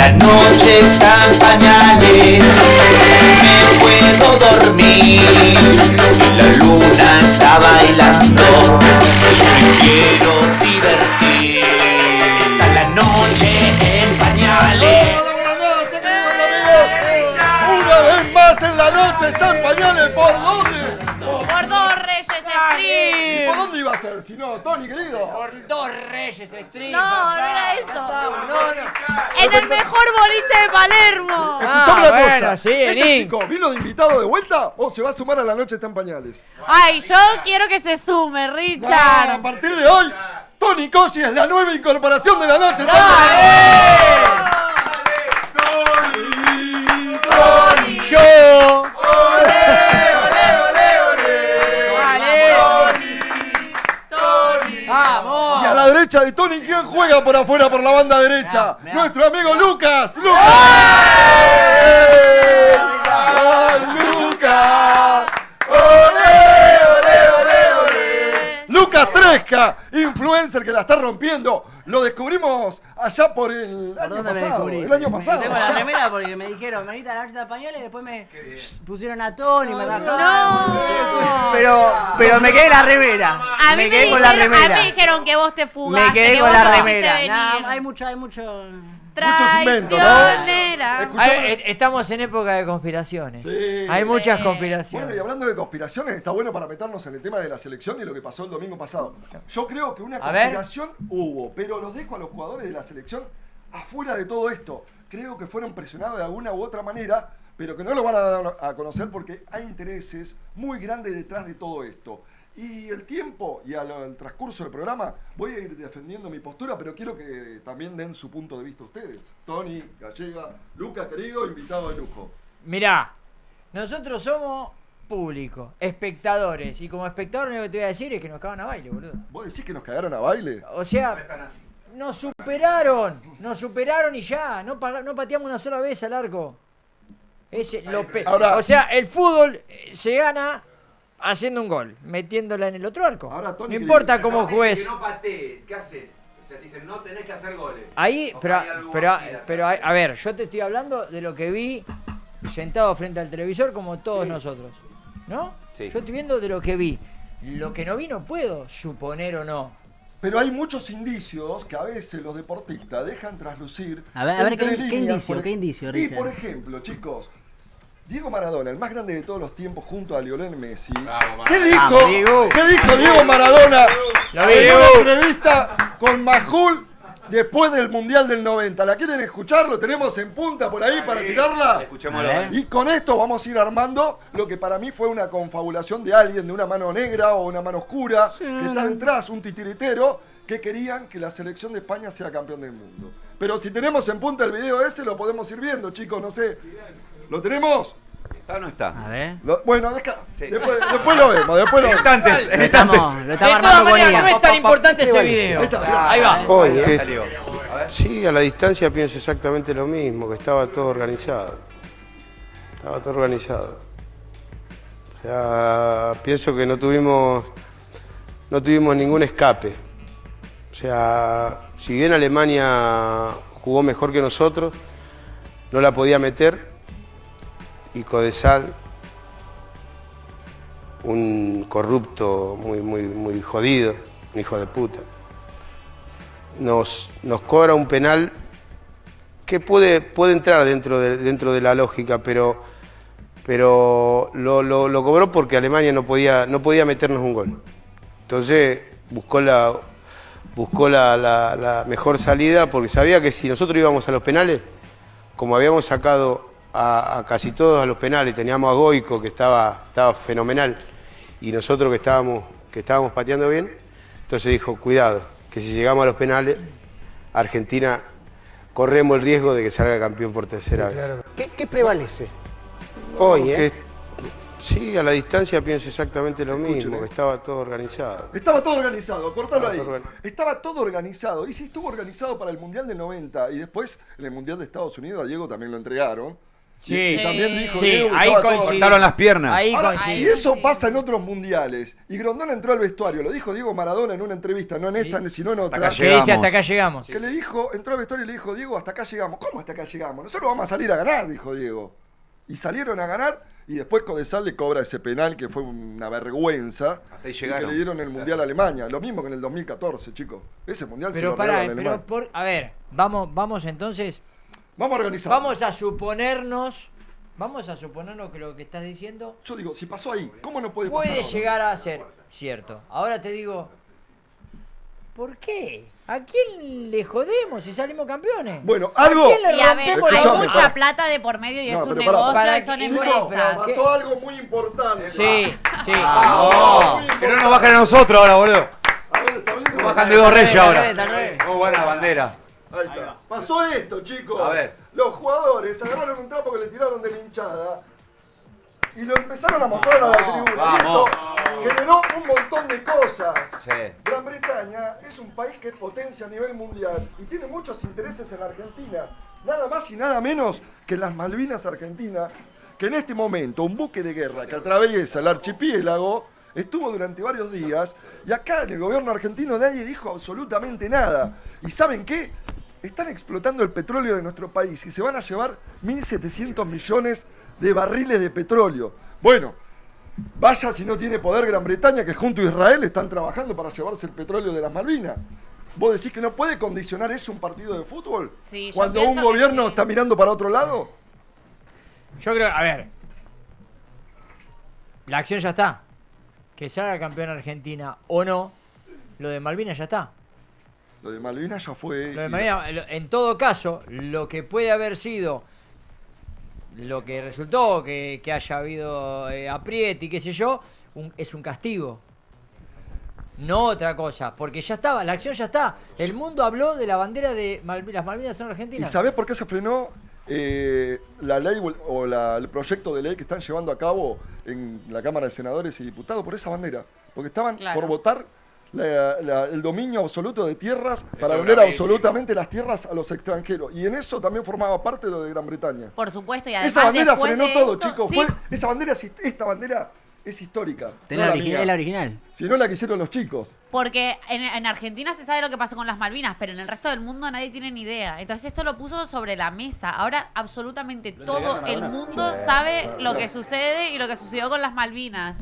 La noche está en pañales, me puedo dormir. La luna está bailando, yo me quiero divertir. Está la noche en pañales. Una vez más en la noche está en pañales. ¿Por dónde? Por dos Reyes Stream. ¿Por dónde iba a ser? Si no, Tony, querido. Por dos Reyes Stream. No, no era eso. No. En el mejor boliche de Palermo. Escuchame una cosa. Bueno, sí, ¿Este Nick. chico vino de invitado de vuelta o se va a sumar a la noche está en pañales? Ay, yo quiero que se sume, A Richard. partir de hoy, Tony Cossi es la nueva incorporación de la noche. ¡Tony! ¡Yo! ¡Vamos! Y a la derecha de Tony, ¿quién juega por afuera por la banda derecha? Mirá. Nuestro amigo Lucas. ¡Lucas! ¡Ay, Lucas! Lucas Tresca, influencer que la está rompiendo. Lo descubrimos allá por el año dónde me pasado. descubriste? El año pasado. Tengo la remera porque me dijeron, Marita, la noche de pañales, y después me pusieron a Tony, me rajaron. No. Pero me quedé la remera. A mí me quedé con la dijeron, a mí remera. me dijeron que vos te fugaste. Me quedé que con vos la no quisiste remera. venir. Nah, hay mucho. Muchos inventos, ¿no? Traicionera. Estamos en época de conspiraciones. Sí. Hay muchas Bueno, conspiraciones. y hablando de conspiraciones, está bueno para meternos en el tema de la selección y lo que pasó el domingo pasado. Yo creo que una A ver. conspiración hubo, pero los dejo a los jugadores de la selección afuera de todo esto. Creo que fueron presionados de alguna u otra manera, pero que no lo van a dar a conocer porque hay intereses muy grandes detrás de todo esto. Y el tiempo y al transcurso del programa voy a ir defendiendo mi postura, pero quiero que también den su punto de vista ustedes. Tony, Gallega, Lucas, querido, invitado de lujo. Mirá, nosotros somos público, espectadores. Y como espectador lo único que te voy a decir es que nos cagan a baile, boludo. ¿Vos decís que nos cagaron a baile? O sea, nos superaron y ya. No pateamos una sola vez al arco. Ahora- o sea, el fútbol se gana haciendo un gol, metiéndola en el otro arco. Ahora, Tony, no importa querido, cómo juegues. Que no patees, ¿qué haces? O sea, te dicen, no tenés que hacer goles. Ahí, O pero, hay algo pero, así, pero, a ver, yo te estoy hablando de lo que vi sentado frente al televisor como todos nosotros, ¿no? Sí. Yo estoy viendo de lo que vi. Lo que no vi no puedo suponer o no. Pero hay muchos indicios que a veces los deportistas dejan traslucir. A ver, entre ¿qué líneas, indicio, Y Richard? por ejemplo, chicos, Diego Maradona, el más grande de todos los tiempos junto a Lionel Messi. Bravo, ¿Qué Maradona. dijo? ¿Qué dijo Diego Maradona Lo vi, en Diego. una entrevista con Majul después del Mundial del 90? ¿La quieren escuchar? ¿Lo tenemos en punta por ahí para tirarla? Escuchémoslo. A ver. Y con esto vamos a ir armando lo que para mí fue una confabulación de alguien, de una mano negra o una mano oscura, que está detrás, un titiritero, que querían que la selección de España sea campeón del mundo. Pero si tenemos en punta el video ese, lo podemos ir viendo, chicos, no sé. ¿Lo tenemos? ¿Está o no está? A ver. Bueno, Sí. después lo vemos, después lo vemos. Instantes. Lo estamos De todas armando con maneras, ella. no es tan importante ese video. Ahí está. Ahí va. Oye, Ahí salió. A ver. sí, a la distancia pienso exactamente lo mismo, que estaba todo organizado. Estaba todo organizado. O sea, pienso que no tuvimos ningún escape. O sea, si bien Alemania jugó mejor que nosotros, no la podía meter. Y Codesal, un corrupto muy jodido, un hijo de puta, nos cobra un penal que puede entrar dentro de la lógica, pero lo cobró porque Alemania no podía meternos un gol. Entonces buscó la mejor salida, porque sabía que si nosotros íbamos a los penales, como habíamos sacado a casi todos a los penales, teníamos a Goico que estaba fenomenal, y nosotros que estábamos pateando bien, entonces dijo, cuidado, que si llegamos a los penales, Argentina corremos el riesgo de que salga campeón por tercera vez. ¿Qué prevalece hoy, Que- sí, a la distancia pienso exactamente lo mismo, que estaba todo organizado. Estaba todo organizado, cortalo ahí. Estaba todo Estaba todo organizado. Y sí estuvo organizado para el Mundial del 90 y después en el Mundial de Estados Unidos a Diego también lo entregaron. Sí, Y también dijo sí, Diego que ahí estaba todo coincidí. Cortaron las piernas. Ahí Ahora, coincidí. si eso pasa en otros mundiales y Grondona entró al vestuario, lo dijo Diego Maradona en una entrevista, no en esta, sino en otra, acá ¿Qué dice? llegamos. Hasta acá llegamos. que le dijo, entró al vestuario y le dijo, Diego, hasta acá llegamos. ¿Cómo hasta acá llegamos? Nosotros vamos a salir a ganar, dijo Diego. Y salieron a ganar y después Codesal le cobra ese penal que fue una vergüenza. Hasta ahí y que llegaron. le dieron el Mundial a Alemania. Lo mismo que en el 2014, chicos. Ese Mundial se Pero lo regalaron a pará, Alemania. a ver, vamos entonces, Vamos a organizar. vamos a suponernos que lo que estás diciendo Yo digo, si pasó ahí, ¿cómo no puede pasar? puede ahora? llegar a ser cierto. Ahora te digo, ¿por qué? ¿A quién le jodemos si salimos campeones? Bueno, ¿A algo. quién le Y a ver, rompemos hay los Escuchame, mucha plata de por medio y No, es un pero pará, negocio pará. y son Chicos, empresas. Pasó algo muy importante. Sí, sí. No, que no nos bajen a nosotros ahora, boludo. A ver, ¿está bien? Nos bajan de dos reyes ahora. Al revés. Muy buena bandera. Ahí está. Pasó esto, chicos. A ver. Los jugadores agarraron un trapo que le tiraron de la hinchada y lo empezaron a mostrar a la tribuna. vamos. Y esto generó un montón de cosas. Sí. Gran Bretaña es un país que es potencia a nivel mundial y tiene muchos intereses en la Argentina. Nada más y nada menos que las Malvinas Argentinas, que en este momento un buque de guerra que atraviesa el archipiélago estuvo durante varios días y acá en el gobierno argentino nadie dijo absolutamente nada. ¿Y saben qué? Están explotando el petróleo de nuestro país y se van a llevar 1.700 millones de barriles de petróleo. Bueno, vaya si no tiene poder Gran Bretaña, que junto a Israel están trabajando para llevarse el petróleo de las Malvinas. ¿Vos decís que no puede condicionar eso un partido de fútbol? Sí, yo Cuando pienso un que gobierno sí. está mirando para otro lado. Yo creo, a ver, la acción ya está. Que salga campeón Argentina o no, lo de Malvinas ya está. Lo de Malvinas ya fue. Lo de Malvinas, en todo caso, lo que puede haber sido, lo que resultó que haya habido apriete y qué sé yo, es un castigo. No otra cosa, porque ya estaba, la acción ya está. El mundo habló de la bandera de las Malvinas son ¿Y argentinas. sabés por qué se frenó la ley el proyecto de ley que están llevando a cabo en la Cámara de Senadores y Diputados por esa bandera? Porque estaban Claro. por votar el dominio absoluto de tierras para es vender gravísimo. absolutamente las tierras a los extranjeros. Y en eso también formaba parte lo de Gran Bretaña. Por supuesto, y además Esa bandera después frenó de todo, esto, chicos. sí, Esta bandera es histórica. ¿Tenés no la la mía. es la original? Si no la quisieron los chicos. porque en Argentina se sabe lo que pasó con las Malvinas, pero en el resto del mundo nadie tiene ni idea. Entonces esto lo puso sobre la mesa. Ahora absolutamente todo el mundo sabe lo que sucede y lo que sucedió con las Malvinas.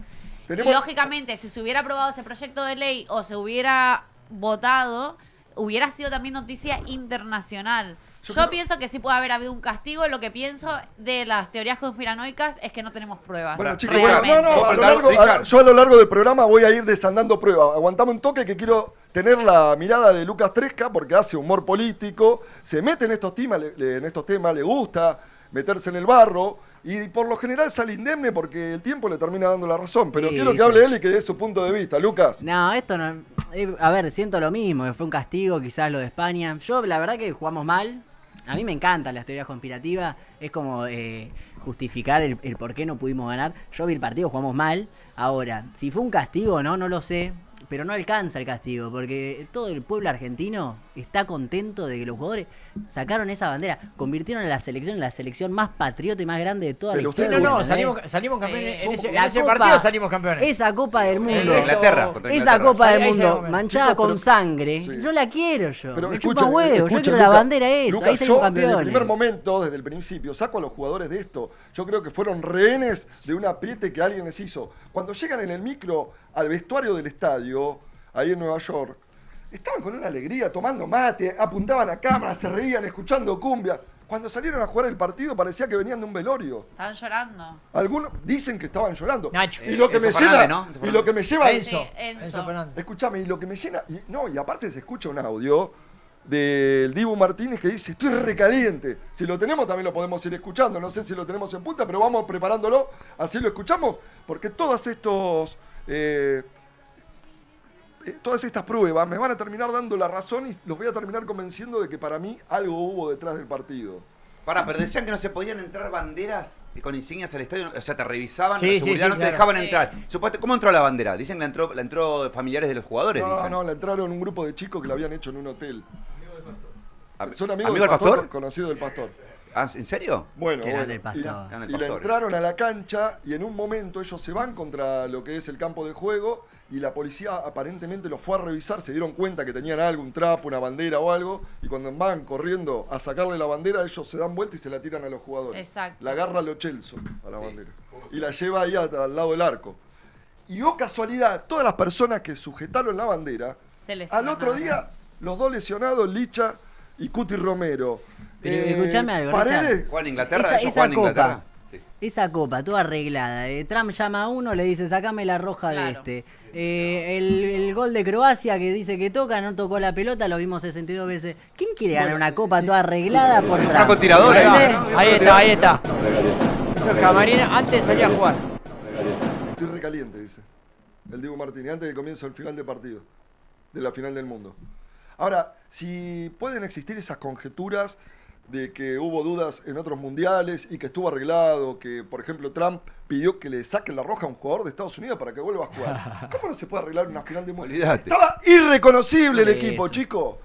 Tenemos- Lógicamente, si se hubiera aprobado ese proyecto de ley o se hubiera votado, hubiera sido también noticia internacional. Yo Yo creo- pienso que sí puede haber habido un castigo. Lo que pienso de las teorías conspiranoicas es que no tenemos pruebas. Bueno, chicos, realmente. bueno, no, Richard. yo a lo largo del programa voy a ir desandando pruebas. Aguantame un toque que quiero tener la mirada de Lucas Tresca porque hace humor político, se mete en estos temas, le gusta meterse en el barro y por lo general sale indemne porque el tiempo le termina dando la razón. Pero Sí, quiero que sí. hable él y que dé su punto de vista. Lucas. No, esto no. A ver, siento lo mismo, que fue un castigo, quizás lo de España. Yo, la verdad, que jugamos mal. A mí me encantan las teorías conspirativas. Es como justificar el por qué no pudimos ganar. Yo vi el partido, jugamos mal. Ahora, si fue un castigo o no, no lo sé. Pero no alcanza el castigo, porque todo el pueblo argentino está contento de que los jugadores sacaron esa bandera, convirtieron a la selección en la selección más patriota y más grande de toda Pero la historia. ustedes No, ¿entendés? salimos Sí. campeones. En Somos- ese, La en ese Copa- partido salimos campeones. Esa Copa del Mundo. Contra Inglaterra. contra Esa Inglaterra. Copa del Ahí se Mundo come. manchada Chicos, con pero- sangre, Sí. yo la quiero yo. Pero me escuchen, chupa huevo, yo escuchen, quiero la Lucas, bandera esa, Lucas, ahí salimos yo desde el campeones. primer momento, desde el principio, saco a los jugadores de esto. Yo creo que fueron rehenes de un apriete que alguien les hizo. Cuando llegan en el micro al vestuario del estadio, ahí en Nueva York, estaban con una alegría, tomando mate, apuntaban a cámara, se reían, escuchando cumbia. Cuando salieron a jugar el partido parecía que venían de un velorio. Estaban llorando. Algunos dicen que estaban llorando. Nacho. Y lo que Enzo me Fernández, llena, ¿no? Enzo y lo que me lleva Enzo. Sí, Enzo. Enzo Fernández. Escuchame, y lo que me llena, y aparte se escucha un audio del Dibu Martínez que dice, estoy recaliente. Si lo tenemos también lo podemos ir escuchando, no sé si lo tenemos en punta, pero vamos preparándolo, así lo escuchamos, porque todas estas pruebas me van a terminar dando la razón y los voy a terminar convenciendo de que para mí algo hubo detrás del partido. Pará, pero decían que no se podían entrar banderas con insignias al estadio, o sea, te revisaban, Sí, la sí, seguridad sí, no te claro. dejaban Sí. entrar. ¿Cómo entró la bandera? Dicen que la entró familiares de los jugadores, No, dicen. no, la entraron un grupo de chicos que la habían hecho en un hotel. Ah, Son amigos ¿amigo del del pastor? conocido del pastor. Ah, ¿en serio? Bueno, Que eran bueno, del Pastor. Eran del y le Pastor. entraron a la cancha y en un momento ellos se van contra lo que es el campo de juego y la policía aparentemente los fue a revisar, se dieron cuenta que tenían algo, un trapo, una bandera o algo, y cuando van corriendo a sacarle la bandera, ellos se dan vuelta y se la tiran a los jugadores. Exacto. La agarra Lo Celso a la bandera y la lleva ahí al lado del arco. Y oh casualidad, todas las personas que sujetaron la bandera, Se al lesionaron. otro día, los dos lesionados, Licha y Cuti Romero. Pero escuchame algo, Paredes, Richard. ¿Juegan en Inglaterra? Esa- ¿Ellos esa juegan en copa. Inglaterra? Sí. Esa copa, toda arreglada. Trump llama a uno, le dice, sacame la roja Claro. de este. El gol de Croacia que dice que toca, no tocó la pelota, lo vimos 62 veces. ¿Quién quiere ganar una copa toda arreglada por Trump? francotirador, ¿Entendés? Ahí está, ahí está. Eso es Camarina, antes salía a jugar. Estoy recaliente, dice el Diego Martínez, antes del comienzo del final de partido, de la final del mundo. Ahora, si pueden existir esas conjeturas de que hubo dudas en otros mundiales y que estuvo arreglado, que por ejemplo Trump pidió que le saquen la roja a un jugador de Estados Unidos para que vuelva a jugar. ¿Cómo no se puede arreglar una final de mundo? Olvídate. Estaba irreconocible el Eso. equipo, chico.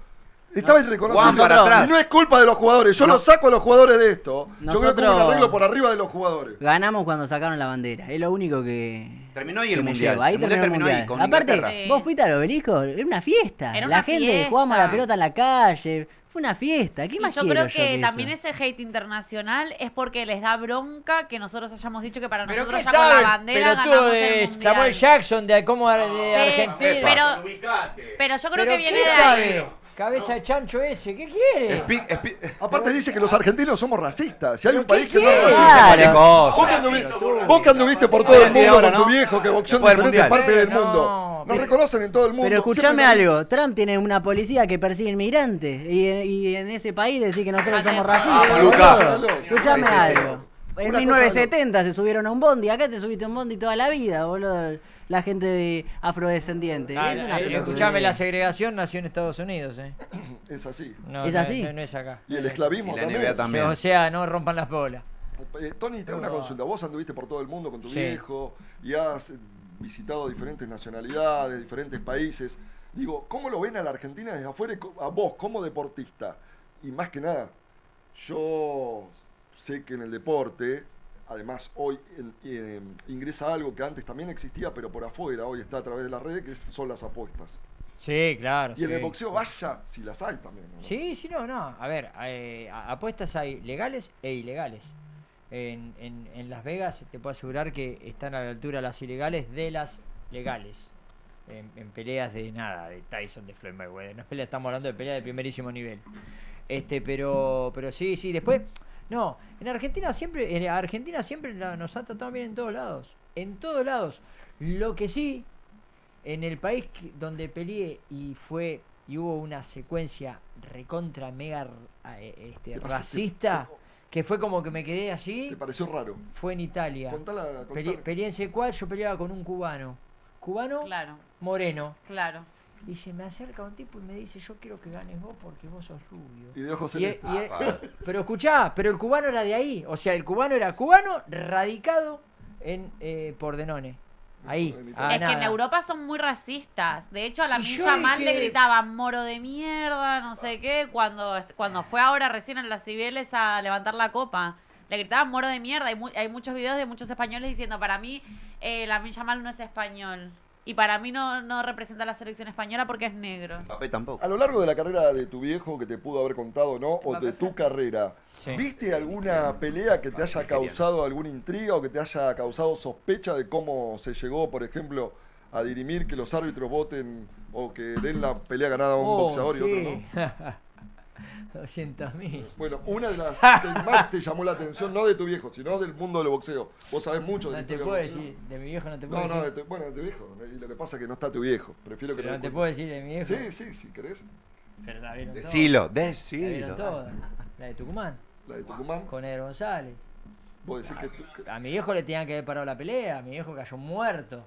Estaba irreconocible. Juan para atrás. Y no es culpa de los jugadores. Yo No. lo saco a los jugadores de esto. Yo creo que hubo un Nosotros- arreglo por arriba de los jugadores. Ganamos cuando sacaron la bandera. Es lo único que. Terminó ahí que el me mundial. llevo. Ahí El mundial terminó el terminó ahí, mundial. con Aparte, Inglaterra. Sí. vos fuiste al obelisco, era una fiesta. Era la una gente fiesta. jugamos a la pelota en la calle. Fue una fiesta. ¿Qué Y más yo quiero creo que eso? también ese hate internacional es porque les da bronca que nosotros hayamos dicho que para Pero nosotros ¿qué ya con la sabe bandera el pelotudo ganamos de el mundial. Samuel Jackson de cómo de Sí, Argentina? pero yo creo ¿Pero que viene qué de ahí. sabe? Cabeza de chancho ese, ¿qué quiere? Aparte dice que los argentinos somos racistas. Si hay un ¿Pero país qué que no es quiere? racista. Qué cosa. Vos que anduviste por todo el mundo ahora, con tu ¿no? viejo que boxeó en Después del diferentes mundial. partes del No, mundo. Nos pero- reconocen en todo el mundo. Pero escuchame Siempre- algo, Trump tiene una policía que persigue inmigrantes y en ese país decir que nosotros somos racistas. Vamos, Lucas. boludo. Escuchame algo. En Una 1970 se subieron a un bondi, acá te subiste a un bondi toda la vida, boludo. La gente de afrodescendiente. Es una Escuchame, pelotudez. la segregación nació en Estados Unidos, Es así. No, ¿Es no, así? No es acá. Y el esclavismo Y la también. NBA también. O sea, no rompan las bolas. Tony, te hago una consulta. Vos anduviste por todo el mundo con tu Sí. viejo y has visitado diferentes nacionalidades, diferentes países. Digo, ¿cómo lo ven a la Argentina desde afuera y a vos como deportista? Y más que nada, yo sé que en el deporte, además hoy ingresa algo que antes también existía, pero por afuera, hoy está a través de las redes, que son las apuestas. Sí, claro. Y en el sí. boxeo, vaya, si las hay también. ¿no? Sí, sí, no. A ver, apuestas hay legales e ilegales. En Las Vegas te puedo asegurar que están a la altura las ilegales de las legales. En peleas de nada, de Tyson, de Floyd Mayweather. Estamos hablando de peleas de primerísimo nivel. Pero sí, después. No, en Argentina siempre nos han tratado bien en todos lados. En todos lados. Lo que sí, en el país donde peleé y hubo una secuencia recontra mega racista, que fue como que me quedé así, ¿Te pareció raro? fue en Italia. Contala. Peleé en C4, yo peleaba con un cubano. Cubano, Claro, moreno. claro. Y se me acerca un tipo y me dice, yo quiero que ganes vos porque vos sos rubio. Y de ojos Y- celestes. pero escuchá, pero el cubano era de ahí. O sea, el cubano era cubano radicado en Pordenone. Ahí. Es que en Europa son muy racistas. De hecho, a la Y yo Mincha Mal dije- le gritaban moro de mierda, no sé qué, cuando fue ahora recién en las Cibeles a levantar la copa. Le gritaban moro de mierda. Hay muchos videos de muchos españoles diciendo, para mí la Mincha Mal no es español. Y para mí no representa a la selección española porque es negro. Papé tampoco. A lo largo de la carrera de tu viejo, que te pudo haber contado, ¿no? O de tu carrera, Sí. ¿viste alguna pelea que te haya causado alguna intriga o que te haya causado sospecha de cómo se llegó, por ejemplo, a dirimir que los árbitros voten o que den la pelea ganada a un boxeador y otro no? 200.000. Bueno, una de las que más te llamó la atención, no de tu viejo, sino del mundo del boxeo. Vos sabés mucho de la No te historia puedo del boxeo. decir, de mi viejo no te puedo No, decir. bueno, de tu viejo. Y lo que pasa es que no está tu viejo. Prefiero que Pero lo no te cuentes. puedo decir de mi viejo. Sí, si querés. Pero la vieron todas. Decilo, La vieron decilo. todas. La de Tucumán, La de Tucumán. con Eder González. Vos decís que A mi viejo le tenían que haber parado la pelea. Mi viejo cayó muerto.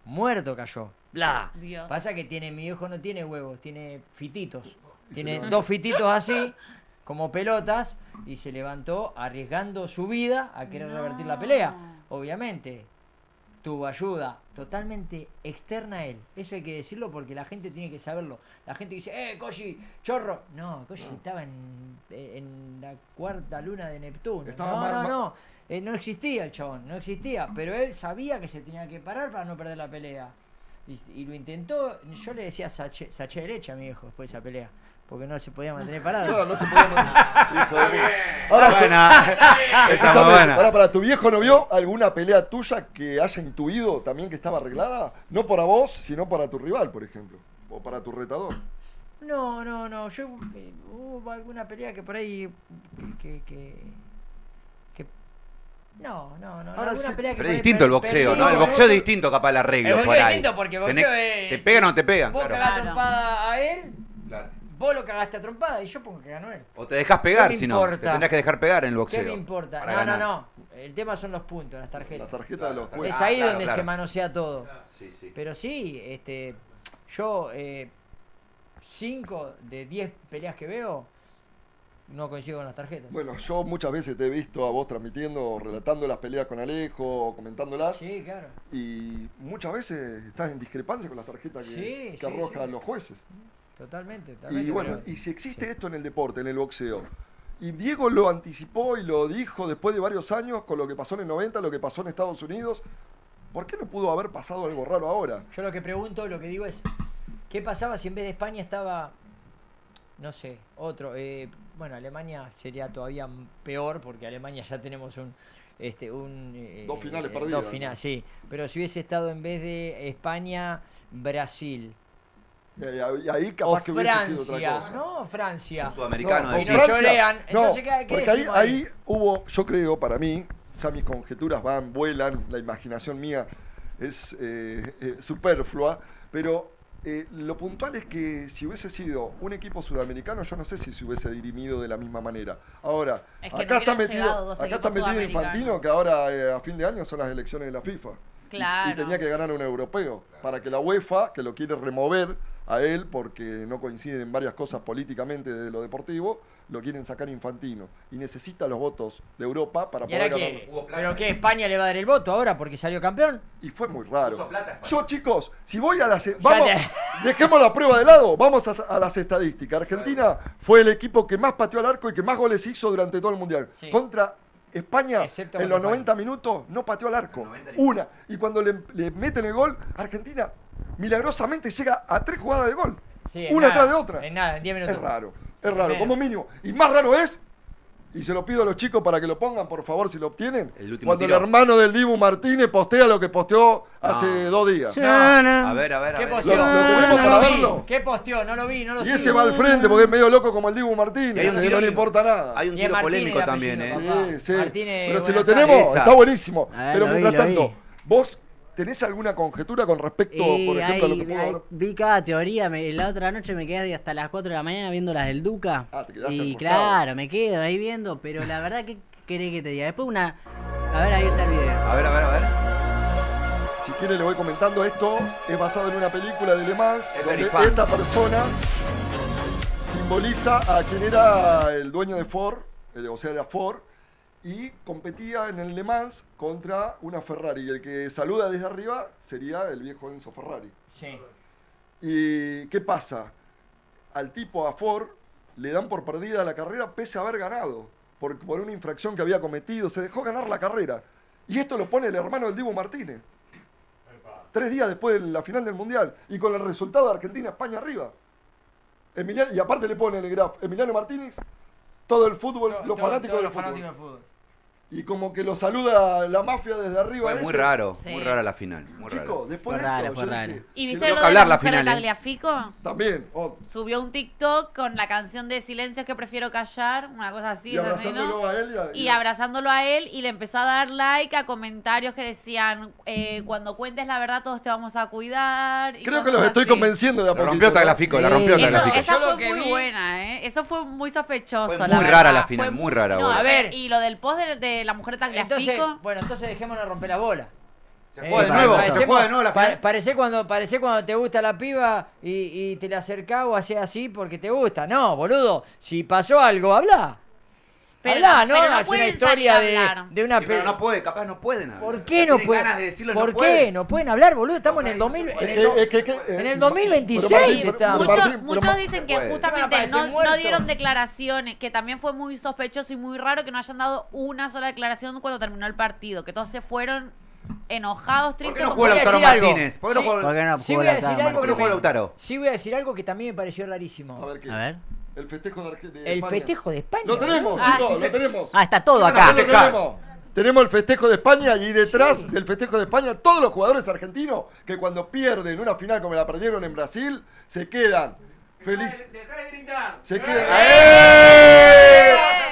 Muerto cayó. Bla. Dios. Pasa que mi viejo no tiene huevos, tiene fititos. Y Tiene se levantó. 2 fititos así, como pelotas, y se levantó arriesgando su vida a querer No. revertir la pelea. Obviamente. tuvo ayuda totalmente externa a él. Eso hay que decirlo porque la gente tiene que saberlo. La gente dice, Koji, chorro. No, Koji estaba en la cuarta luna de Neptuno. No existía el chabón, no existía. Pero él sabía que se tenía que parar para no perder la pelea. Y lo intentó. Yo le decía Saché derecha a mi viejo después de esa pelea. Porque no se podía mantener parado. No se podía mantener. Hijo de mí. Ahora, escúchame, para tu viejo no vio alguna pelea tuya que haya intuido también que estaba arreglada, no para vos, sino para tu rival, por ejemplo, o para tu retador. No. Yo hubo alguna pelea que por ahí no. Ahora alguna sí, pelea que Pero por es ahí distinto el boxeo, ¿no? El boxeo es distinto capaz el arreglo El por boxeo es ahí. distinto porque el boxeo es... ¿Te pegan o no te pegan? Vos Claro. cagás trompada a él, Claro. vos lo cagaste a trompada y yo pongo que ganó él. O te dejas pegar, ¿Qué me si no. Te importa? tendrás que dejar pegar en el boxeo. ¿Qué me importa? para ganar. No. El tema son los puntos, las tarjetas. La tarjeta de los Es jueces. ahí claro, donde claro. se manosea todo. Sí. Pero sí, yo 5 de 10 peleas que veo no coincido con las tarjetas. Bueno, yo muchas veces te he visto a vos transmitiendo, relatando las peleas con Alejo, comentándolas. Sí, claro. Y muchas veces estás en discrepancia con las tarjetas que arrojan los jueces. Totalmente. Y bueno, y si existe esto en el deporte, en el boxeo, y Diego lo anticipó y lo dijo después de varios años con lo que pasó en el 90, lo que pasó en Estados Unidos, ¿por qué no pudo haber pasado algo raro ahora? Yo lo que pregunto, lo que digo es, ¿qué pasaba si en vez de España estaba, no sé, otro? Bueno, Alemania sería todavía peor porque Alemania ya tenemos Dos finales perdidas. Dos finales, sí. Pero si hubiese estado en vez de España, Brasil. Y ahí capaz que hubiese sido otra Francia, cosa. no Francia. Un sudamericano No, y decís. no chorean. Entonces, ¿qué porque decimos ahí hubo, yo creo, para mí, ya mis conjeturas vuelan, la imaginación mía es superflua, pero lo puntual es que si hubiese sido un equipo sudamericano, yo no sé si se hubiese dirimido de la misma manera. Ahora, Es que acá no está hubieran llegado metido, dos acá está equipos metido Infantino, que ahora a fin de año son las elecciones de la FIFA. Claro. Y tenía que ganar un europeo, para que la UEFA, que lo quiere remover a él porque no coinciden en varias cosas políticamente de lo deportivo, lo quieren sacar Infantino. Y necesita los votos de Europa para ¿Y ahora poder qué? ganarlo. ¿Pero qué? ¿España le va a dar el voto ahora porque salió campeón? Y fue muy raro. Puso plata, España. Yo, chicos, si voy a las... Vamos, dejemos la prueba de lado, vamos a las estadísticas. Argentina fue el equipo que más pateó al arco y que más goles hizo durante todo el Mundial. Sí. Contra España, Excepto en contra los 90 minutos, no pateó al arco. Una. Y cuando le meten el gol, Argentina milagrosamente llega a 3 jugadas de gol. Sí, en una nada, atrás de otra. En nada, en 10 minutos. Es raro, Primero. como mínimo. Y más raro es, y se lo pido a los chicos para que lo pongan, por favor, si lo obtienen, El último cuando tiro. el hermano del Dibu Martínez postea lo que posteó hace 2 días. No. A ver. ¿Qué ver. posteó? ¿Lo tenemos para lo vi. verlo? ¿Qué posteó? No lo vi, no lo Y sigo. ese va al frente porque es medio loco como el Dibu Y Martínez, hay un ese que tiro- no le importa nada. Hay un Y es tiro Martínez polémico de también, apellido, ¿eh? papá. Sí. Martínez, Pero si lo Buenos tenemos, Aires. está buenísimo. A ver, Pero lo vi, mientras lo vi. tanto, vos tenés alguna conjetura con respecto, por ejemplo, a lo que pudo haber... vi cada teoría, la otra noche me quedé hasta las 4 de la mañana viendo las del Duca. Ah, te quedaste y acostado. claro, me quedo ahí viendo, pero la verdad, ¿qué querés que te diga? Después una... A ver, ahí está el video. A ver. Si quiere le voy comentando, esto es basado en una película de Le Mans, Es donde very fans. esta persona simboliza a quien era el dueño de Ford, o sea, era Ford, y competía en el Le Mans contra una Ferrari. Y el que saluda desde arriba sería el viejo Enzo Ferrari. Sí. ¿Y qué pasa? Al tipo, a Ford, le dan por perdida la carrera pese a haber ganado, por una infracción que había cometido. Se dejó ganar la carrera. Y esto lo pone el hermano del Dibu Martínez. 3 días después de la final del Mundial. Y con el resultado de Argentina-España arriba. Y aparte le pone el graf Emiliano Martínez, todo el fútbol, los fanáticos todos del los fútbol. fanáticos del fútbol. Y como que lo saluda la mafia desde arriba. Fue muy raro, Sí. muy rara la final. Muy Chicos, raro. después Fue de raro, esto, fue yo raro. dije, ¿Y si viste tengo lo que de la hablar la mujer de final, ¿eh? Tagliafico? también, Subió un TikTok con la canción de Silencios que prefiero callar, una cosa así. y es así, abrazándolo ¿no? a él Y abrazándolo a él y le empezó a dar like a comentarios que decían cuando cuentes la verdad todos te vamos a cuidar. y Creo que cosas los estoy así. convenciendo de a La poquito. rompió ¿no? Tagliafico, la rompió Sí. Tagliafico. Esa Yo lo fue que muy vi- buena, ¿eh? Eso fue muy sospechoso. Fue la muy rara verdad. la final, Fue muy rara, No, boludo. a ver, A ver. y lo del post de la mujer de Tagliafico. Entonces dejémonos romper la bola. Se juega de nuevo, se juega de nuevo la final. Parece cuando te gusta la piba y te la acercás o haces así porque te gusta. No, boludo, si pasó algo, habla. Pero Hablá, no- no pero no hagas una pueden historia salir a hablar. de una... Pero no puede, capaz no pueden hablar. ¿Por qué no Tienen pueden? ganas de decirlo, ¿Por no qué? pueden. No pueden hablar, boludo. Estamos en el 2000, en el 2026 pero estamos. Martín, Muchos pero- dicen que puede. Van a justamente aparecer no muertos. dieron declaraciones, que también fue muy sospechoso y muy raro que no hayan dado una sola declaración cuando terminó el partido, que todos se fueron enojados, ¿Por tristes. qué no como- juega Voy a Lautaro decir algo. Martínez? ¿Por qué no Sí. juega ¿Por qué no Sí jugó voy a la decir cámara? algo ¿Por qué no juega que Lautaro? sí voy a decir algo que también me pareció A rarísimo. ver qué. A ver. El festejo de Argentina. El festejo de España. Lo tenemos, boludo. chicos, sí, lo tenemos. Ah, está todo Lo acá. tenemos. Tenemos el festejo de España y detrás del festejo de España todos los jugadores argentinos que cuando pierden una final como la perdieron en Brasil se quedan felices. Se quedan.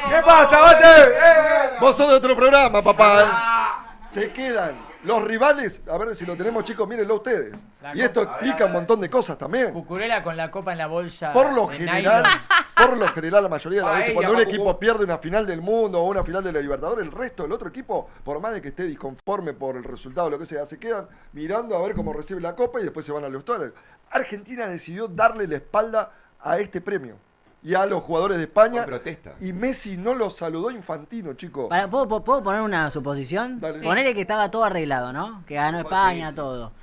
¿Qué pasa, Bate? Vos sos de otro programa, papá. Se quedan. Los rivales, a ver si lo tenemos, chicos, mírenlo ustedes. La Y esto copa. explica un montón de cosas también. Cucurella con la copa en la bolsa. Por lo de general, nylon. por lo general, la mayoría de las veces, Paella, cuando un papu. equipo pierde una final del mundo o una final de la Libertadores, el resto del otro equipo, por más de que esté disconforme por el resultado o lo que sea, se quedan mirando a ver cómo recibe la copa y después se van al vestuario. Argentina decidió darle la espalda a este premio y a los jugadores de España. Con protesta. Y Messi no lo saludó Infantino, chicos. ¿Puedo poner una suposición? Dale. Sí. Ponele que estaba todo arreglado, ¿no? Que ganó España, todo.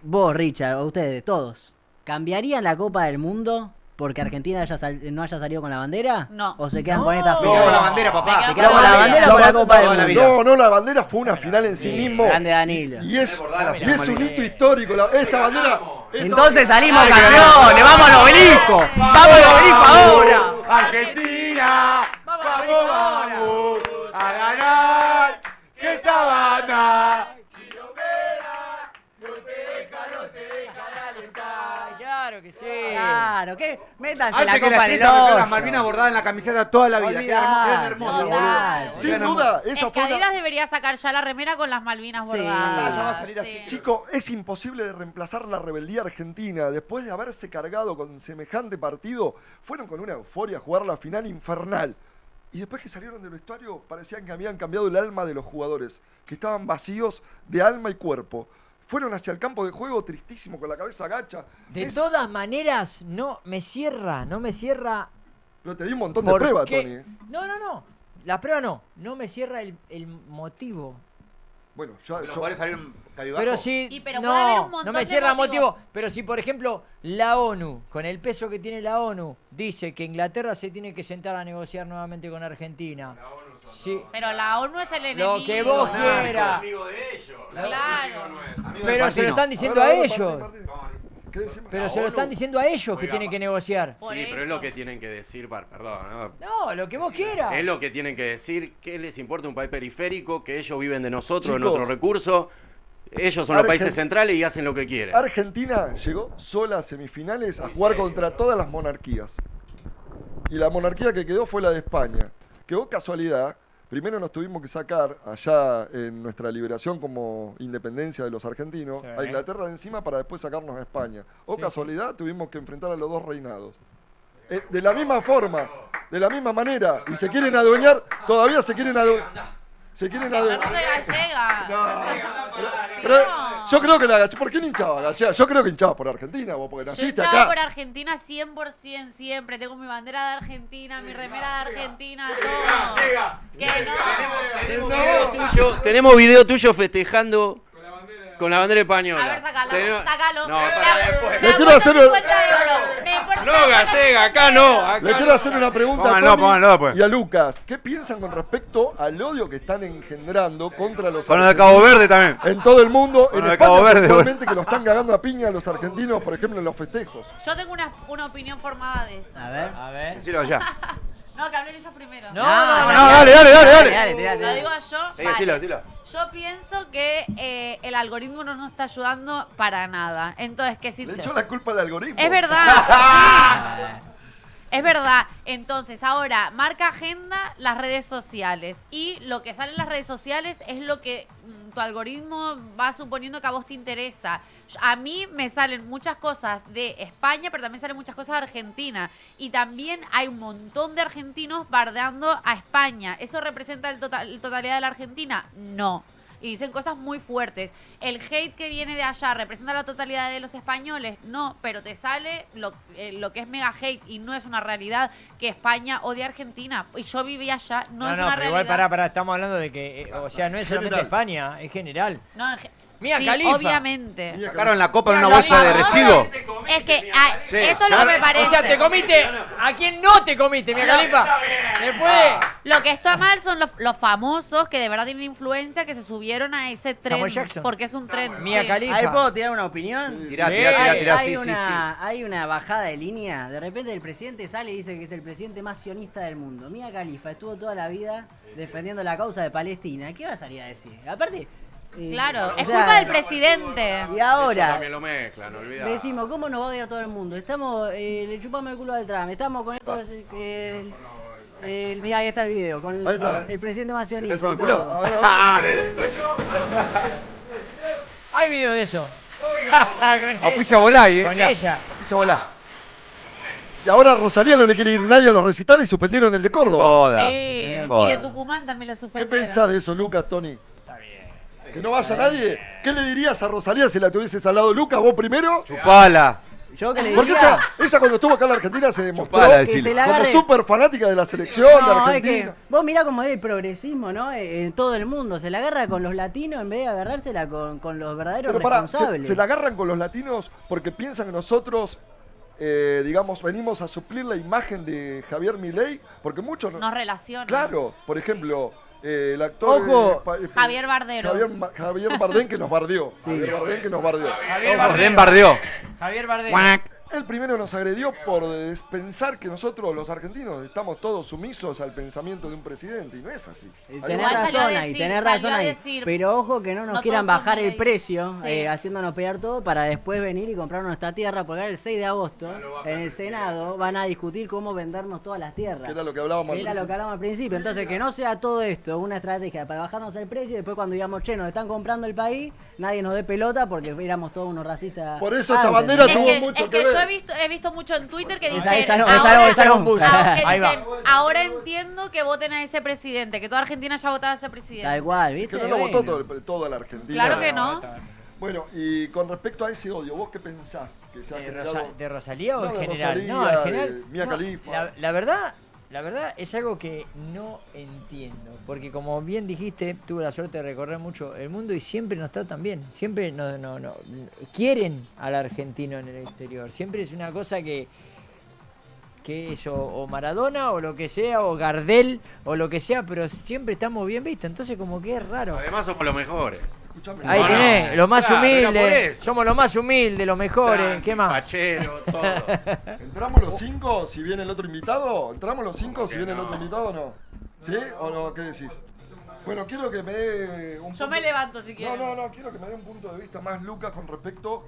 Vos, Richard, o ustedes, todos, ¿cambiarían la Copa del Mundo porque Argentina no haya salido con la bandera? No. ¿O se quedan No. con esta Me final? quedo con la bandera, papá. Me ¿Se queda con la bandera o con la Copa Toda del la Mundo? vida. No, la bandera fue una final en sí mismo. Grande Danilo. Y es, Bordala, y es un hito histórico. Esta bandera. Entonces salimos campeones, vamos al obelisco. Vamos al obelisco ahora. Argentina, vamos a ganar. Que esta banda. Claro que sí. Claro, ¿qué? Métanse la Antes que la Copa del estrella me quedó las Ocho. Malvinas bordadas en la camiseta toda la vida. Quedan hermosas, boludo. Olvidate. Sin duda, esa fue una. Adidas debería sacar ya la remera con las Malvinas bordadas. ya va a salir así. Sí. Chico, es imposible de reemplazar la rebeldía argentina. Después de haberse cargado con semejante partido, fueron con una euforia a jugar la final infernal. Y después que salieron del vestuario, parecían que habían cambiado el alma de los jugadores, que estaban vacíos de alma y cuerpo. Fueron hacia el campo de juego tristísimo, con la cabeza agacha. De todas maneras, no me cierra. Pero te di un montón de ¿Por pruebas, qué? Tony. No. La prueba no. No me cierra el motivo. Bueno, Los jugadores salieron cabibajos. Pero sí, Y pero puede haber un no montón me de cierra motivos. motivo. Pero si, por ejemplo, la ONU, con el peso que tiene la ONU, dice que Inglaterra se tiene que sentar a negociar nuevamente con Argentina. Sí, Pero la ONU es el enemigo. lo que vos quieras. Claro. Pero se lo están diciendo ver, a ver, ellos. Martín. ¿Qué decimos? Pero se lo están diciendo a ellos que tienen que negociar. Por Sí, pero es eso. lo que tienen que decir, perdón, ¿no? No, lo que vos quieras. Es lo que tienen que decir, que les importa un país periférico, que ellos viven de nosotros, de Chicos. nuestros recursos. Ellos son los países centrales y hacen lo que quieren. Argentina llegó sola a semifinales a jugar contra todas las monarquías. Y la monarquía que quedó fue la de España. Que oh casualidad, primero nos tuvimos que sacar allá en nuestra liberación como independencia de los argentinos Sí. a Inglaterra de encima para después sacarnos a España. O Sí, casualidad, tuvimos que enfrentar a los dos reinados. De la misma forma, de la misma manera, y se quieren adueñar, todavía se quieren adueñar. Se quieren Yo adueñar. no soy gallega. Pero yo creo que la ¿por qué no hinchaba, Gallega? Yo creo que hinchaba por Argentina, vos, porque Yo naciste estaba acá. por Argentina 100% siempre. Tengo mi bandera de Argentina, mi remera de Argentina, todo. Que no. Tenemos video tuyo festejando con la bandera española. A ver, sácalo, Tenemos- sácalo. No, para después. Le quiero hacer Me importa 50 euros. Me importa No, 50 gallega, acá no. Acá Le quiero hacer una pregunta Pónganlo, a Tony pónganlo después. y a Lucas. ¿Qué piensan con respecto al odio que están engendrando contra los Con los de argentinos Cabo Verde también. en todo el mundo? Con En lo de España, Cabo Verde, puntualmente, que lo están cagando a piña a los argentinos, por ejemplo, en los festejos. Yo tengo una opinión formada de eso. A ver. A ver. Decilo allá. No, que hablen ellos primero. No, No, dale. Lo digo yo. Decilo, Vale. decilo. Yo pienso que el algoritmo no nos está ayudando para nada. Entonces, que si... Le echó la culpa al algoritmo. Es verdad. sí. Es verdad. Entonces, ahora, marca agenda las redes sociales. Y lo que sale en las redes sociales es lo que tu algoritmo va suponiendo que a vos te interesa. A mí me salen muchas cosas de España, pero también salen muchas cosas de Argentina. Y también hay un montón de argentinos bardeando a España. ¿Eso representa la totalidad de la Argentina? No. y dicen cosas muy fuertes. El hate que viene de allá representa la totalidad de los españoles, no, pero te sale lo que es mega hate y no es una realidad que España odia a Argentina. Y yo viví allá, no es una pero realidad. igual pará, estamos hablando de que, o sea, no es solamente General. España, es general. No, Mía sí, Khalifa. obviamente. Sacaron la copa en Mira, una bolsa de famoso residuos. Es que eso es lo que me parece. O sea, te comiste. ¿A quién no te comiste, Mía Khalifa? Después. Lo que está mal son los famosos que de verdad tienen influencia que se subieron a ese tren Samuel Jackson. porque es un tren. Mía sí. Khalifa. ¿Ahí puedo tirar una opinión? Tirá, Sí. tirá, Hay sí. hay una bajada de línea. De repente el presidente sale y dice que es el presidente más sionista del mundo. Mia Khalifa estuvo toda la vida defendiendo la causa de Palestina. ¿Qué va a salir a decir? Aparte... Claro, o es sea, culpa del presidente. Y ahora También lo mezclan, no olvidás. decimos, ¿cómo nos va a odiar todo el mundo? Estamos, le chupamos el culo al Trump. Estamos con esto... mira, ahí está el video. Con Ahí está. el presidente más sionista. ¿El culo? Hay video de eso. Auspicia Volay, Con ella. Y ahora a Rosalía no le quiere ir nadie a los recitales y suspendieron el de Córdoba. Joda. Y de Joda. Tucumán también la ¿Qué suspendieron. pensás de eso, Lucas, Tony? Está bien. ¿Que no vaya nadie? ¿Qué le dirías a Rosalía si la tuvieses al lado, Lucas? ¿Vos primero? Chupala. Yo que le Porque diría... ella cuando estuvo acá en la Argentina se demostró Chupala, que decile. se la como agarre... súper fanática de la selección de No, es Argentina. que vos mirá cómo es el progresismo, ¿no? En todo el mundo. Se la agarra con los latinos en vez de agarrársela con los verdaderos Pero pará, responsables. se la agarran con los latinos porque piensan que nosotros, digamos, venimos a suplir la imagen de Javier Milei, porque muchos... Nos relacionan. Claro, por ejemplo, el actor... Ojo. Javier Bardero. Javier Bardem que nos bardeó. Javier Bardem que nos bardeó. Javier Bardem bardeó. Javier Bardem. El primero nos agredió por pensar que nosotros los argentinos estamos todos sumisos al pensamiento de un presidente y no es así. Tenés Igual salió a razón ahí, decir- tenés salió razón a ahí. decir, Pero ojo que no nos no quieran todos son bajar el Milei. precio, Sí. haciéndonos pelear todo para después venir y comprarnos esta tierra, porque ahora el 6 de agosto en el Senado van a discutir cómo vendernos todas las tierras. Que era lo que hablábamos al Era lo que hablábamos al principio. Entonces, que no sea todo esto una estrategia para bajarnos el precio y después cuando digamos, che, nos están comprando el país, nadie nos dé pelota porque éramos todos unos racistas. Por eso esta antes, bandera ¿no? Es tuvo que, mucho es que que ver. yo he visto mucho en Twitter que dicen, Esa no, ahora, esa no. que Ahí va. dicen, ahora entiendo que voten a ese presidente, que toda Argentina ya votaba a ese presidente. Tal cual, ¿viste? Que no lo Bueno. votó toda la Argentina. Claro que no. Bueno, y con respecto a ese odio, ¿vos qué pensás que se ha generado? ¿De Rosalía o No, en de general? Rosalía, No, en de general. Mia no, Khalifa. la verdad es algo que no entiendo. Porque como bien dijiste, tuve la suerte de recorrer mucho el mundo y siempre nos tratan bien. Siempre no quieren al argentino en el exterior. Siempre es una cosa que es o Maradona o lo que sea, o Gardel o lo que sea, pero siempre estamos bien vistos. Entonces como que es raro. Además somos los mejores. Escuchame. Ahí No, tenés, no, los más claro, era por humildes. eso. Somos los más humildes, los mejores. Tranqui, ¿Qué más? Fachero, todo. ¿Entramos los 5 si viene el otro invitado? ¿Entramos los 5 ¿Cómo si que viene el no? otro invitado o no? ¿Sí o no? ¿Qué decís? Bueno, quiero que me dé un Yo me levanto si quieres. No, quiero que me dé un punto de vista más, Lucas, con respecto,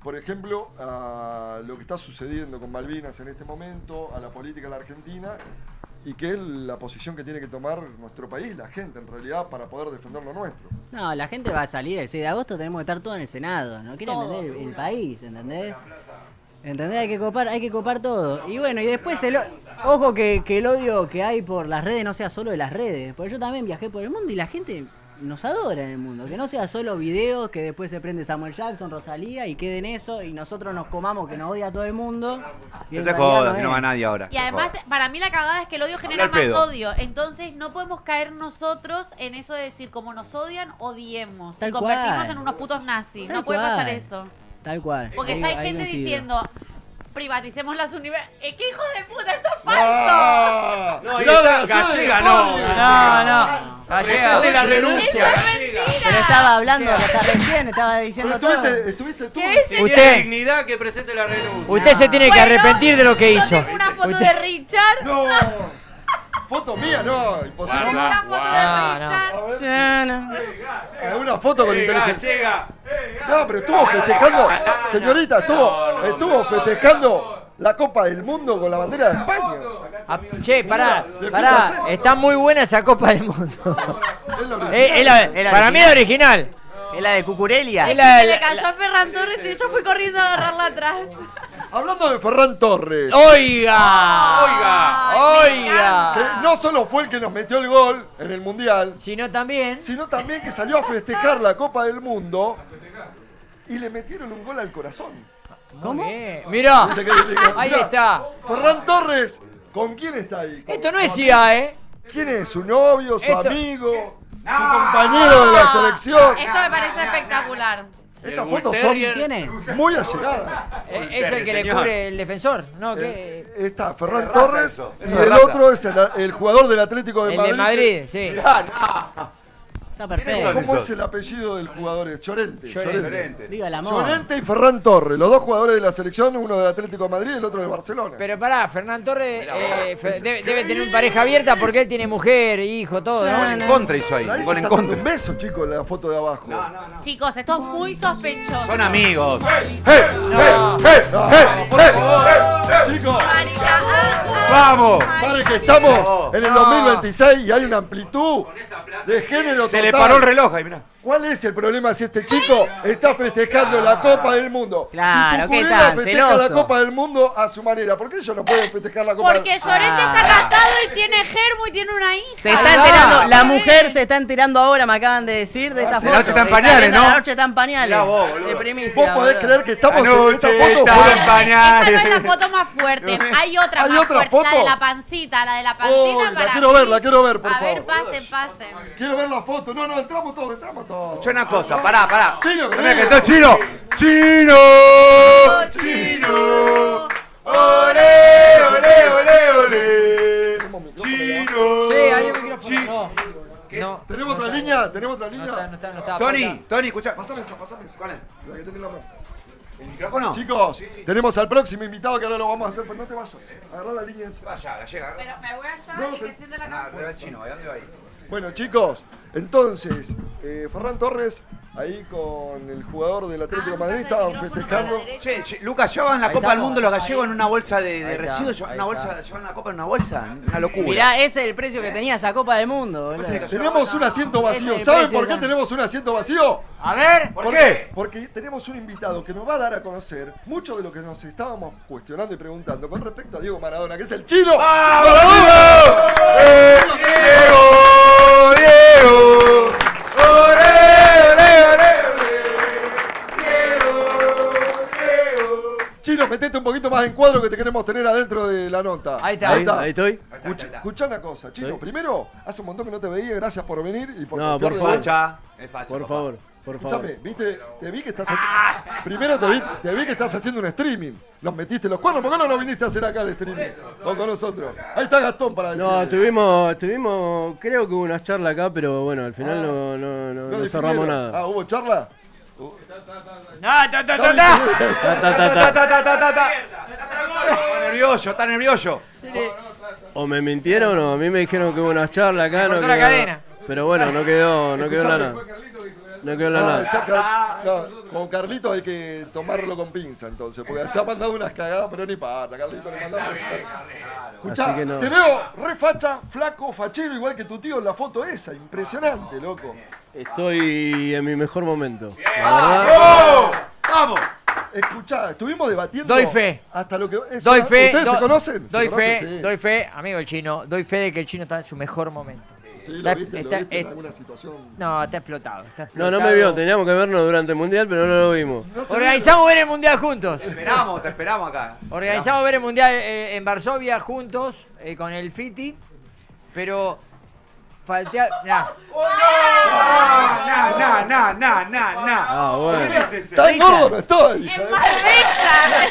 por ejemplo, a lo que está sucediendo con Malvinas en este momento, a la política de la Argentina y qué es la posición que tiene que tomar nuestro país, la gente en realidad, para poder defender lo nuestro. No, la gente va a salir el 6 de agosto, tenemos que estar todos en el Senado, no quieren Todos. vender el país, ¿entendés? ¿Entendés? Hay que copar todo. Y bueno, y después ojo que el odio que hay por las redes no sea solo de las redes, porque yo también viajé por el mundo y la gente nos adora en el mundo, que no sea solo videos que después se prende Samuel Jackson, Rosalía y quede en eso y nosotros nos comamos que nos odia a todo el mundo. Y No en se realidad joda, no si no es. va nadie ahora. Y además, para mí la cagada es que el odio genera al más pedo. odio. Entonces no podemos caer nosotros en eso de decir, como nos odian, odiemos. Tal y convertirnos cual. en unos putos nazis. Tal no puede pasar cual. eso. Tal cual. Porque ya hay Ahí gente coincido. diciendo, privaticemos las universidades. ¡Qué hijo de puta! ¡Eso es falso! No, ahí está, Gallega no. No. Presente la renuncia, Gallega. Pero estaba hablando hasta recién, estaba diciendo todo. ¿Estuviste tú? ¿Qué es Si Usted- tiene dignidad que presente la renuncia. Usted se tiene que Bueno, arrepentir de lo que yo hizo. tengo una foto de Richard. No. Foto mía, no, imposible. Tengo una foto Ah, de no. Richard. Hay una foto con inteligencia. Gallega. No, pero estuvo festejando, señorita, estuvo festejando la Copa del Mundo con la bandera de España. Ah, che, pará, ¿de qué pará. pasé? Está muy buena esa Copa del Mundo. Es la original. Para mí es original. Es la de Cucurelia. Es la- Se le cayó a Ferran Torres y yo fui corriendo a agarrarla atrás. Hablando de Ferran Torres, ¡Oiga! que no solo fue el que nos metió el gol en el Mundial, Sino también... sino también que salió a festejar la Copa del Mundo y le metieron un gol al corazón. ¿Cómo? Mirá, ¿Viste que- ahí mirá, está. Ferran Torres, ¿con quién está ahí? ¿Con Esto no es su IA, ¿eh? ¿Quién es? ¿Su novio, su Esto- amigo, su compañero de la selección? Esto me parece espectacular. Estas fotos son ¿Quién es? muy allegadas. Es el que le cubre el defensor, ¿no? ¿Qué? Está Ferran Es de raza Torres eso, y eso de el raza. otro es el jugador del Atlético de El Madrid. de Madrid, sí. Está perfecto. ¿Cómo esos? es el apellido del jugador? Es Llorente. Llorente. Diga el amor. Llorente y Ferran Torres, los dos jugadores de la selección, uno del Atlético de Madrid y el otro de Barcelona. Pero pará, Fernán Torres debe tener una pareja abierta porque él tiene mujer, hijo, todo, Gol ¿no? en contra hizo ahí. Pero ahí Gol se en está dando contra. un beso, chicos, en la foto de abajo. Chicos, esto es muy sospechoso. Son amigos. Chicos, Marica, ¡Vamos! pare que estamos en el 2026 y hay una amplitud de género Se le total. paró el reloj ahí, mirá. ¿Cuál es el problema si este chico está festejando la Copa del Mundo? Claro, si ¿qué Cucurella tal? festeja la Celoso. Copa del Mundo a su manera, ¿por qué ellos no pueden festejar la Copa porque del Llorente está casado y tiene germo y tiene una hija. Se está enterando, la mujer se está enterando ahora, me acaban de decir, de esta foto. la noche está en pañales, viendo ¿no? La noche está en pañales. Mirá vos, boludo. De primicia, ¿Vos podés boludo. creer que estamos en Anoche esta foto? está fueron- en Esta no pañales. es la foto más fuerte. Hay otra ¿Hay más otra fuerte. foto? La de la pancita, la de la pancita. Uy, la para quiero mí. ver, la quiero ver, por A ver, favor. pasen. Quiero ver la foto. No, entramos todos, Escuchá una cosa, pará. Chino, que Mirá que venga. está Chino. ¡Chino! ¡Chino! ¡Ole, ole, ole! ¡Chino! Sí, hay un micrófono. No. ¿Tenemos otra línea? ¿Tenemos otra No línea? está. Tony, escucha. Pasame esa. ¿Cuál es? La que tenés en la mano. ¿El micrófono? Chicos, tenemos al próximo invitado que ahora lo vamos a hacer, pero no te vayas. Agarrá la línea esa. Vaya, gallega. Pero me voy allá No, y se- que siente la Ah, cámara. pero el chino, ¿a dónde va ahí? Bueno, chicos, entonces, Ferran Torres, ahí con el jugador del Atlético de Madrid, estaban festejando. Che, Lucas, llevaban la Ahí Copa del estamos. Mundo los gallegos en una bolsa de Ahí está, residuos. ahí Llevaban la Copa en una bolsa. Una locura. Mirá, ese es el precio que tenía esa Copa del Mundo, boludo. Tenemos un asiento vacío. Ese ¿Saben precio por qué ya. tenemos un asiento vacío? A ver. ¿Por qué? Porque tenemos un invitado que nos va a dar a conocer mucho de lo que nos estábamos cuestionando y preguntando con respecto a Diego Maradona, que es el chino. ¡Diego! ¡Diego! ¡Ole, ole, ole! Chino, metete un poquito más en cuadro que te queremos tener adentro de la nota. Ahí está. Ahí estoy. Escuchá una cosa, Chino. Primero, hace un montón que no te veía, gracias por venir y por No, confiar por de favor. vos. Facha. Es facha. Por papá. favor, por favor. Escuchame, viste, te vi que estás primero te vi que estás haciendo un streaming. Nos metiste los cuernos, ¿por qué no lo viniste a hacer acá el streaming? Con nosotros. Ahí está Gastón para decir. No, tuvimos, creo que hubo una charla acá, pero bueno, al final no cerramos nada. Ah, ¿hubo charla? Está nervioso. O me mintieron o a mí me dijeron que hubo una charla acá. cortó No la quedó- cadena. Pero bueno, no quedó nada. No quedó nada. Con Carlito hay que tomarlo con pinza entonces, porque se ha mandado unas cagadas, pero ni pata, Carlito le mandamos Escuchá, Así que no. te veo re facha, flaco, fachero, igual que tu tío en la foto esa, impresionante, loco. Estoy en mi mejor momento. La verdad. ¡Vamos! Escuchá, estuvimos debatiendo Doy fe. hasta lo que Doy fe. ¿Ustedes se conocen? Doy ¿Se conocen? fe, Sí. doy fe, amigo el chino. Doy fe de que el chino está en su mejor momento. Sí, lo Está- viste, está- en alguna situación. No, está explotado. No me vio. Teníamos que vernos durante el mundial, pero no lo vimos. No se Organizamos ver el mundial juntos. Te esperamos acá. Organizamos ver el mundial en Varsovia juntos con el Fiti, pero faltea. Nah. Ah, bueno. ¿Tan gordo no estoy? ¡Es Marbella!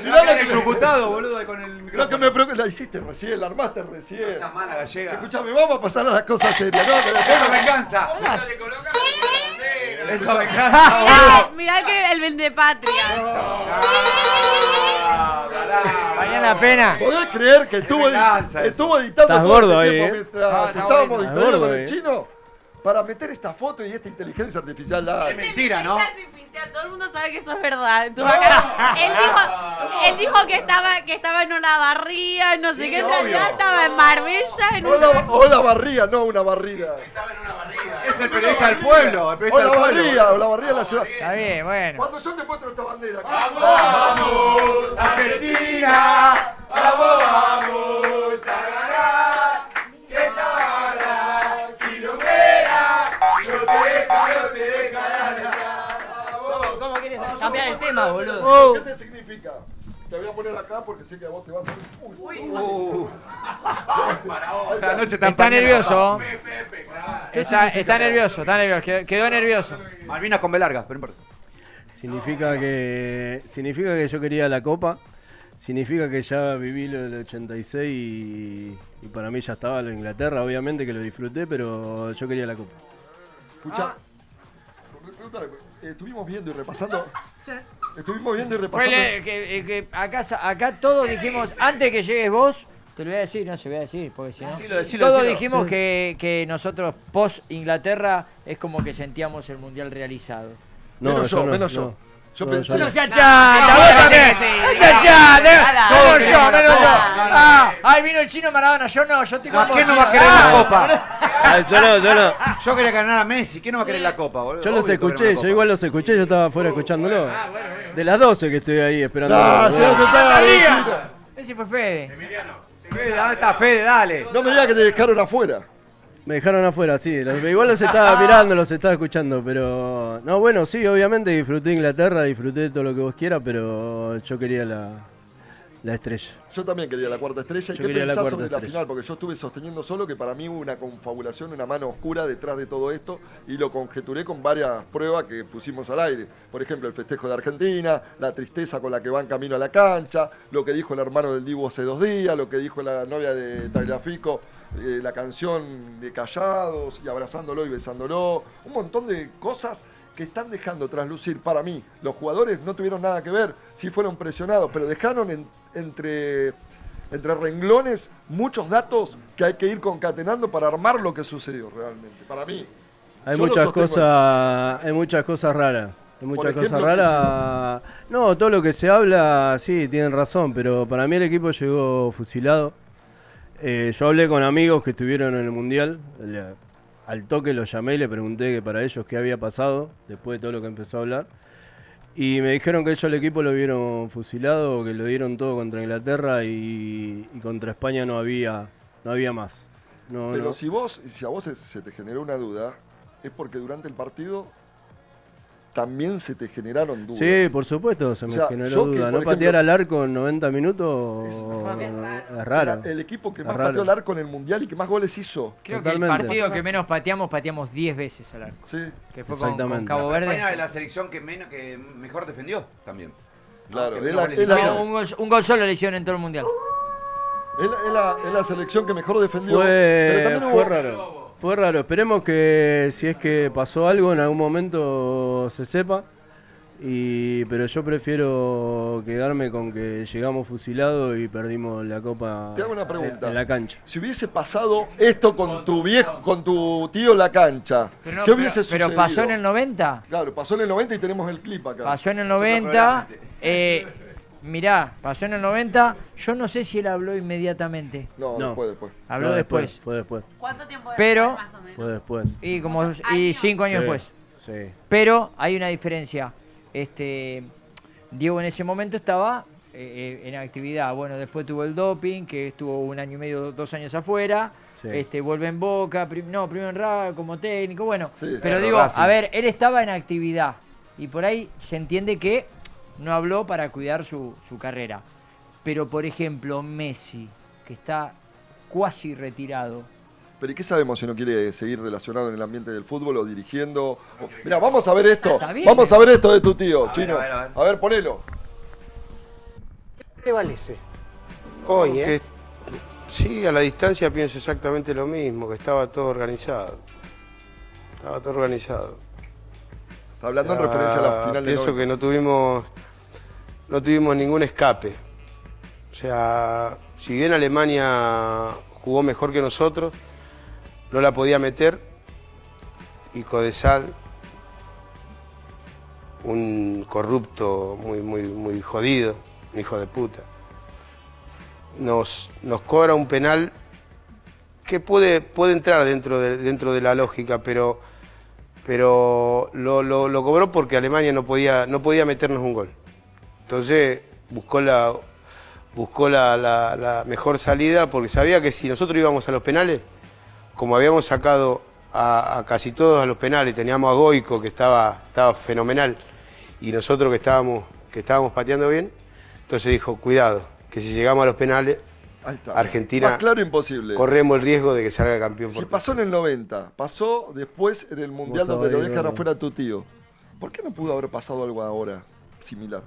Mirá lo que Electrocutado, boludo, con el Lo que micrófono. me preocupa, la hiciste recién, la armaste recién. Esa mala gallega. Escuchame, vamos a pasar a las cosas serias, ¿no? Que ¡Esa después- venganza! ¡Esa venganza, boludo! Mirá que el vendepatria. Valía la pena. ¿Podés creer que estuvo venganza editando Estás todo gordo este ahí, tiempo ¿eh? mientras está estábamos bueno. Estás distraídos gordo con el ahí. chino para meter esta foto y esta inteligencia artificial? Dale. Mentira, ¿no? Todo el mundo sabe que eso es verdad. En tu cara. Él dijo que estaba en Olavarría, no sé qué, en realidad estaba en Marbella. En un... O la barría, no una barrida. Esa el periodista del pueblo. O la barría, de la ciudad. Está bien, bueno. Cuando yo te muestro esta bandera. ¡Vamos, Argentina! ¡Vamos a ganar! ¡Que tabla, quilombera! ¡No te deja ganar! ¿Cómo quieres cambiar el tema, boludo? ¿Qué te significa? Te voy a poner acá porque sé que a vos te vas a... Esta noche Está nervioso. Está nervioso, quedó nervioso. Malvinas con B larga, pero no importa. Significa que yo quería la Copa. Significa que ya viví lo del 86 y para mí ya estaba lo de Inglaterra. Obviamente que lo disfruté, pero yo quería la Copa. Escucha, estuvimos viendo y repasando... Que acá todos dijimos, antes que llegues vos, te lo voy a decir, no se voy a decir, porque si no. Todos dijimos que nosotros post Inglaterra es como que sentíamos el mundial realizado. Menos yo. Yo pensé... ¡No seas chata! ¡Vos también! ¡No seas chata! ¡Menos yo! ¡Ay, vino el chino Maradona! Yo no, yo estoy como... ¿Quién no va a querer la Copa? Yo no. Yo quería ganar a Messi. ¿Quién no va a querer la Copa, boludo? Yo los escuché, yo igual los escuché, yo estaba afuera escuchándolo. De las 12 que estoy ahí esperando. Ese fue Fede. Fede, ¿dónde está Fede? Dale. No me digas que te dejaron afuera. Me dejaron afuera, sí. Igual los estaba mirando, los estaba escuchando, pero... No, bueno, sí, obviamente disfruté Inglaterra, disfruté todo lo que vos quieras, pero yo quería la estrella. Yo también quería la cuarta estrella. ¿Y Yo qué quería la pensás cuarta sobre la estrella. final? Porque yo estuve sosteniendo solo que para mí hubo una confabulación, una mano oscura detrás de todo esto y lo conjeturé con varias pruebas que pusimos al aire. Por ejemplo, el festejo de Argentina, la tristeza con la que van camino a la cancha, lo que dijo el hermano del Dibu hace 2 días, lo que dijo la novia de Tagliafico, la canción de Callados y abrazándolo y besándolo, un montón de cosas que están dejando traslucir. Para mí, los jugadores no tuvieron nada que ver, sí fueron presionados, pero dejaron entre renglones muchos datos que hay que ir concatenando para armar lo que sucedió realmente. Para mí. Hay yo lo muchas sostengo. cosas raras. Hay muchas Por ejemplo, cosas raras. No, todo lo que se habla, sí, tienen razón, pero para mí el equipo llegó fusilado. Yo hablé con amigos que estuvieron en el Mundial. Al toque los llamé y le pregunté que para ellos qué había pasado después de todo lo que empezó a hablar. Y me dijeron que ellos el equipo lo vieron fusilado, que lo dieron todo contra Inglaterra y contra España no había más. Pero si a vos se te generó una duda, es porque durante el partido también se te generaron dudas. Sí, por supuesto, se me generó duda. No patear al arco en 90 minutos es raro. El equipo que más pateó al arco en el Mundial y que más goles hizo. Creo que el partido que menos pateamos 10 veces al arco. Sí, que fue con Cabo Verde. España es la selección que mejor defendió también. Claro, un gol solo le hicieron en todo el Mundial. Es la selección que mejor defendió. Pero también fue raro. Fue raro, esperemos que si es que pasó algo en algún momento se sepa, pero yo prefiero quedarme con que llegamos fusilados y perdimos la Copa. Te hago una pregunta. En la cancha. Si hubiese pasado esto con tu tío en la cancha, ¿qué hubiese sucedido? ¿Pero pasó en el 90? Claro, pasó en el 90 y tenemos el clip acá. Pasó en el 90, mirá, pasó en el 90, yo no sé si él habló inmediatamente. No. Después. Habló después. Fue después. ¿Cuánto tiempo después, Pero, más o menos? Fue después. Y 5 años después. Sí. Pero hay una diferencia. Diego en ese momento estaba en actividad. Bueno, después tuvo el doping, que estuvo 1 año y medio, 2 años afuera. Sí. Vuelve en Boca, primero en Raga como técnico, bueno. Sí, pero digo, a ver, él estaba en actividad. Y por ahí se entiende que no habló para cuidar su carrera. Pero, por ejemplo, Messi, que está cuasi retirado. Pero ¿y qué sabemos si no quiere seguir relacionado en el ambiente del fútbol o dirigiendo? Mira, vamos a ver esto. Vamos a ver esto de tu tío, Chino. A ver, ponelo. ¿Qué prevalece? Hoy, Sí, a la distancia pienso exactamente lo mismo, que estaba todo organizado. Está hablando en referencia a la final de Pienso que no tuvimos ningún escape. O sea, si bien Alemania jugó mejor que nosotros, no la podía meter, y Codesal, un corrupto muy jodido, un hijo de puta, nos cobra un penal que puede entrar dentro de la lógica, pero pero lo cobró porque Alemania no podía meternos un gol. Entonces buscó la mejor salida porque sabía que si nosotros íbamos a los penales, como habíamos sacado a casi todos a los penales, teníamos a Goico que estaba fenomenal y nosotros que estábamos pateando bien, entonces dijo, cuidado, que si llegamos a los penales, Ahí está. Argentina, Más claro imposible. corremos el riesgo de que salga campeón. Si pasó en el 90, pasó después en el Mundial donde lo dejan afuera a tu tío. ¿Por qué no pudo haber pasado algo ahora similar?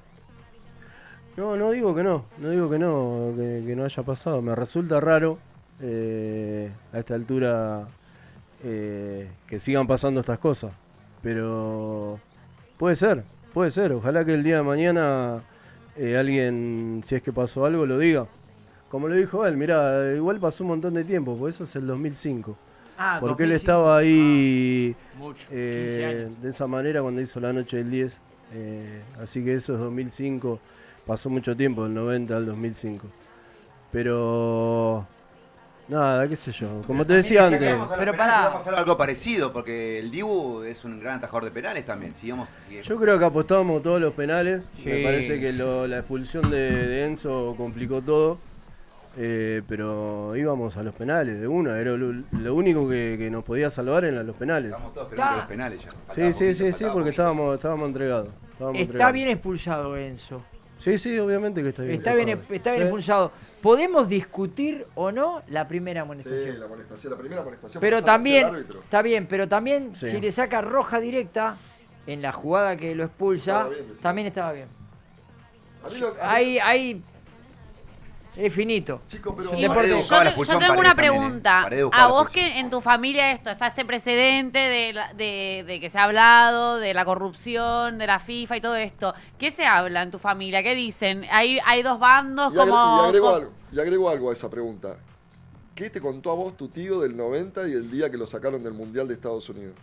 No digo que no, que no haya pasado. Me resulta raro a esta altura que sigan pasando estas cosas. Pero puede ser. Ojalá que el día de mañana alguien, si es que pasó algo, lo diga. Como lo dijo él, mirá, igual pasó un montón de tiempo, porque eso es el 2005. Porque 2005. Él estaba ahí Mucho, 15 años. de esa manera cuando hizo la noche del 10. Así que eso es 2005. Pasó mucho tiempo, del 90 al 2005. Pero nada, qué sé yo. Como te decía antes. Pero vamos a hacer algo parecido, porque el Dibu es un gran atajador de penales también. Yo creo que apostábamos todos los penales. Sí. Me parece que la expulsión de Enzo complicó todo. Pero íbamos a los penales de una. Era lo único que nos podía salvar eran los penales. Estamos todos esperando los penales ya. Sí, porque estábamos entregados. Está bien expulsado Enzo. Sí, obviamente que está bien. Está bien expulsado. ¿Podemos discutir o no la primera amonestación? Sí, la primera amonestación. Pero también, está bien, pero también Sí. si le saca roja directa en la jugada que lo expulsa, Estaba bien, también estaba bien. A mí lo- Ahí es finito. Chico, pero Es un Y deporte. yo, buscaba la yo expulsión, tengo Paredes una también, pregunta. Paredes buscaba A la vos expulsión. que en tu familia está este precedente de que se ha hablado de la corrupción, de la FIFA y todo esto. ¿Qué se habla en tu familia? ¿Qué dicen? Hay dos bandos Y como... agrego algo a esa pregunta. ¿Qué te contó a vos tu tío del 90 y el día que lo sacaron del Mundial de Estados Unidos?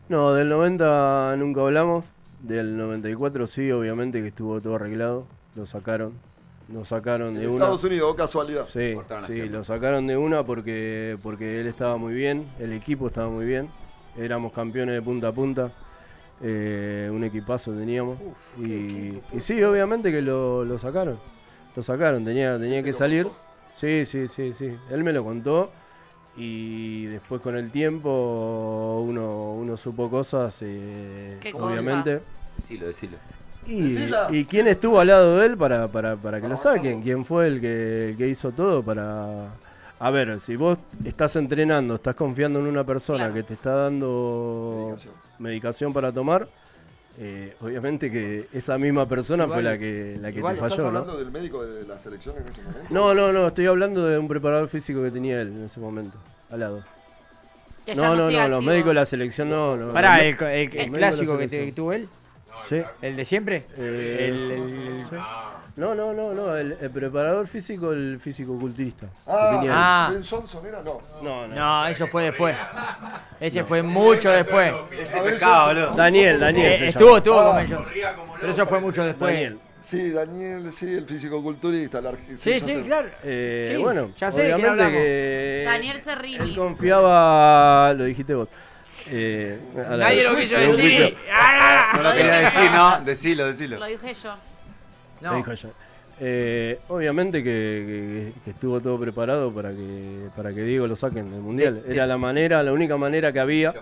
No, del 90 nunca hablamos. Del 94 sí, obviamente que estuvo todo arreglado. Lo sacaron de una. Estados Unidos, casualidad. Sí, lo sacaron de una porque él estaba muy bien, el equipo estaba muy bien. Éramos campeones de punta a punta. Un equipazo teníamos. Y sí, obviamente que lo sacaron. Lo sacaron, tenía que salir. Sí. Él me lo contó. Y después con el tiempo uno supo cosas, ¿Qué obviamente. Decilo. Y quién estuvo al lado de él para que lo saquen, quién fue el que hizo todo para... A ver, si vos estás entrenando, estás confiando en una persona Claro. que te está dando medicación para tomar, obviamente que esa misma persona Igual- fue la que igual te ¿Estás falló, hablando ¿no? del médico de la selección en ese momento? No, estoy hablando de un preparador físico que tenía él en ese momento, al lado. que ya No, sigue los activo. médicos de la selección no. Pará, los el médicos de la clásico que selección. tuvo él, Sí. el de siempre. Sí. No, el preparador físico, el físico-culturista. Ah. Ben Johnson era, no. No, eso fue después. Ese fue mucho después. Ese pescado, boludo. Daniel. se Estuvo llama. con Ben Johnson. Pero eso fue mucho después. Daniel. Sí, Daniel, sí, el físico-culturista. Sí, ya sé. claro. Sí, Sí, bueno, ya sé de quién obviamente hablamos. que Daniel Cerrini. él confiaba, lo dijiste vos. Nadie lo quiso decir. No lo quería decir, ¿no? Decilo. Lo dije yo. Lo No. dijo ella. Obviamente que estuvo todo preparado para que Diego lo saquen del mundial. Sí, Era la única manera que había.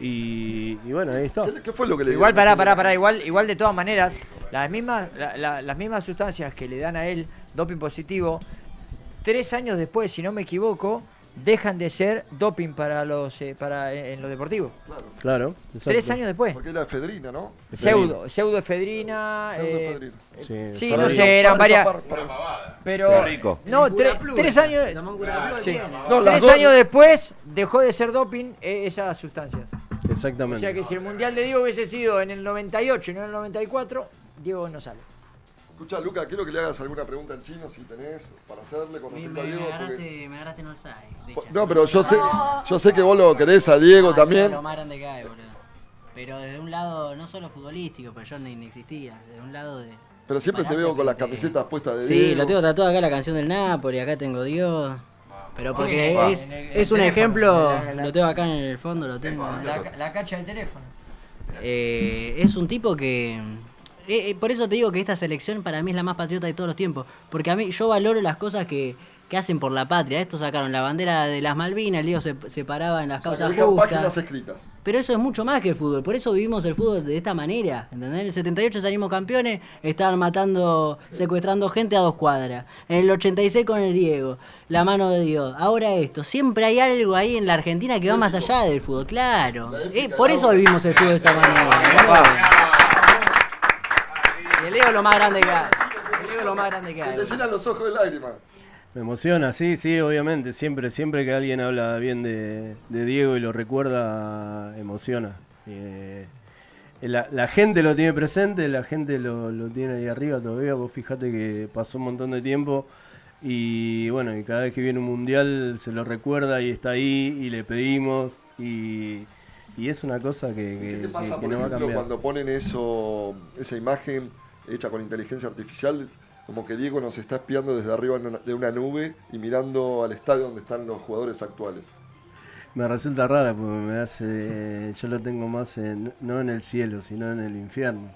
Y bueno, ahí está. ¿Qué fue lo que le Igual, dieron? pará. Igual de todas maneras, las mismas sustancias que le dan a él doping positivo, 3 años después, si no me equivoco, dejan de ser doping para los en lo deportivo. Claro. Exacto. 3 años después. Porque era efedrina, ¿no? Pseudoefedrina. Pseudoefedrina. Sí, Para no el- sé, eran para el varias. tapar. Pero. Qué rico. No, 3 años. Sí. No, las 3 dos- años después dejó de ser doping esas sustancias. O Exactamente. sea que si el mundial de Diego hubiese sido en el 98 y no en el 94, Diego no sale. Escucha, Luca, quiero que le hagas alguna pregunta al chino, si tenés, para hacerle con respecto a Diego. porque- Me agarraste, no sabes. No, pero yo sé que vos lo querés a Diego también. Lo más grande que hay, boludo. Pero desde un lado, no solo futbolístico, pero yo ni existía. Desde un lado de. Pero siempre te Parece veo con las que- camisetas puestas de Sí, Diego. lo tengo tatuado acá la canción del Napoli, acá tengo Dios. Pero porque Sí, es un teléfono, ejemplo, la- lo tengo acá en el fondo, lo tengo. La cacha del teléfono. Es un tipo que... por eso te digo que esta selección para mí es la más patriota de todos los tiempos. Porque a mí yo valoro las cosas que hacen por la patria. Estos sacaron la bandera de las Malvinas, el Diego se paraba en las O sea, causas que dejan páginas justas. escritas. Pero eso es mucho más que el fútbol. Por eso vivimos el fútbol de esta manera. ¿Entendés? En el 78 salimos campeones, estaban matando, secuestrando gente a 2 cuadras. En el 86 con el Diego, la mano de Dios. Ahora esto. Siempre hay algo ahí en la Argentina que va más allá del fútbol. Claro. Por eso vivimos el fútbol de esa manera. Y el Diego es lo más grande que hay. El Diego es lo más grande que Se hay. te llenan los ojos de lágrimas. Me emociona, sí, obviamente. Siempre que alguien habla bien de Diego y lo recuerda, emociona. La gente lo tiene presente, la gente lo tiene ahí arriba todavía. Vos fijate que pasó un montón de tiempo y bueno, y cada vez que viene un mundial se lo recuerda y está ahí y le pedimos y es una cosa ¿Qué te pasa, que por no va a ejemplo, cambiar. cuando ponen esa imagen hecha con inteligencia artificial, como que Diego nos está espiando desde arriba de una nube y mirando al estadio donde están los jugadores actuales? Me resulta rara porque me hace, yo lo tengo más no en el cielo, sino en el infierno.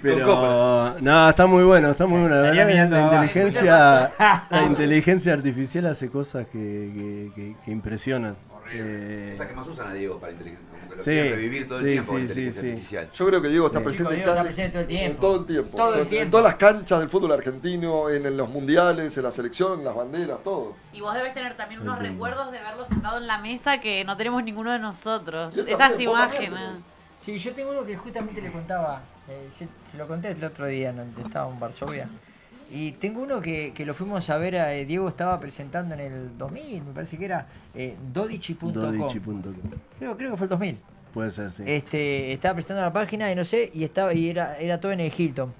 Pero no, está muy bueno, está muy bueno. La Estaría verdad, mirando la inteligencia artificial hace cosas que impresionan. O sea, que más usan a Diego para inteligencia. Como que lo Sí, quieren revivir todo el sí, tiempo con sí, inteligencia sí. artificial. Yo creo que Diego está Sí. presente, Diego está presente todo el tiempo. en todo el tiempo. Todo el En tiempo. todas las canchas del fútbol argentino, en los mundiales, en la selección, en las banderas, todo. Y vos debes tener también unos recuerdos de verlo sentado en la mesa que no tenemos ninguno de nosotros. Yo Esas también, vos también imágenes. tenés. Sí, yo tengo uno que justamente le contaba, se lo conté el otro día, ¿no? Estaba en Varsovia. Y tengo uno que lo fuimos a ver, Diego estaba presentando en el 2000, me parece que era dodici.com. Dodici.com. Creo que fue el 2000. Puede ser, sí. Estaba presentando la página y no sé, y era todo en el Hilton.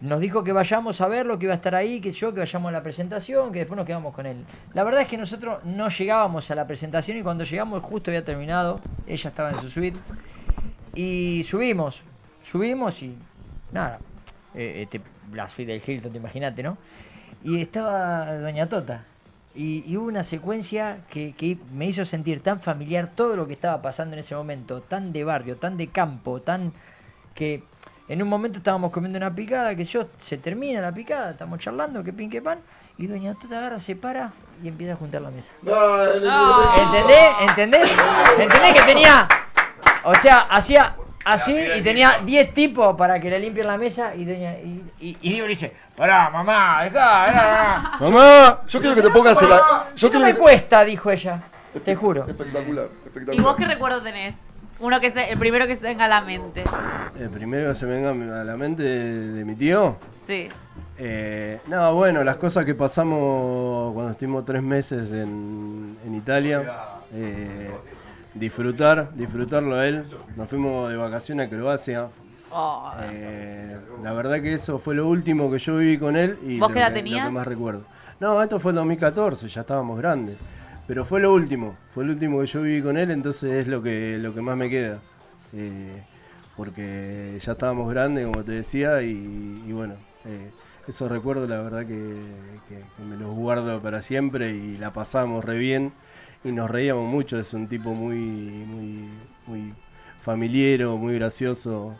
Nos dijo que vayamos a verlo, que iba a estar ahí, que vayamos a la presentación, que después nos quedamos con él. La verdad es que nosotros no llegábamos a la presentación y cuando llegamos justo había terminado, ella estaba en su suite. Y subimos y nada, la suite del Hilton, te imagínate, ¿no? Y estaba Doña Tota. Y hubo una secuencia que me hizo sentir tan familiar todo lo que estaba pasando en ese momento, tan de barrio, tan de campo, tan que en un momento estábamos comiendo una picada, se termina la picada, estamos charlando, que pin que pan, y Doña Tota agarra, se para y empieza a juntar la mesa. ¿Entendés que tenía, o sea, hacía así y tenía 10 tipos para que le limpien la mesa y Diego le dice, pará, mamá, dejá. ¡Mamá! Yo quiero que te pongas No me cuesta, dijo ella, te juro. Espectacular, espectacular. ¿Y vos qué recuerdo tenés? El primero que se tenga a la mente. El primero que se me venga a la mente de mi tío. Sí. No, bueno, las cosas que pasamos cuando estuvimos 3 meses en Italia. Disfrutarlo a él. Nos fuimos de vacaciones a Croacia. Oh, La verdad que eso fue lo último que yo viví con él y ¿Vos lo qué edad que tenías? más recuerdo. No, esto fue el 2014, ya estábamos grandes. Pero fue lo último que yo viví con él, entonces es lo que más me queda. Porque ya estábamos grandes, como te decía, y bueno, esos recuerdos la verdad que me los guardo para siempre y la pasamos re bien y nos reíamos mucho. Es un tipo muy familiero, muy gracioso,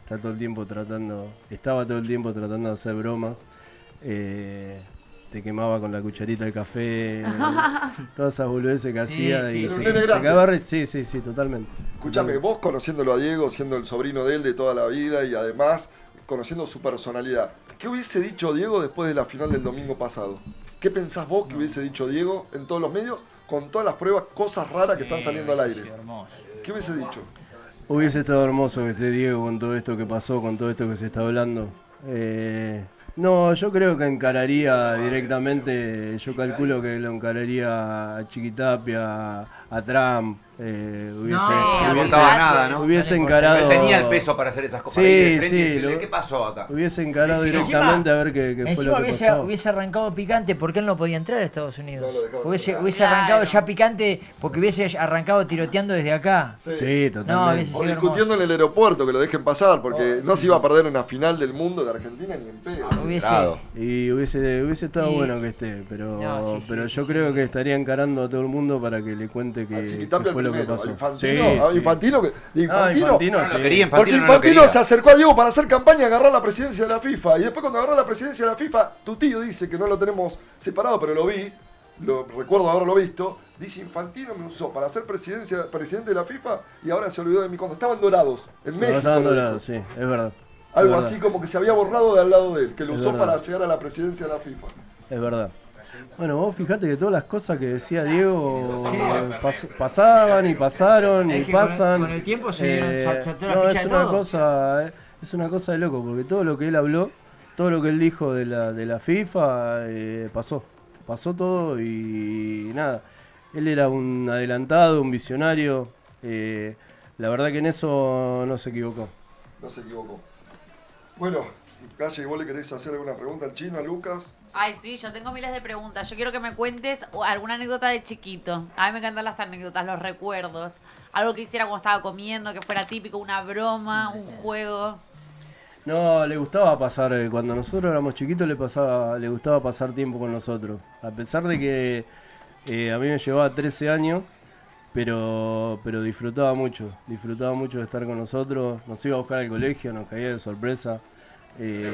estaba todo el tiempo tratando de hacer bromas. Te quemaba con la cucharita de café, todas esas boludeces que hacía sí, y sí. se Un nene grande. cagaba sí, totalmente. Escúchame, vos conociéndolo a Diego, siendo el sobrino de él de toda la vida y además conociendo su personalidad, ¿qué hubiese dicho Diego después de la final del domingo pasado? ¿Qué pensás vos que hubiese dicho Diego en todos los medios con todas las pruebas, cosas raras que están saliendo al aire? ¿Qué hubiese dicho? Hubiese estado hermoso que esté Diego con todo esto que pasó, con todo esto que se está hablando. No, yo creo que encararía directamente, yo calculo que lo encararía a Chiquitapia, a Trump, No contaba nada, ¿no? hubiese encarado. Él tenía el peso para hacer esas cosas. Sí, Ahí de frente sí, decirle, ¿qué pasó acá? Hubiese encarado Encima- directamente a ver qué fue Encima lo que pasó. hubiese arrancado picante porque él no podía entrar a Estados Unidos. No lo dejaban Hubiese Claro. arrancado ya picante porque hubiese arrancado tiroteando desde acá. Sí. Sí, No, totalmente. hubiese O sido discutiendo en el aeropuerto que lo dejen pasar, porque no se iba a perder una final del mundo de Argentina ni en pedo. Hubiese- Claro. Y hubiese estado Y- bueno que esté, pero, No, sí, sí, pero sí, yo sí. creo que estaría encarando a todo el mundo para que le cuente A que Chiquitapia fue lo que primero, pasó. a Infantino, Sí, a sí. Infantino, Infantino, No lo sí. quería, porque Infantino no lo Infantino quería. se acercó a Diego para hacer campaña y agarrar la presidencia de la FIFA. Y después cuando agarró la presidencia de la FIFA, tu tío dice que no lo tenemos separado, pero lo vi, lo recuerdo haberlo visto. Dice, Infantino me usó para ser presidente de la FIFA y ahora se olvidó de mí cuando estaban dorados en México. No, estaban lo dijo. dorados, sí, es verdad. Algo Es verdad. así como que se había borrado de al lado de él, que lo Es usó verdad. para llegar a la presidencia de la FIFA. Es verdad. Bueno, vos fijate que todas las cosas que decía Diego pasaban y pasaron y Es que pasan. con el tiempo se dieron- saltó la no, ficha es de una todo. cosa, es una cosa de loco, porque todo lo que él habló, todo lo que él dijo de la FIFA, pasó todo y nada. Él era un adelantado, un visionario. La verdad que en eso no se equivocó. No se equivocó. Bueno, Calle, ¿vos le querés hacer alguna pregunta al chino, a Lucas? Ay, sí, yo tengo miles de preguntas. Yo quiero que me cuentes alguna anécdota de chiquito. A mí me encantan las anécdotas, los recuerdos. Algo que hiciera cuando estaba comiendo, que fuera típico, una broma, un juego. No, le gustaba pasar, cuando nosotros éramos chiquitos le gustaba pasar tiempo con nosotros. A pesar de que a mí me llevaba 13 años, pero disfrutaba mucho de estar con nosotros. Nos iba a buscar al colegio, nos caía de sorpresa.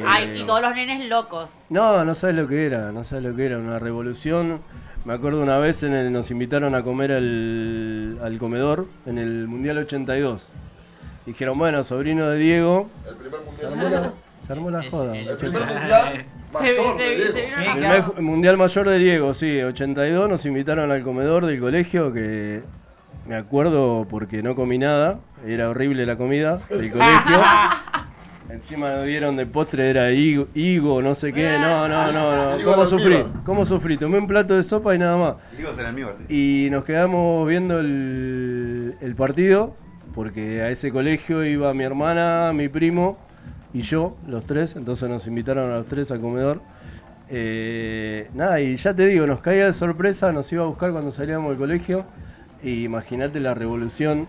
Ay, y todos los nenes locos. No sabes lo que era, una revolución. Me acuerdo una vez nos invitaron a comer al comedor en el Mundial 82. Dijeron, bueno, sobrino de Diego. El primer mundial. Se armó la joda. El primer mundial mayor de Diego. El Mundial Mayor de Diego, sí, 82, nos invitaron al comedor del colegio, que me acuerdo porque no comí nada, era horrible la comida del colegio. Encima nos dieron de postre, era higo, no sé qué, no. Higo ¿Cómo sufrí? Tomé un plato de sopa y nada más. Digo, será el mío. Y nos quedamos viendo el partido, porque a ese colegio iba mi hermana, mi primo y yo, los tres, entonces nos invitaron a los tres al comedor. Nada, y ya te digo, nos caía de sorpresa, nos iba a buscar cuando salíamos del colegio. Y imagínate la revolución.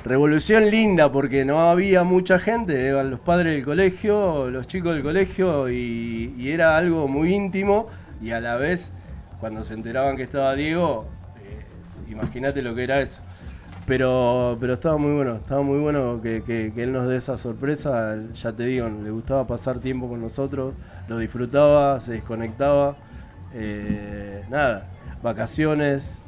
Revolución linda, porque no había mucha gente, eran los padres del colegio, los chicos del colegio, y era algo muy íntimo. Y a la vez, cuando se enteraban que estaba Diego, imagínate lo que era eso. Pero estaba muy bueno que él nos dé esa sorpresa. Ya te digo, le gustaba pasar tiempo con nosotros, lo disfrutaba, se desconectaba. Nada, vacaciones,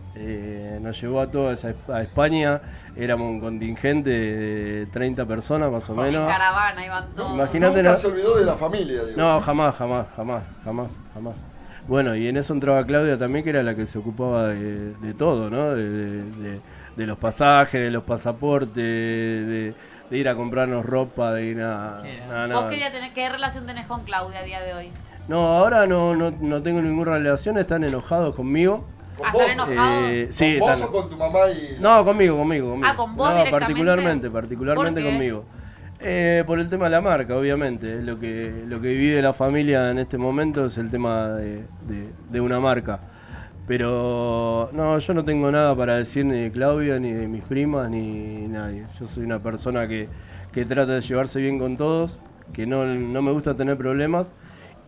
nos llevó a todos a España, éramos un contingente de 30 personas más o En menos. caravana iban todos. Imagínate. Nunca se olvidó de la familia, digo. No, jamás. Bueno, y en eso entraba Claudia también, que era la que se ocupaba de todo, ¿no? De los pasajes, de los pasaportes, de ir a comprarnos ropa, de ir a... ¿Vos qué relación tenés con Claudia a día de hoy? No, ahora no tengo ninguna relación, están enojados conmigo. ¿Con vos? ¿Están enojados? Sí, ¿Con vos están- o con tu mamá y...? No, conmigo. Ah, ¿con vos No, directamente? particularmente ¿Por qué? conmigo. Por el tema de la marca, obviamente. Es lo que divide la familia en este momento es el tema de una marca. Pero no, yo no tengo nada para decir ni de Claudia, ni de mis primas, ni nadie. Yo soy una persona que trata de llevarse bien con todos, que no me gusta tener problemas.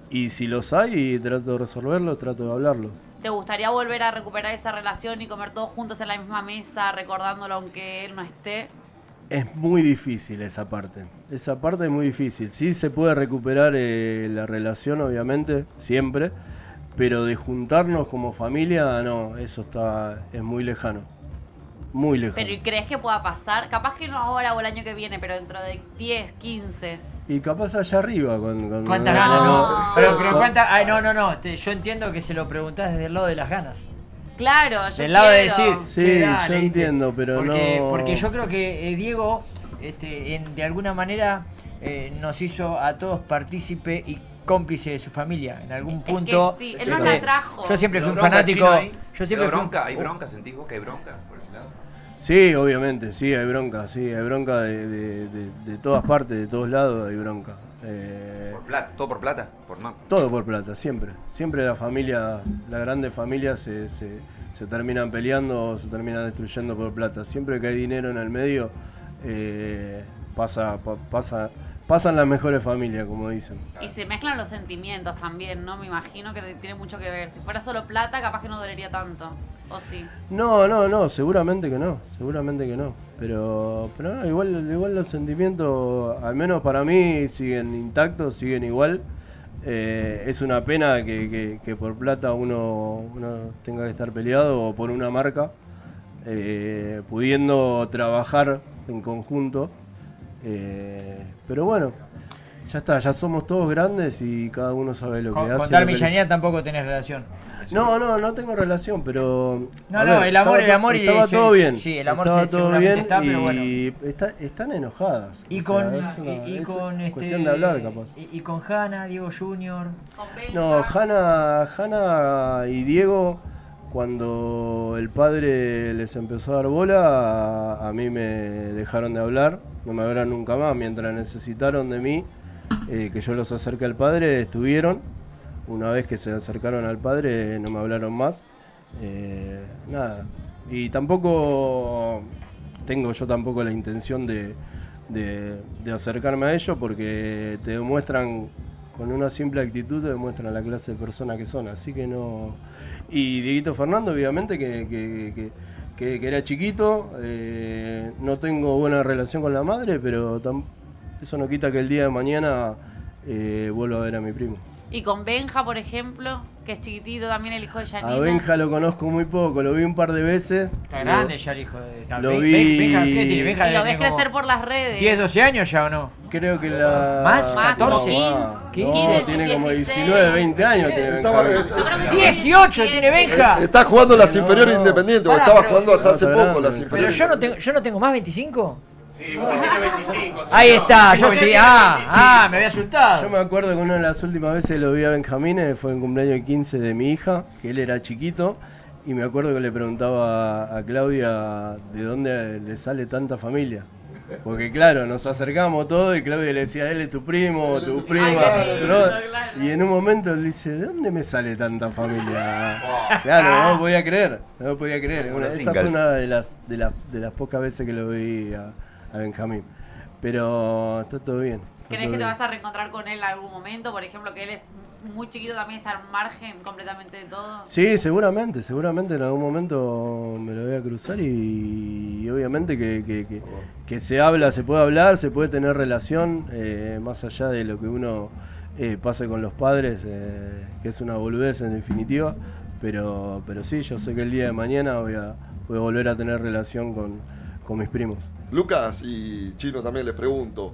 Y si los hay, trato de resolverlos, trato de hablarlos. ¿Te gustaría volver a recuperar esa relación y comer todos juntos en la misma mesa, recordándolo aunque él no esté? Es muy difícil esa parte. Esa parte es muy difícil. Sí se puede recuperar la relación, obviamente, siempre. Pero de juntarnos como familia, no, eso es muy lejano. Muy lejano. Pero ¿y crees que pueda pasar? Capaz que no ahora o el año que viene, pero dentro de 10, 15. Y capaz allá arriba. ¿Cuántas ganas? No. Pero cuántas. Ay, no. Yo entiendo que se lo preguntás desde el lado de las ganas. Claro, yo Del lado de quiero. decir. Sí, "Che, dale", yo ¿viste? entiendo, pero Porque yo creo que Diego, de alguna manera, nos hizo a todos partícipe y cómplice de su familia. En algún punto. Es que sí, él nos la trajo. Yo siempre fui un ¿Bronca, fanático. Chino, ahí? Yo siempre ¿Hay fui bronca? ¿Hay bronca? ¿Sentís vos que hay bronca? Sí, obviamente, sí, hay bronca de todas partes, de todos lados hay bronca. ¿Por plata? ¿Todo por plata? Todo por plata, siempre. Siempre las grandes familias se terminan peleando, se terminan destruyendo por plata. Siempre que hay dinero en el medio, pasan las mejores familias, como dicen. Y se mezclan los sentimientos también, ¿no? Me imagino que tiene mucho que ver. Si fuera solo plata, capaz que no dolería tanto. ¿O sí? No, seguramente que no. Pero no, igual los sentimientos, al menos para mí, siguen intactos, siguen igual. Es una pena que por plata uno tenga que estar peleado o por una marca, pudiendo trabajar en conjunto. Pero bueno, ya está, ya somos todos grandes y cada uno sabe lo que hace. Con Darmillanía tampoco tenés relación. No tengo relación, pero... El amor y estaba todo bien. Sí, el amor estaba todo bien está, pero bueno. Y están enojadas. Y cuestión de hablar, capaz. Y con Hanna, Diego Junior. No, Hanna y Diego, cuando el padre les empezó a dar bola, a mí me dejaron de hablar, no me hablaron nunca más. Mientras necesitaron de mí, que yo los acerque al padre, estuvieron. Una vez que se acercaron al padre, no me hablaron más. Nada. Y tampoco tengo yo tampoco la intención de acercarme a ellos, porque te demuestran, con una simple actitud, te demuestran la clase de persona que son. Así que no. Y Dieguito Fernando, obviamente, que era chiquito. No tengo buena relación con la madre, pero eso no quita que el día de mañana vuelva a ver a mi primo. Y con Benja, por ejemplo, que es chiquitito también, el hijo de Janina. A Benja lo conozco muy poco, lo vi un par de veces. Está grande ya el hijo de... Lo vi... Benja, ¿qué tiene? Benja y lo ves crecer por las redes. ¿10, 12 años ya o no? Creo que ¿Más? 14. No, tiene como 19, 20 años. Tiene Benja. 18 tiene Benja. Está jugando las inferiores independientes, o estaba jugando hasta hace poco las inferiores. Pero yo no tengo más 25. Sí, usted tiene 25. Ahí está, yo sí. Me había asustado. Yo me acuerdo que una de las últimas veces lo vi a Benjamín, fue en cumpleaños de 15 de mi hija, que él era chiquito, y me acuerdo que le preguntaba a Claudia de dónde le sale tanta familia. Porque claro, nos acercamos todos y Claudia le decía, él es tu primo, tu prima. Y en un momento él dice, ¿de dónde me sale tanta familia? Claro, no podía creer. Esa fue una de las pocas veces que lo vi a Benjamín. Pero está todo bien. ¿Crees que te vas a reencontrar con él en algún momento? Por ejemplo, que él es muy chiquito, también está al margen completamente de todo. Sí, seguramente en algún momento me lo voy a cruzar y obviamente que se habla, se puede hablar, se puede tener relación, más allá de lo que uno pase con los padres, que es una boludez en definitiva, pero sí, yo sé que el día de mañana voy a volver a tener relación con mis primos. Lucas y Chino, también les pregunto,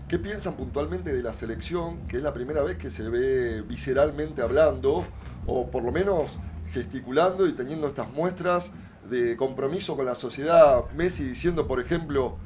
¿qué piensan puntualmente de la selección, que es la primera vez que se ve visceralmente hablando, o por lo menos gesticulando y teniendo estas muestras de compromiso con la sociedad? Messi diciendo, por ejemplo,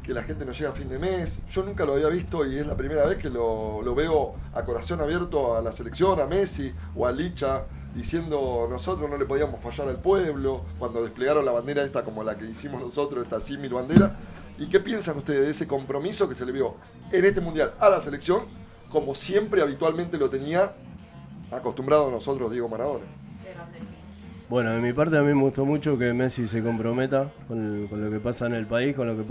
que la gente no llega a fin de mes. Yo nunca lo había visto y es la primera vez que lo veo a corazón abierto a la selección, a Messi o a Licha, diciendo nosotros no le podíamos fallar al pueblo cuando desplegaron la bandera esta como la que hicimos nosotros, esta símil bandera. ¿Y qué piensan ustedes de ese compromiso que se le vio en este mundial a la selección, como siempre habitualmente lo tenía acostumbrado a nosotros Diego Maradona? Bueno, de mi parte a mí me gustó mucho que Messi se comprometa con lo que pasa en el país, con lo que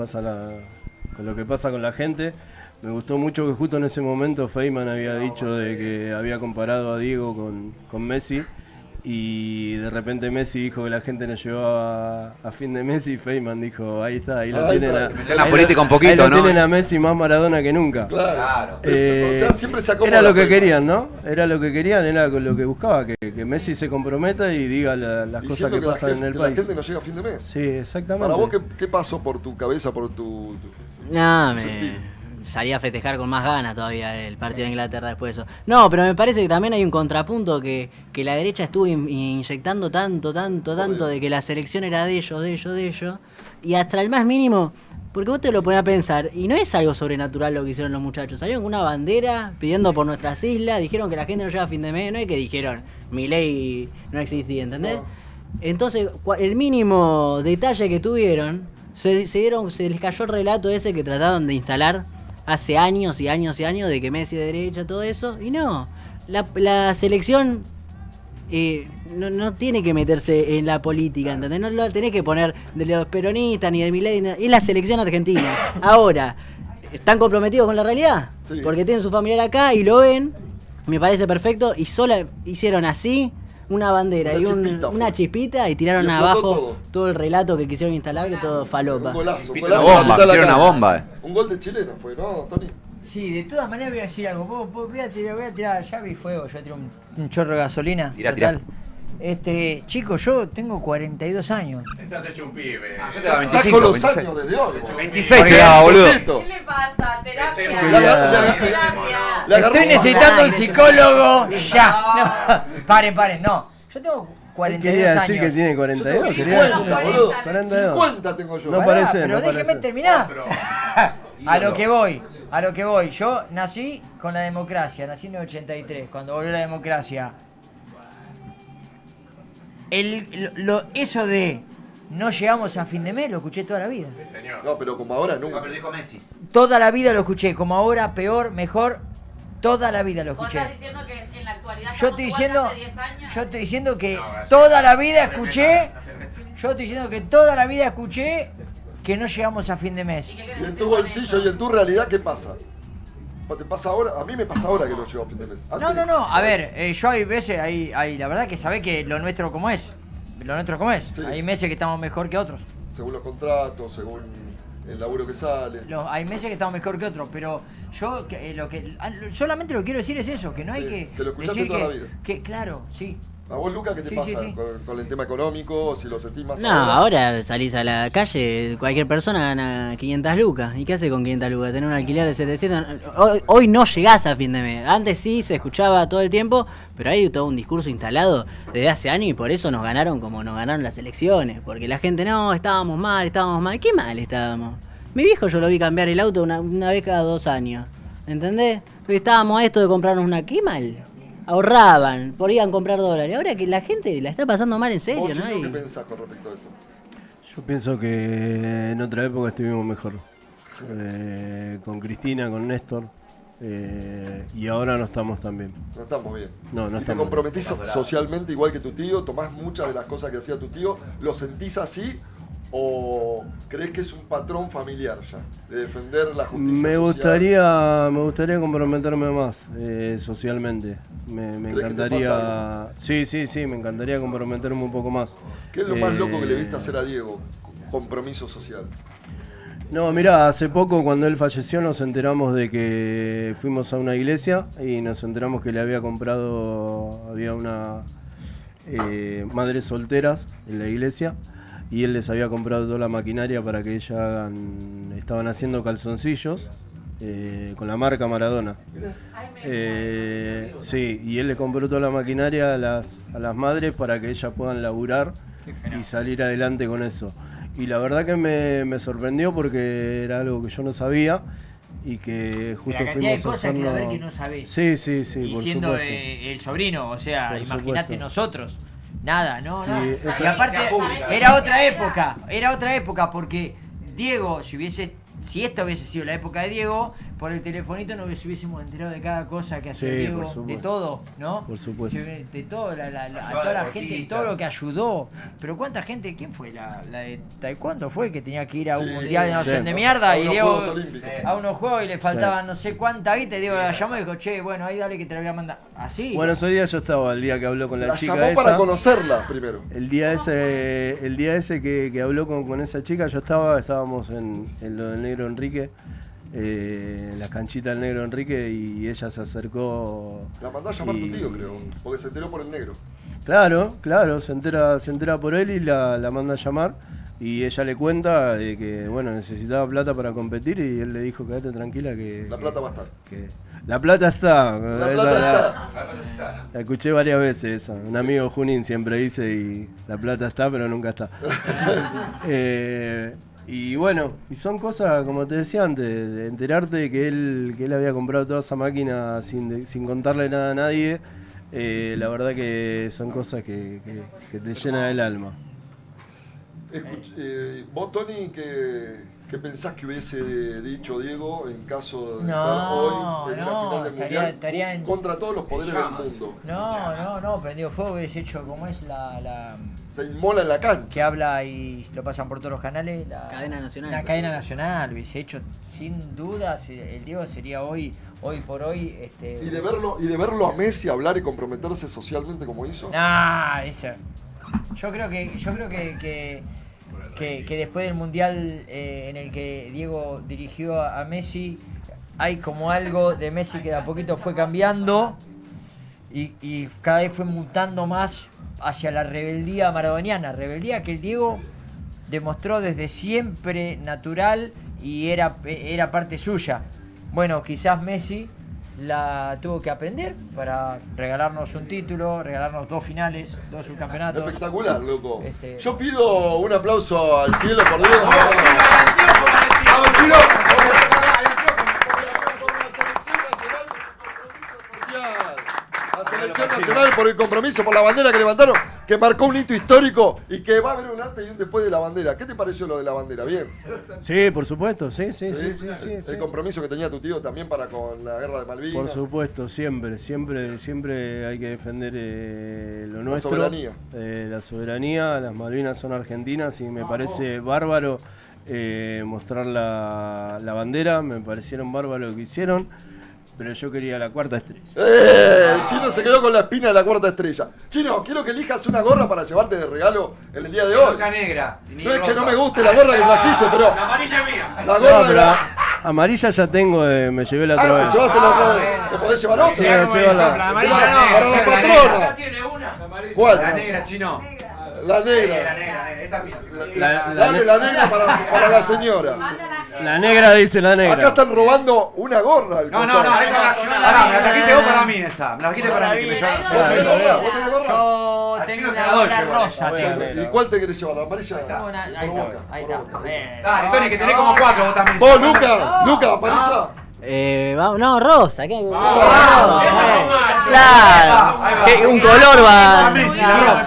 pasa con la gente. Me gustó mucho que justo en ese momento Feynman había dicho de que había comparado a Diego con Messi, y de repente Messi dijo que la gente no llegaba a fin de mes y Feynman dijo, ahí está, ahí lo tienen tienen a Messi más Maradona que nunca. Claro. O sea, siempre se acomoda. Era lo que querían, ¿no? Era lo que querían, era lo que buscaba, que Messi se comprometa y diga las cosas que pasan en el país. La gente no llega a fin de mes. Sí, exactamente. Para vos, ¿qué pasó por tu cabeza, por tu sentir? Salí a festejar con más ganas todavía el partido de Inglaterra después de eso. No, pero me parece que también hay un contrapunto que la derecha estuvo inyectando tanto de que la selección era de ellos, y hasta el más mínimo, porque vos te lo ponés a pensar, y no es algo sobrenatural lo que hicieron los muchachos, salieron con una bandera pidiendo por nuestras islas, dijeron que la gente no llega a fin de mes, no es que dijeron, Milei no existía, ¿entendés? Entonces, el mínimo detalle que tuvieron, se les cayó el relato ese que trataron de instalar hace años y años y años de que Messi de derecha, todo eso, y no. La selección no tiene que meterse en la política, ¿entendés? No lo tenés que poner de los peronistas ni de Milei, es la selección argentina. Ahora, ¿están comprometidos con la realidad? Sí. Porque tienen su familiar acá y lo ven, me parece perfecto, y solo hicieron así una bandera una chispita y tiraron abajo todo el relato que quisieron instalar, que todo falopa. Un golazo, un Una golazo. bomba, hicieron una bomba. Un gol de chileno fue, ¿no, Tony? Sí, de todas maneras voy a decir algo. Voy a tirar, ya vi fuego, yo tiro un chorro de gasolina. Tirá. Chicos, yo tengo 42 años. Estás hecho un pibe. Yo te daba Estás 25, con los 26. años desde hoy. 26 se daba, boludo. ¿Qué le pasa? Terapia. Le agarró Estoy un necesitando un psicólogo ya. No, paren, no. Yo tengo 42 Quería años. decir que tiene 42. Yo tengo Quería decir 50, boludo. 42. 50 tengo yo. No Pará, parece, pero no déjeme parece. terminar. A lo que voy. Yo nací con la democracia, nací en el 83, cuando volvió la democracia. Eso de no llegamos a fin de mes lo escuché toda la vida. No, pero como ahora nunca. Pero dijo Messi. Toda la vida lo escuché, como ahora, peor, mejor, toda la vida lo ¿Vos escuché. estás diciendo que en la actualidad Yo estamos estoy igual que diciendo, hace 10 años? yo estoy diciendo que toda la vida escuché, que no llegamos a fin de mes. ¿Y qué querés Y en decir tu con bolsillo eso? y en tu realidad, ¿qué pasa? ¿Te pasa ahora? A mí me pasa ahora que no llego a fin de mes. Antes- No, a ver, yo hay veces, la verdad que sabés que lo nuestro como es. Sí. Hay meses que estamos mejor que otros. Según los contratos, según el laburo que sale. Hay meses que estamos mejor que otros, pero yo solamente lo que quiero decir es eso, que no hay Sí, que que lo escuchaste decir toda la vida. que claro, sí. ¿A vos, Luca, qué te Sí, pasa sí. Con el tema económico? Si lo sentís más No, ahora salís a la calle, cualquier persona gana 500 lucas. ¿Y qué hace con 500 lucas? Tener un alquiler de 700. Hoy no llegás a fin de mes. Antes sí se escuchaba todo el tiempo, pero hay todo un discurso instalado desde hace años y por eso nos ganaron como nos ganaron las elecciones. Porque la gente, no, estábamos mal. ¿Qué mal estábamos? Mi viejo yo lo vi cambiar el auto una vez cada 2 años. ¿Entendés? Estábamos a esto de comprarnos una. ¿Qué mal? Ahorraban, podían comprar dólares. Ahora que la gente la está pasando mal en serio, ¿Vos, ¿no? Chino, qué Y- pensás con respecto a esto? Yo pienso que en otra época estuvimos mejor. Con Cristina, con Néstor. Y ahora no estamos tan bien. No estamos bien. No ¿Y te estamos comprometís socialmente igual que tu tío? ¿Tomás muchas de las cosas que hacía tu tío? ¿Lo sentís así? ¿O crees que es un patrón familiar ya? De defender la justicia Me social? gustaría comprometerme más socialmente. Me ¿Crees que te encantaría. falta Sí, me encantaría comprometerme un poco más. ¿Qué es lo más loco que le viste hacer a Diego? Compromiso social. No, mirá, hace poco cuando él falleció nos enteramos de que fuimos a una iglesia y nos enteramos que le había había una madres solteras en la iglesia y él les había comprado toda la maquinaria para que ellas estaban haciendo calzoncillos con la marca Maradona. Sí, y él les compró toda la maquinaria a las madres para que ellas puedan laburar y salir adelante con eso. Y la verdad que me sorprendió porque era algo que yo no sabía y que justo La cantidad de fuimos cosas que haciendo... a ver que no sabés. Sí, Y por siendo supuesto. el sobrino, o sea, Por imagínate supuesto. nosotros. Nada, no. Sí, Y aparte, era otra época, porque Diego, si esta hubiese sido la época de Diego, por el telefonito nos hubiésemos enterado de cada cosa que hacía Sí, Diego, por supuesto. de todo, ¿no? Por supuesto. De todo, a toda la gente, y todo lo que ayudó. Pero cuánta gente, ¿quién fue? La de Taekwondo fue que tenía que ir a un Sí, mundial de no sé sí. de mierda A y unos Diego Juegos Olímpicos. a unos juegos y le faltaban no sé cuánta guita y Diego la llamó y dijo, che, bueno, ahí dale que te la voy a mandar. Así. Bueno, ese día yo estaba, el día que habló con la La chica llamó esa. para conocerla primero. El día ese que habló con esa chica, estábamos en lo del Negro Enrique, la canchita del Negro Enrique, y ella se acercó. La mandó a llamar tu y- tío, creo. Porque se enteró por el negro. Claro, se entera por él y la manda a llamar. Y ella le cuenta de que, bueno, necesitaba plata para competir y él le dijo, quédate tranquila que... La plata va a estar. La plata está. La Esa plata está. la escuché varias veces esa. Un amigo Junín siempre dice y la plata está, pero nunca está. Y bueno, y son cosas, como te decía antes, de enterarte de que él había comprado toda esa máquina sin contarle nada a nadie. la verdad que son cosas que te llenan el alma. Vos, Tony, ¿qué pensás que hubiese dicho Diego en caso de estar hoy en la final del Mundial estaría contra todos los poderes del mundo? No, prendido fuego, hubiese hecho como es se inmola en la cancha. Que habla y lo pasan por todos los canales. La cadena nacional. La cadena nacional, hubiese hecho sin dudas. El Diego sería hoy por hoy. ¿Y de verlo a Messi hablar y comprometerse socialmente como hizo? Yo creo que después del Mundial en el que Diego dirigió a Messi, hay como algo de Messi que de a poquito fue cambiando y cada vez fue mutando más hacia la rebeldía maradoniana, rebeldía que el Diego demostró desde siempre natural y era parte suya. Bueno, quizás Messi la tuvo que aprender para regalarnos un título, regalarnos 2 finales, 2 subcampeonatos. Espectacular, loco. Yo pido un aplauso al cielo por Diego. La selección nacional por el compromiso, por la bandera que levantaron, que marcó un hito histórico y que va a haber un antes y un después de la bandera. ¿Qué te pareció lo de la bandera? ¿Bien? Sí, por supuesto, sí. El compromiso que tenía tu tío también para con la guerra de Malvinas. Por supuesto, siempre hay que defender lo nuestro. La soberanía, las Malvinas son argentinas y me parece bárbaro mostrar la bandera, me parecieron bárbaro lo que hicieron. Pero yo quería la 4ª estrella. El Chino se quedó con la espina de la 4ª estrella. Chino, quiero que elijas una gorra para llevarte de regalo en el día de hoy. Que no sea negra. No es que no me guste la gorra que trajiste, pero... La amarilla es mía. La gorra la amarilla ya tengo, me llevé la otra vez. ¿Te llevaste la otra vez? ¿Te podés llevar otra? Sí, me llevo la amarilla no. Para la patrona. Ya tiene una. ¿Cuál? La negra, Chino. La negra. Esta es mía. Dale la negra para la señora. La negra dice la negra. Acá están robando una gorra. No, esa me la trajiste vos para mí esa. Me la trajiste para mí. Yo tengo una gorra rosa. ¿Y cuál te querés llevar? ¿La amarilla? Ahí está. Dale, Tony, que tenés como 4 vos también. ¿Vos, Luca, amarilla? No, rosa. ¿Qué? Esas son machos. Claro. Un color va. ¿Me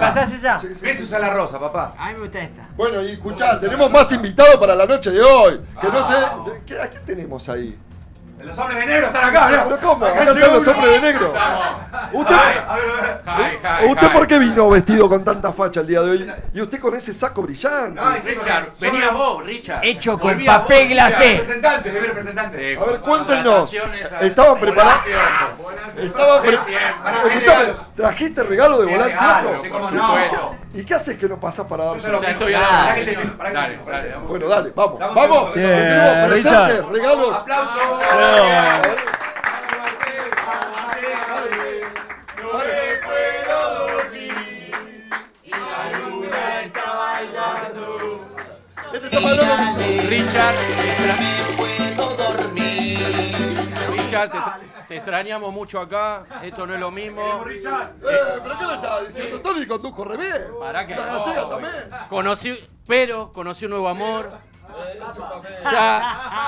pasás esa? Messi usa la rosa, papá. A mí me gusta esta. Bueno, y escuchá, tenemos más invitados para la noche de hoy. Que no sé. ¿A quién tenemos ahí? Los hombres de negro están acá, ¿no? ¿Pero cómo? Acá están los hombres de negro. ¿Usted por qué vino vestido con tanta facha el día de hoy? Y usted con ese saco brillante. Richard, venía vos, Richard. Hecho con papel glacé. Representante. A ver, cuéntenos. Estaban preparados. Escuchame, ¿trajiste regalo de volante? Sí, cómo no. ¿Y qué haces que no pasás para dar? Estoy a Dale, bueno, dale, vamos. Vamos. Tenemos presentes, regalos. Aplausos. Richard, te extrañamos mucho acá. Esto no es lo mismo. ¿Pero qué le estaba diciendo? Tony condujo re bien. Para que también. Conocí un nuevo amor.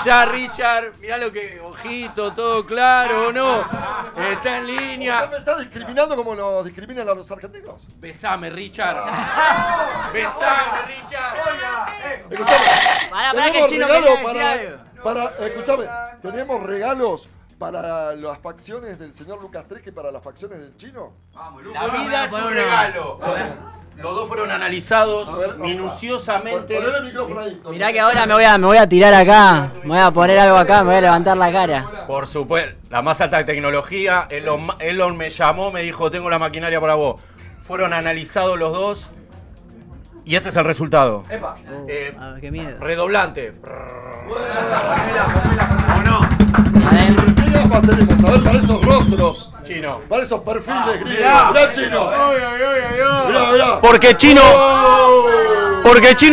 Ya Richard, mirá lo que, ojito, todo claro, ¿no? Está en línea. ¿Usted me está discriminando como nos discriminan a los argentinos? Besame, Richard. Besame, Richard. Escuchame, Para que el chino escuchame, tenemos regalos para las facciones del señor Lucas Tresque y para las facciones del Chino. La vida es un regalo. Los dos fueron analizados minuciosamente. Poner el micrófono ahí. Mirá que ahora me voy a tirar acá, me voy a poner algo acá, me voy a levantar la cara. Por supuesto, la más alta tecnología. Elon me llamó, me dijo, tengo la maquinaria para vos. Fueron analizados los dos y este es el resultado. Epa. Qué miedo. Redoblante. ¿O no? ¿Qué gafas tenemos? A ver, para esos rostros. Chino. Para esos perfiles grises. Mirá, Chino. Mirá. Porque Chino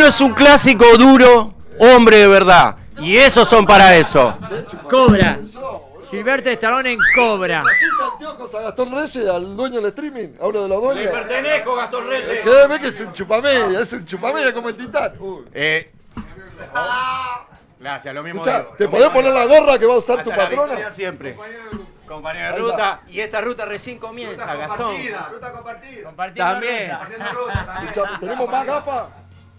es un clásico duro, hombre de verdad. Y esos son para eso. Cobra. Silvestre Stallone en Cobra. ¿Trajiste anteojos a Gastón Reyes, al dueño del streaming? ¿A uno de los dueños? Le pertenezco, Gastón Reyes. Que ve que es un chupamedia como el Titán. Gracias, lo mismo Escuchá, digo. ¿te podés poner la gorra que va a usar tu Hasta la patrona? victoria siempre. Compañero de ruta. Y esta ruta recién comienza, Gastón. Ruta compartida. Compartimos También. ruta. Escuchame, ¿tenemos más gafas?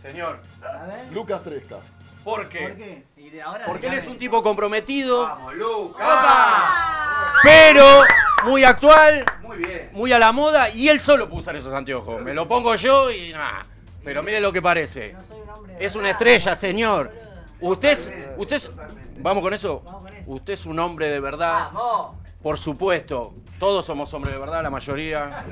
Señor, A ver. Lucas Tresca. ¿por qué? ¿Por qué? Y de ahora Porque él es déjame- un tipo comprometido, Vamos, Lucas. pero muy actual, Muy bien. muy a la moda, y él solo puede usar esos anteojos. Me lo pongo yo y nada. Pero mire lo que parece. Es una estrella, señor. ¿Vamos con eso? Usted es un hombre de verdad. Por supuesto. Todos somos hombres de verdad, la mayoría.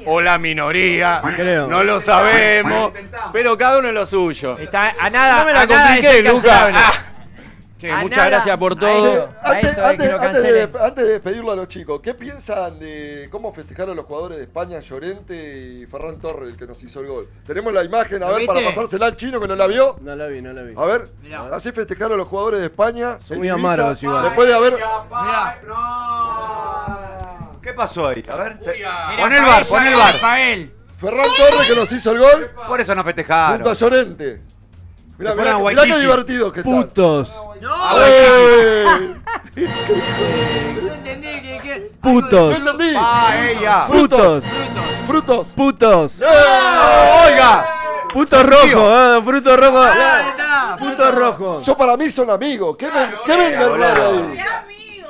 O la minoría. Creo. No lo sabemos. Pero cada uno es lo suyo. Está a nada. No me la a nada compliqué, de ser Lucas. cancelable. Che, A muchas nada. gracias por Che, todo. Maestro, que lo cancelen. Antes de despedirlo a los chicos, ¿qué piensan de cómo festejaron los jugadores de España, Llorente y Ferran Torres, el que nos hizo el gol? Tenemos la imagen, a ¿Lo ver, para viste? pasársela al chino que no la vio. No la vi. A ver, Mirá. así festejaron los jugadores de España. Son en muy Ibiza, amargos igual. Después de haber... Mirá. ¿Qué pasó ahí? A ver. Mirá, Pon el bar, Pavel, pon el ya, bar. Pavel. Ferran Torres que nos hizo el gol Por eso no junto a festejaron. Llorente. Mirá, Se fueron a mirá qué Waikiki. divertidos que están. Putos. No, ¡Ey! no entendí que. Putos. No entendí. ella. Frutos. Frutos. Putos. Oiga. Puto rojo. Fruto rojo. Está. Puto rojo. Yo para mí son amigos. ¿Qué vende raro ahí?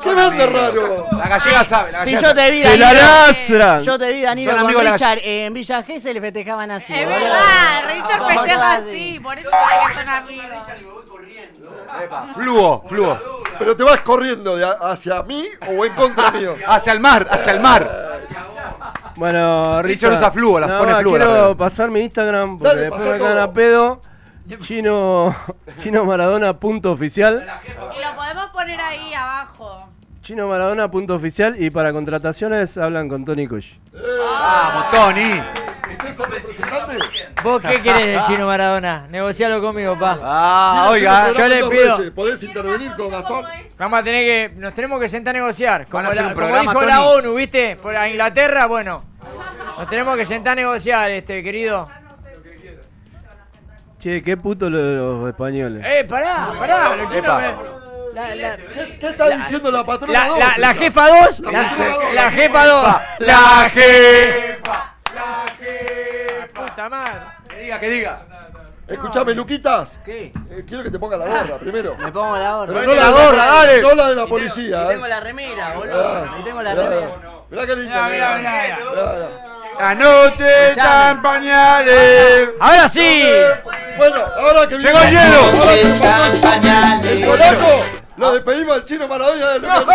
¿Qué vende raro? La gallega sabe, la Si gallega yo te vi, Se la Danilo, lastran. yo te vi, Danilo, Son con amigos de la- Richard en Villa Gesell le festejaban así. Es boludo. verdad, Richard ¿Cómo festeja vas así, por eso sabe que son amigos. Fluo. ¿Pero te vas corriendo hacia mí o en contra mío? Hacia el mar, hacia el mar. Bueno, Richard usa fluo, las nada pone más, fluo, la Quiero verdad. pasar mi Instagram porque Dale, después pasá me cagan todo. a pedo. Chino Maradona punto oficial. Y lo podemos poner ahí abajo. Chino Maradona punto oficial. Y para contrataciones hablan con Tony Kush. Vamos, Tony. ¿Es eso el representante? ¿Vos qué querés del Chino Maradona? Negocialo conmigo, pa. Ah, Tienes oiga. el yo le programa pido- Torres, ¿podés intervenir con Gastón? Vamos a tener que. Nos tenemos que sentar a negociar. Van Como, a hacer un como programa, dijo la Tony. ONU, ¿viste? Por a Inglaterra, bueno. Nos tenemos que sentar a negociar, querido. Che, qué puto los españoles. Pará, los chinos Epa. ¿Qué está diciendo la patrona? La jefa 2. La jefa 2. La jefa. Puta madre. Que diga. Escuchame, Luquitas. ¿Qué? Quiero que te ponga la gorra primero. Me pongo la gorra. Pero Ponete no la gorra, dale. No la de la Y policía, tengo la remera, boludo. Ah, Y tengo la mirá, remera. mirá qué linda. Mirá. Mirá. La noche está en pañales. Ahora sí. Bueno, ahora que Llegó el viene- hielo. ahora que Noches pasó el pañales. polaco, lo despedimos al Chino Maradona de Lucas.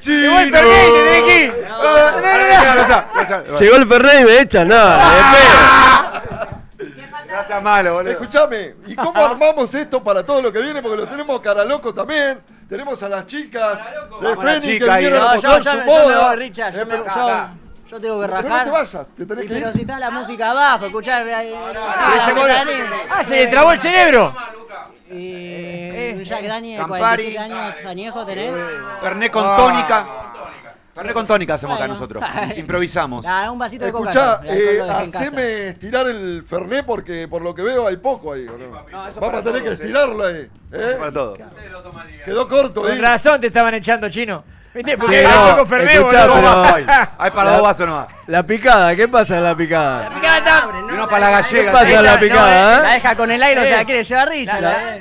Llegó el Fernet, tenés que ir. Llegó el Fernet y me echan nada. Gracias malo, boludo. Escuchame, ¿y cómo armamos esto para todo lo que viene? Porque lo tenemos cara loco también. Tenemos a las chicas de Vamos, la Feni que chica ahí, vinieron ¿no? a mostrar su yo me boda. voy, Richard. Yo tengo que Pero no rajar. te vayas, te tenés que Pero ir. si está la música abajo, escuchá. Se le trabó el cerebro. Jack Daniel, Campari. 47 años añejo tenés. Fernet con tónica. Fernet con tónica hacemos acá Bueno. nosotros. Improvisamos. Ah, un vasito de coca. Escuchá, el alcohol lo dejé en casa. haceme estirar el Fernet porque por lo que veo hay poco ahí. ¿o no? Vamos a tener que estirarlo ahí. Para todo. Quedó corto ahí. Con razón te estaban echando, Chino. ¿Viste? Sí, Porque no, hay poco Fernet, escuchá, boludo. pero- Hay para dos vasos nomás. La picada, ¿qué pasa en la picada? Y uno para la ¿Qué gallega. pasa en la picada, La eh? deja con el aire, o sea, quiere llevar Richard.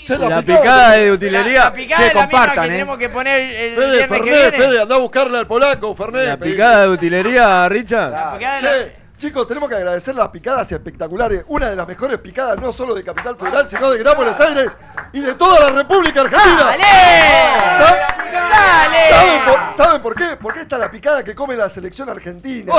Che, La picada de La utilería. picada Che, es la misma compartan, que tenemos que poner el Fede, viernes que Fernet, viene. Fede, andá a buscarle al polaco, Fernet. La picada de utilería, Richard. La picada es la- Che, chicos, tenemos que agradecer las picadas espectaculares. Una de las mejores picadas, no solo de Capital Federal, sino de Gran Buenos Aires y de toda la República Argentina. ¡Dale! ¿Saben por qué? Porque esta es la picada que come la selección argentina.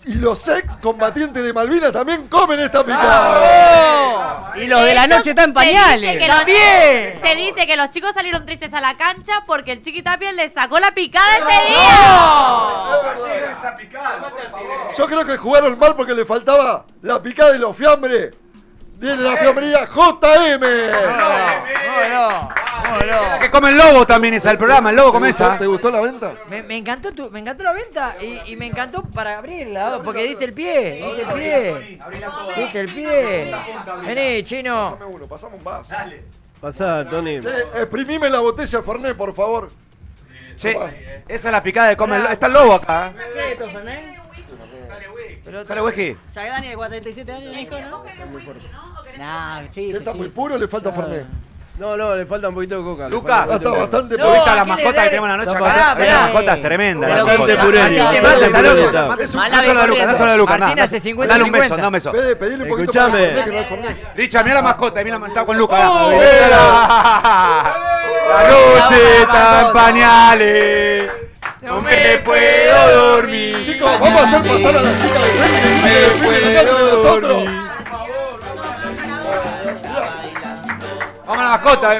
Y los ex combatientes de Malvinas también comen esta picada. Y los de la hecho, noche están en se dice pañales. que los- ¡También! Se dice que los chicos salieron tristes a la cancha porque el Chiqui Tapia les sacó la picada ese día. Yo creo que jugaron mal porque le faltaba la picada y los fiambres. Viene la fiambrería JM. No. Que come el lobo también esa, el programa, el lobo come esa. ¿Te gustó la venta? Me encantó la venta y me encantó para abrirla, porque diste el pie. Diste el pie. Vení, Chino. Pasame uno, pasame un vaso. Pasá, Tony. Che, exprimime la botella Fernet, por favor. Che, esa es la picada de come el lobo. Está el lobo acá. ¿Qué es esto, Fernet? Sale whisky. Ya que Dani de 47 años dijo, ¿no? Nah, ¿Qué chiste, está muy chiste. puro o le falta Fernet? No, le falta un poquito de coca. Luca, Está bastante No, puro. ¿Viste la ¿a quién le mascota que debe? tenemos la noche Está acá? pará. La mascota es tremenda. La Bastante mascota. puré. No solo de Luca, no solo de Luca. Martín hace 50. Dale un beso, dame un beso. Fede, pedile un poquito Escuchame. más de Fernet, que no hay Fernet. Richard, mira la mascota, mira, está con Luca. ¡Oh! La noche está en pañales. No me puedo dormir. Chicos, vamos a hacer pasar a la chica de Fede, que de nosotros. Vamos a la mascota,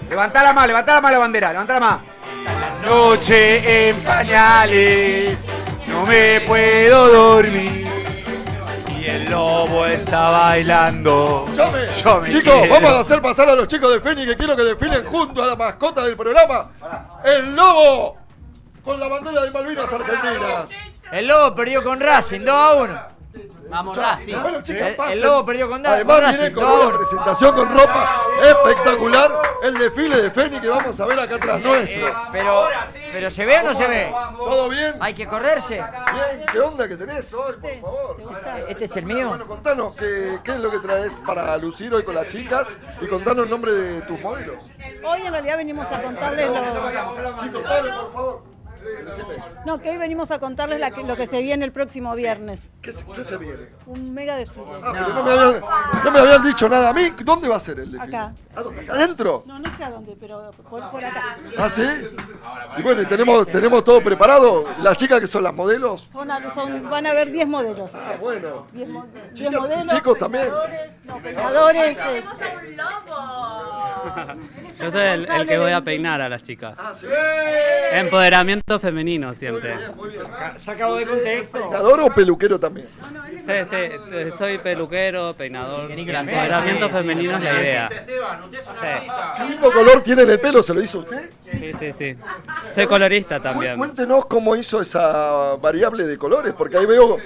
Levantala más la bandera, levantala más. Noche en pañales, no me puedo dormir. Y el lobo está bailando. Yo me Chicos, quiero. vamos a hacer pasar a los chicos de Feni que quiero que desfilen junto a la mascota del programa, el lobo, con la bandera de Malvinas Argentinas. El Lobo perdió con Racing, 2-1. Vamos, Racing. Bueno, chicas, El pasen. Lobo perdió con Además Racing, viene con 2-1. una presentación con ropa espectacular, el desfile de Feni que vamos a ver acá atrás nuestro. Pero ¿se ve o no se ve? ¿Todo bien? Hay que correrse. Bien, ¿qué onda que tenés hoy, por favor? Este es el mío. Bueno, contanos qué es lo que traes para lucir hoy con las chicas y contanos el nombre de tus modelos. Hoy en realidad venimos a contarles lo... Chicos, padre, por favor. Decime, No, que hoy venimos a contarles lo que se viene el próximo viernes. ¿qué se viene? Un mega desfile. Ah, pero no me habían dicho nada a mí. ¿Dónde va a ser el desfile? Acá. ¿A dónde? ¿Acá adentro? No, no sé a dónde, pero por acá. ¿Ah, sí? Y bueno, y tenemos todo preparado. Las chicas que son las modelos. Van a haber 10 modelos. Ah, bueno. 10 Chicas y modelos. chicos también. Peinadores. Yo soy el que voy a peinar a las chicas. Ah, sí. Empoderamiento femenino siempre. Sacado de contexto. ¿Peinador o peluquero también? Sí, soy peluquero, peinador. Nicolás, Empoderamiento femenino es la idea. ¿Qué lindo color tiene en el pelo? ¿Se lo hizo usted? Sí. Soy colorista también. Cuéntenos cómo hizo esa variable de colores, porque ahí veo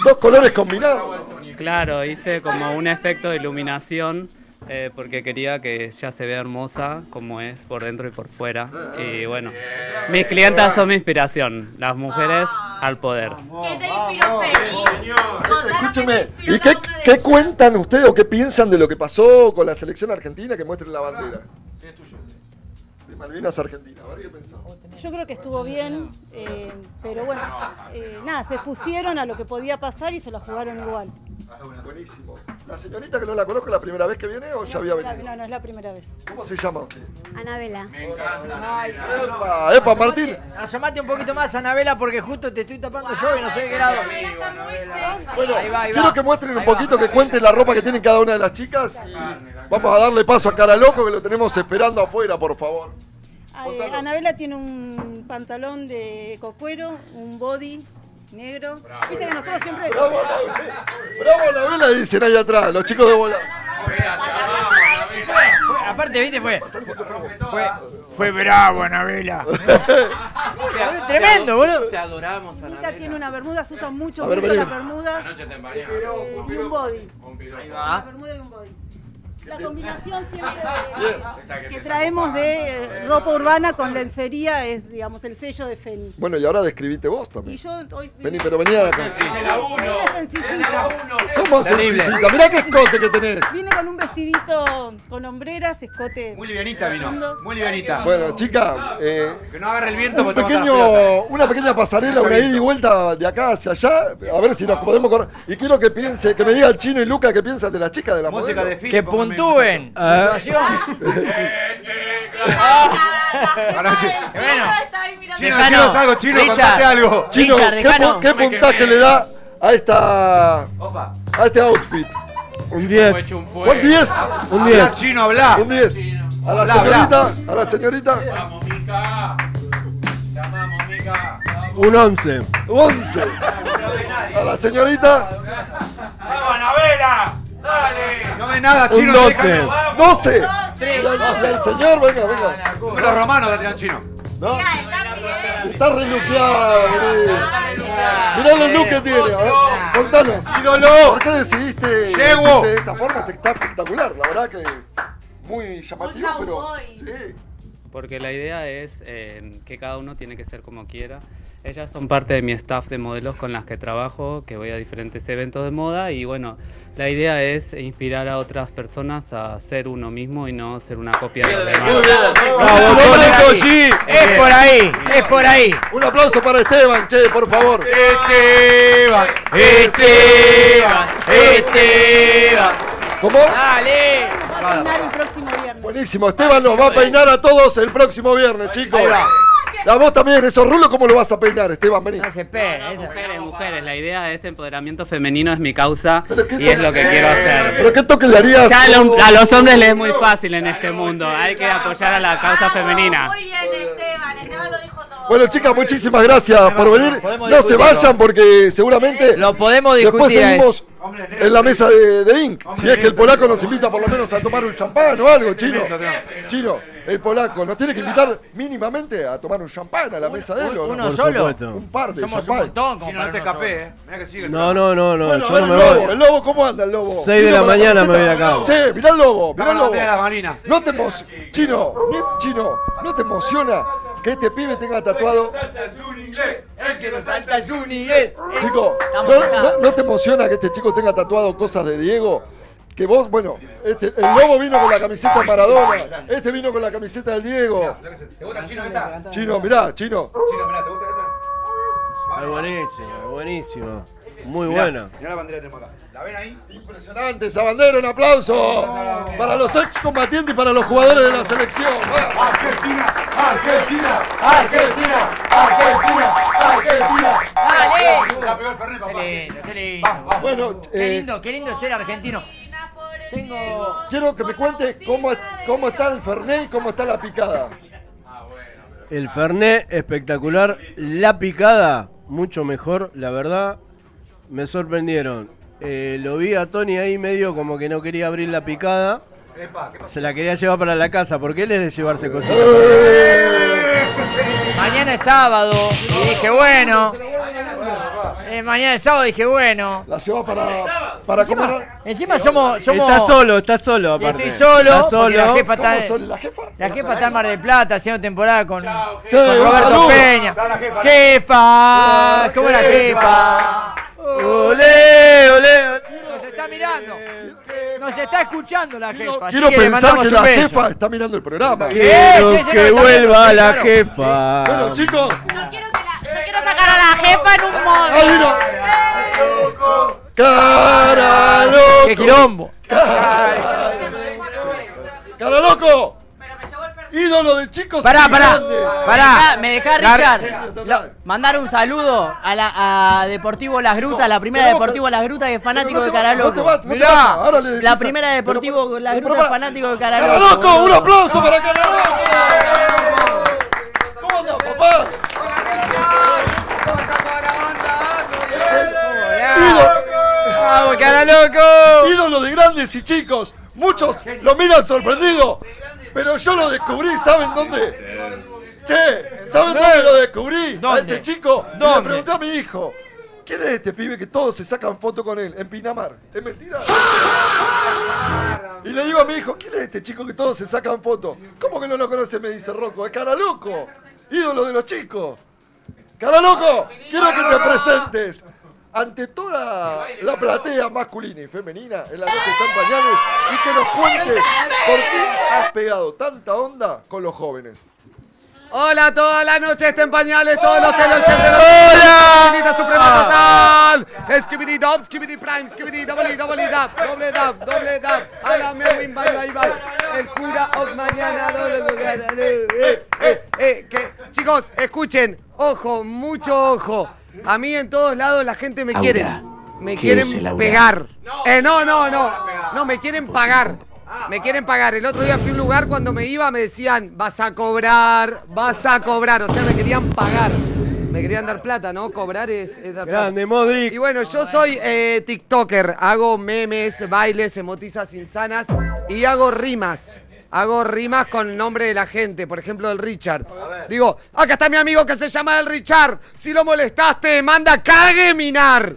dos colores combinados. Claro, hice como un efecto de iluminación porque quería que ella se vea hermosa como es por dentro y por fuera. Y bueno, mis clientas son mi inspiración, las mujeres al poder. ¿Qué te inspiró, Feni? Escúcheme, ¿y qué cuentan ustedes o qué piensan de lo que pasó con la selección argentina? Que muestren la bandera. Sí, es tuyo. De Malvinas Argentina. A ver qué pensás. Yo creo que estuvo bien, pero bueno, nada, se expusieron a lo que podía pasar y se la jugaron igual. Buenísimo. ¿La señorita que no la conozco la primera vez que viene o ya había venido? No, es la primera vez. ¿Cómo se llama usted? Anabela. ¡Epa, Martín! Asomate un poquito más, Anabela, porque justo te estoy tapando yo y no sé de qué grado. Bueno, Ahí va. quiero que muestren un poquito, que cuenten la ropa que tienen cada una de las chicas y vamos a darle paso a Cara Loco que lo tenemos esperando afuera, por favor. Anabela tiene un pantalón de ecocuero, un body negro. Viste que nosotros siempre... ¡Bravo, Anabela! Dicen ahí atrás, los chicos de bola. Aparte, viste, fue bravo, Anabela. Tremendo, boludo. Te adoramos, Mica tiene una bermuda, se usa mucho, A ver, mucho vení. las bermudas. Y un body. Una bermuda y un body. La combinación siempre que traemos de ropa urbana con lencería es, digamos, el sello de Feni. Bueno, y ahora describiste vos Y también. yo hoy... Vení, pero vení acá. Sencillita. ¿Cómo sencillita? Mirá qué escote que tenés. Vine con un vestidito con hombreras, escote... Muy livianita vino, muy livianita. Bueno, chica, que no agarre el viento porque te va a matar la pelota. una pequeña pasarela, una ida y vuelta de acá hacia allá, a ver si nos podemos correr. Y quiero que me diga el Chino y Luca qué piensan de las chicas de la Música modelo. de film. Que puntúen. Puntuación. Bueno. Chino, decinos algo, Chino, contate algo. Chino, Richard, ¿qué puntaje le da a este outfit? Un 10. ¿Un 10? Un 10. Chino, habla. Un 10. A la señorita. Vamos, Mica. Te amamos, Mica. Un 11. 11. A la señorita. ¡Vamos, Anabela! ¡Dale! No ve nada, Un Chino. 12. 12. ¡Sí! La El señor, venga. Los romanos de chino. ¿No? Está reluqueado, mirá el look que tiene. A ver, contanos. ¡Ídolo! ¿Por qué decidiste ¡Llego! de esta forma? Está espectacular, la verdad que muy llamativo, pero sí. Porque la idea es que cada uno tiene que ser como quiera. Ellas son parte de mi staff de modelos con las que trabajo, que voy a diferentes eventos de moda y bueno, la idea es inspirar a otras personas a ser uno mismo y no ser una copia de los demás. Es por ahí, es por ahí. Un aplauso para Esteban, che, por favor. Esteban. ¿Cómo? Dale. Va a peinar el próximo viernes. Buenísimo, Esteban nos va a peinar a todos el próximo viernes, chicos. Ahí va. A vos también, esos rulos, ¿cómo lo vas a peinar, Esteban? Vení. No se espera. Mujeres, la idea es empoderamiento femenino, es mi causa y es lo que quiero hacer. ¿Pero qué toque le harías? Ya a los hombres les es muy fácil en este mundo, hay que apoyar a la causa femenina. Muy bien, Esteban lo dijo todo. Bueno, chicas, muchísimas gracias por venir. No se vayan porque seguramente lo podemos después discutir. seguimos en la mesa de Inc. Si es que el polaco nos invita por lo menos a tomar un champán o algo, Chino. Chino, el polaco nos tiene que invitar mínimamente a tomar un champán a la mesa de él. ¿O no? Uno solo. Un par de Somos champán. un montón. Si no te escapé, mirá que sigue. No. Bueno, Yo no me voy. el lobo, ¿cómo anda el lobo? 6 de la mañana me voy de acá. Che, mirá el lobo, mirá el lobo. las Malinas. No te Chino, ¿no te emociona que este pibe tenga tatuado? El que no salta es un es. Chico, ¿no te emociona que este chico tenga tatuado cosas de Diego? Que vos, bueno, el lobo vino con la camiseta de Maradona, este vino con la camiseta del Diego. ¿Te gusta el chino que está? Chino, mirá, Chino. Chino, mirá, ¿te gusta esta? Es buenísimo. Muy bueno. Mirá la bandera que tenemos acá. ¿La ven ahí? Impresionante esa bandera, un aplauso para los excombatientes y para los jugadores de la selección. Argentina. Dale. La pegó el Fernet, papá. Qué lindo. Bueno, Qué lindo ser argentino. Quiero que me cuente cómo está el Fernet y cómo está la picada. El Fernet espectacular. La picada, mucho mejor, la verdad. Me sorprendieron. Lo vi a Tony ahí medio como que no quería abrir la picada. Se la quería llevar para la casa, porque él es de llevarse cositas. Mañana es sábado y dije, bueno. Mañana es sábado y dije, bueno. La lleva para comer. Encima somos. Está solo aparte. Estoy solo. Está solo. La jefa ¿Cómo está. son? ¿La jefa? La jefa está en Mar del Plata haciendo temporada con Che, un Roberto saludo. Peña. Jefa, ¿cómo la jefa? Olé. Nos está mirando. Nos está escuchando la jefa. Quiero así que le pensar mandamos que un la beso. jefa está mirando el programa. Quiero sí, que no, vuelva está la bien, jefa. Bueno, chicos. Yo quiero sacar a la jefa en un modo. Ahí vino. Cara loco. ¡Qué quilombo! Cara loco. Ídolo de chicos. Pará. y grandes. Me dejá, Richard. Mandar un saludo a Deportivo Las Grutas, la primera Deportivo Las Grutas que es fanático de Cara Loco. Mirá, ahora le decís La primera Deportivo Las Grutas es fanático de Cara Cara Loco. loco, un aplauso para Cara loco. ¿Cómo anda, papá? ¡Vamos, Cara Loco! Ídolo de grandes y chicos. Muchos lo miran sorprendido, pero yo lo descubrí, ¿saben dónde? Che, ¿saben dónde lo descubrí? ¿Dónde? A este chico. Y le ¿Dónde? pregunté a mi hijo, ¿quién es este pibe que todos se sacan foto con él? En Pinamar. ¿Es mentira? Y le digo a mi hijo, ¿quién es este chico que todos se sacan foto? ¿Cómo que no lo conoce? Me dice Rocco. Es Cara Loco, ídolo de los chicos. Cara Loco, quiero que te presentes ante toda la platea masculina y femenina en la noche están pañales y que nos cuentes por qué has pegado tanta onda con los jóvenes. Hola, toda la noche está en pañales, todos los teleoyentes. ¡Hola! ¡Unidad Suprema Total! Skibidi Dub, Skibidi Prime, Skibidi Double Dub. A la Melvin, bye. El cura of mañana, chicos, escuchen, ojo, mucho ojo. A mí en todos lados la gente me quiere. Me quieren pegar. No, me quieren pagar. Me quieren pagar. El otro día fui a un lugar, cuando me iba me decían, vas a cobrar. O sea, me querían pagar. Me querían dar plata, ¿no? Cobrar es dar plata. Grande, Modric. Y bueno, yo soy TikToker. Hago memes, bailes, emotizas insanas y hago rimas. hago rimas con el nombre de la gente, por ejemplo, del Richard. Digo, acá está mi amigo que se llama el Richard. Si lo molestaste, manda cague minar.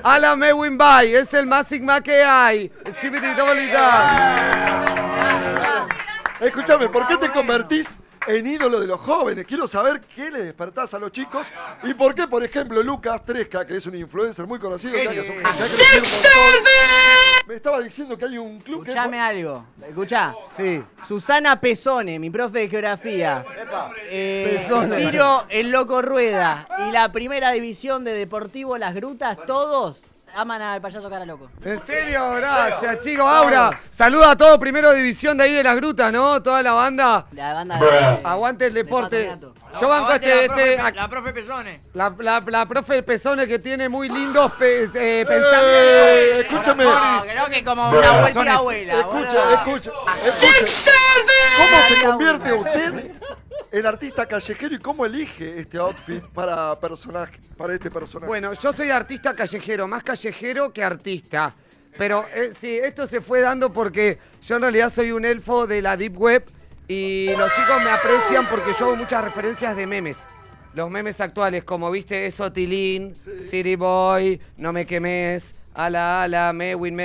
Ala Mewin Bay, es el más sigma que hay. Escúchame, ¿por qué te convertís en ídolo de los jóvenes? Quiero saber qué le despertás a los chicos y por qué, por ejemplo, Lucas Tresca, que es un influencer muy conocido, que ha crecido un montón, me estaba diciendo que hay un club que... Escuchame algo, escuchá. Sí. Susana Pesone, mi profe de geografía. Pesone. Ciro el Loco Rueda y la primera división de Deportivo Las Grutas, todos aman al payaso cara loco. En serio, gracias, chicos. Aura, saluda a todo Primero División de ahí de Las Grutas, ¿no? Toda la banda. La banda de... Aguante el deporte. Patronato. Yo banco La profe Pesone. la profe Pesone que tiene muy lindos pensamientos. Escúchame. No, creo que como una vuelta de abuela. Escucha. ¿Cómo se convierte usted en artista callejero y cómo elige este outfit para este personaje? Bueno, yo soy artista callejero, más callejero que artista. Pero sí, esto se fue dando porque yo en realidad soy un elfo de la Deep Web y los chicos me aprecian porque yo hago muchas referencias de memes. Los memes actuales, como viste, eso Tilín, City Boy, No me quemes, ala, Mewin.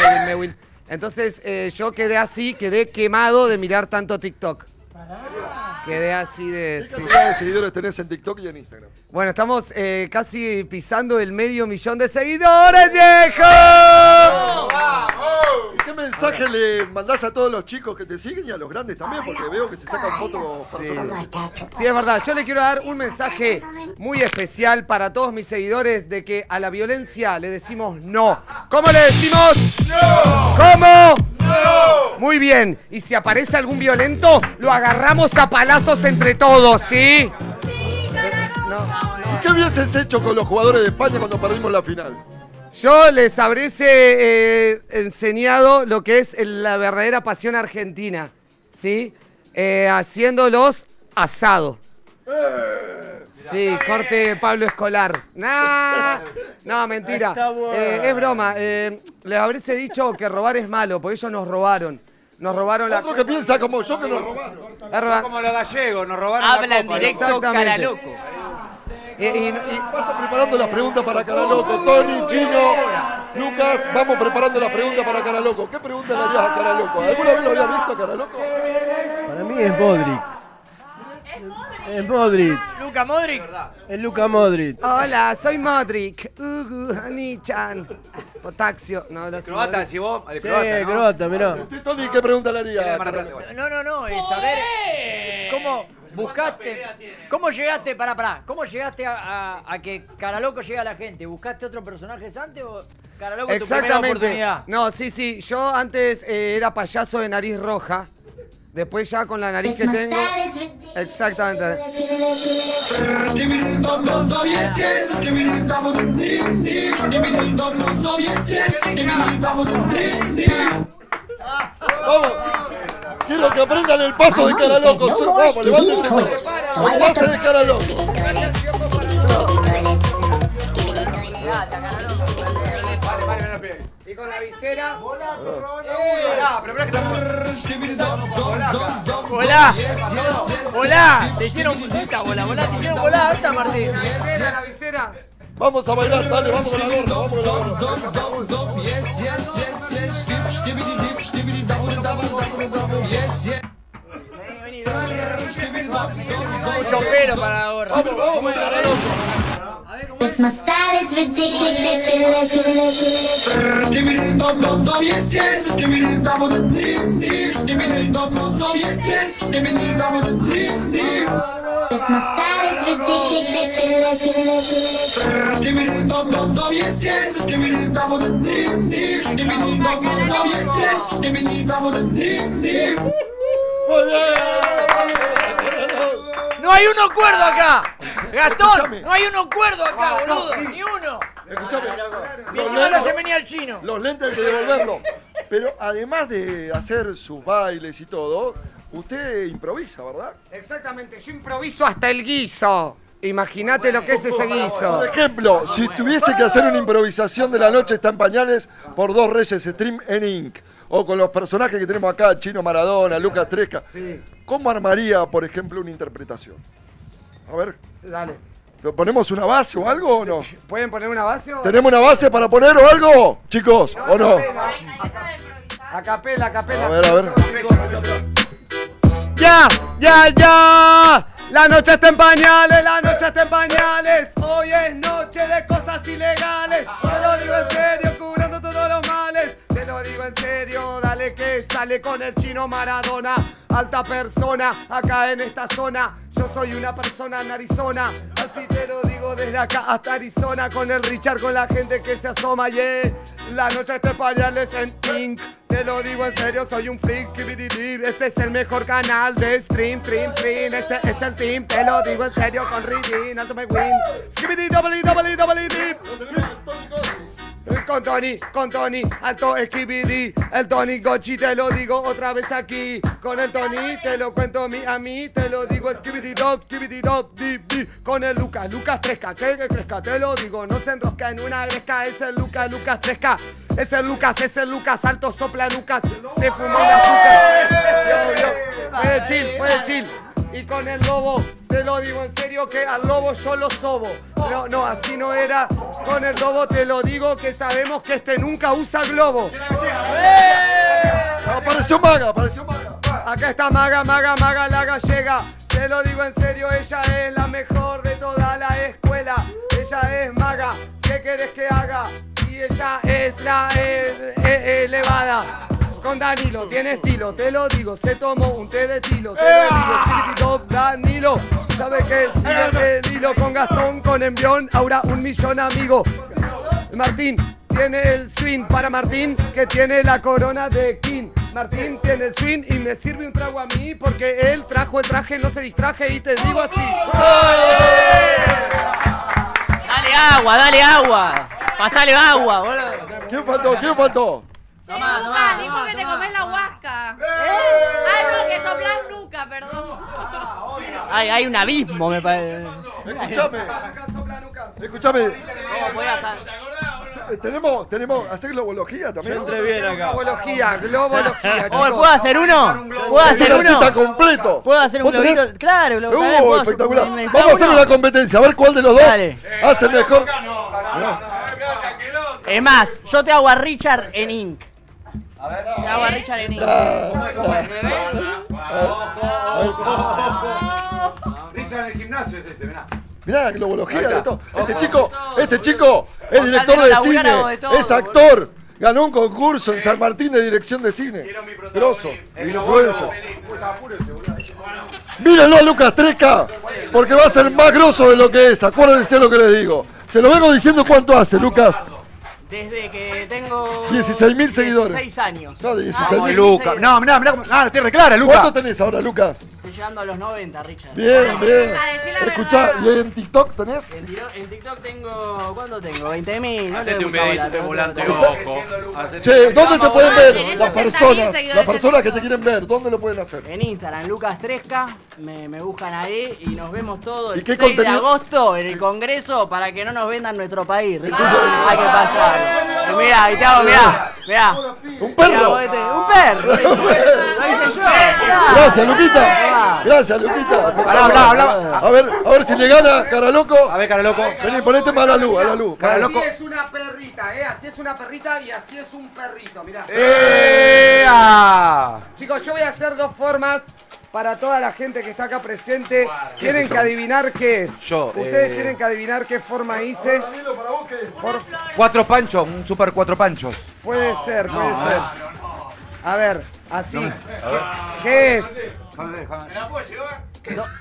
Entonces yo quedé quemado de mirar tanto TikTok. Quedé así de... ¿Qué cantidad de seguidores tenés en TikTok y en Instagram? Bueno, estamos casi pisando el 500.000 de seguidores, viejo. ¿Y qué mensaje le mandás a todos los chicos que te siguen y a los grandes también? Porque veo que se sacan fotos personales. Sí, es verdad. Yo le quiero dar un mensaje muy especial para todos mis seguidores de que a la violencia le decimos no. ¿Cómo le decimos? ¡No! ¿Cómo? ¡No! Muy bien. Y si aparece algún violento, lo agarramos a palazos entre todos, ¿sí? ¿Y qué hubieses hecho con los jugadores de España cuando perdimos la final? Yo les habré enseñado lo que es la verdadera pasión argentina, ¿sí? Haciéndolos asado. Sí, corte Pablo Escolar. No, mentira. Es broma. Les habré dicho que robar es malo, porque ellos nos robaron. Nos robaron la... Otro que piensa como yo que nos robaron. Como los gallegos, nos robaron Habla la en copa. directo cara loco. Vaya preparando las preguntas para Cara Loco. Tony, Chino, Lucas, vamos preparando las preguntas para Cara Loco. ¿Qué pregunta le harías a Cara Loco? ¿Alguna vez lo habías visto a Cara Loco? Para mí es Modric. Es Modric. Luka Modric. Es Luka Modric. Hola, soy Modric. Ani-chan. Potasio. No, lo Croata, decís vos. Sí, croata, mirá. ¿Usted, Tony, qué pregunta le haría a Cara Loco? No, es saber cómo buscaste, cómo llegaste, ¿cómo llegaste a que Cara Loco llegue a la gente? ¿Buscaste otro personaje antes o Cara Loco tu primera oportunidad? No, sí, yo antes era payaso de nariz roja. Después ya con la nariz que tengo... Exactamente. Vamos. Quiero que aprendan el paso de Cara Loco. Vamos, levántense todos. El paso de Cara Loco. Y con la visera... Volá, te hicieron puta, volá, te hicieron volá, esta Martín. La visera. Vamos a bailar, dale, vamos con la gorra, vamos con la gorra. Mucho pelo para la gorra. Vamos, Cara Loco. Cause my style is ridiculous. Cause my style is ridiculous. ¡No hay uno cuerdo acá! ¡Gastón! ¡No hay uno cuerdo acá, boludo! ¡Ni uno! Escuchame, Ahora se venía el chino. los lentes hay que devolverlo. Pero además de hacer sus bailes y todo, usted improvisa, ¿verdad? Exactamente, yo improviso hasta el guiso. Imagínate lo que es ese guiso. Por ejemplo, si tuviese que hacer una improvisación de La Noche está en pañales por Dos Reyes Stream en Inc., o con los personajes que tenemos acá, Chino Maradona, Lucas Tresca, Sí, ¿cómo armaría, por ejemplo, una interpretación? A ver, dale. ¿ponemos una base o algo o no? ¿Pueden poner una base o...? ¿Tenemos una base para poner o algo, chicos? ¿O no? A capela, a capela. A ver. ¡Ya! ¡Ya, ya! La noche está en pañales, la noche está en pañales. Hoy es noche de cosas ilegales. Te lo digo en serio, curando todos los males. Te lo digo en serio, dale que sale con el Chino Maradona. Alta persona, acá en esta zona. Yo soy una persona en Arizona. Así te lo digo desde acá hasta Arizona. Con el Richard, con la gente que se asoma, yeah. La noche está en pañales en Inc. Te lo digo en serio, soy un freak. Este es el mejor canal de stream, Este es el team, te lo digo en serio con Ridin, alto me win. Skibidi doubly dip. Con Tony, alto skibidi. El Tony Gochi, te lo digo otra vez aquí. Con el Tony, te lo cuento a mí, te lo digo skibidi dop, dip. Con el Lucas Tresca, que Tresca, te lo digo, no se enrosca en una gresca. Es el Lucas Tresca. Es el Lucas, alto sopla nucas. Se fumó la azúcar. Fue chill. Y con el lobo, te lo digo en serio que al lobo yo lo sobo. Pero no, así no era. Con el lobo te lo digo que sabemos que este nunca usa globo. Apareció Maga. Acá está Maga la gallega. Te lo digo en serio, ella es la mejor de toda la escuela. Ella es Maga, ¿qué querés que haga? Y ella es la elevada. Con Danilo, tiene estilo, te lo digo, se tomó un té de tilo, te lo digo, Danilo, ¿sabe qué? Sigue el hilo con Gastón, con Envión, ahora 1.000.000 amigo. Martín, tiene el swing para Martín, que tiene la corona de King. Martín tiene el swing y me sirve un trago a mí, porque él trajo el traje, no se distraje y te digo así. Dale agua. Pasale agua, boludo. ¿Quién faltó? Lucas, dijo que te comes la huasca. Ah, no, que soplás nuca, perdón. Hay un abismo, me parece. Escúchame. ¿Cómo podías Tenemos hacer globología también. Siempre viene acá. Globología, chicos. ¿Puedo hacer uno? ¿Puedo hacer uno? Está completo. ¿Puedo hacer un globito? Claro, globito. Espectacular. Vamos a hacer una competencia, a ver cuál de los dos hace mejor. Es más, yo te hago a Richard en Inc. Te hago a Richard en Inc. Richard en el gimnasio es ese, mirá. Mirá la globología de todo. Este chico es director de cine, todo, es actor. Ganó un concurso en San Martín de dirección de cine. Grosso. Influencer. Mírenlo a Lucas Tresca, porque va a ser más grosso de lo que es. Acuérdense lo que les digo. Se lo vengo diciendo cuánto hace, Lucas. Desde que tengo 16.000 seguidores. 16 años. No, 16.000. Lucas. No, mirá, la tierra clara, Lucas. ¿Cuánto tenés ahora, Lucas? Estoy llegando a los 90, Richard. Bien. Escuchá, ¿y en TikTok tenés? En TikTok tengo... ¿Cuánto tengo? 20.000. No Hacete le un gusta videito volar, de no volante le gusta. ojo. Che, ¿dónde te pueden ver las 80.000 personas que te quieren ver? ¿Dónde lo pueden hacer? En Instagram, Lucas Tresca, me buscan ahí y nos vemos todos ¿Y el qué 6 de contenido? agosto en el Congreso para que no nos vendan nuestro país. Hay que pasar. Mirá, ahí te hago, mirá. ¿Un perro? Un perro. Lo hice yo. Gracias, Luquita. Gracias, Luquita. Habla. A ver si le gana Caraloco. A ver, Caraloco. Vení, ponete más a la luz. Así es una perrita, así es una perrita y así es un perrito, mirá. Chicos, yo voy a hacer dos formas para toda la gente que está acá presente. Tienen que adivinar qué es. Ustedes tienen que adivinar qué forma hice. Cuatro panchos, un super cuatro panchos. Puede ser. A ver, así. ¿Qué es?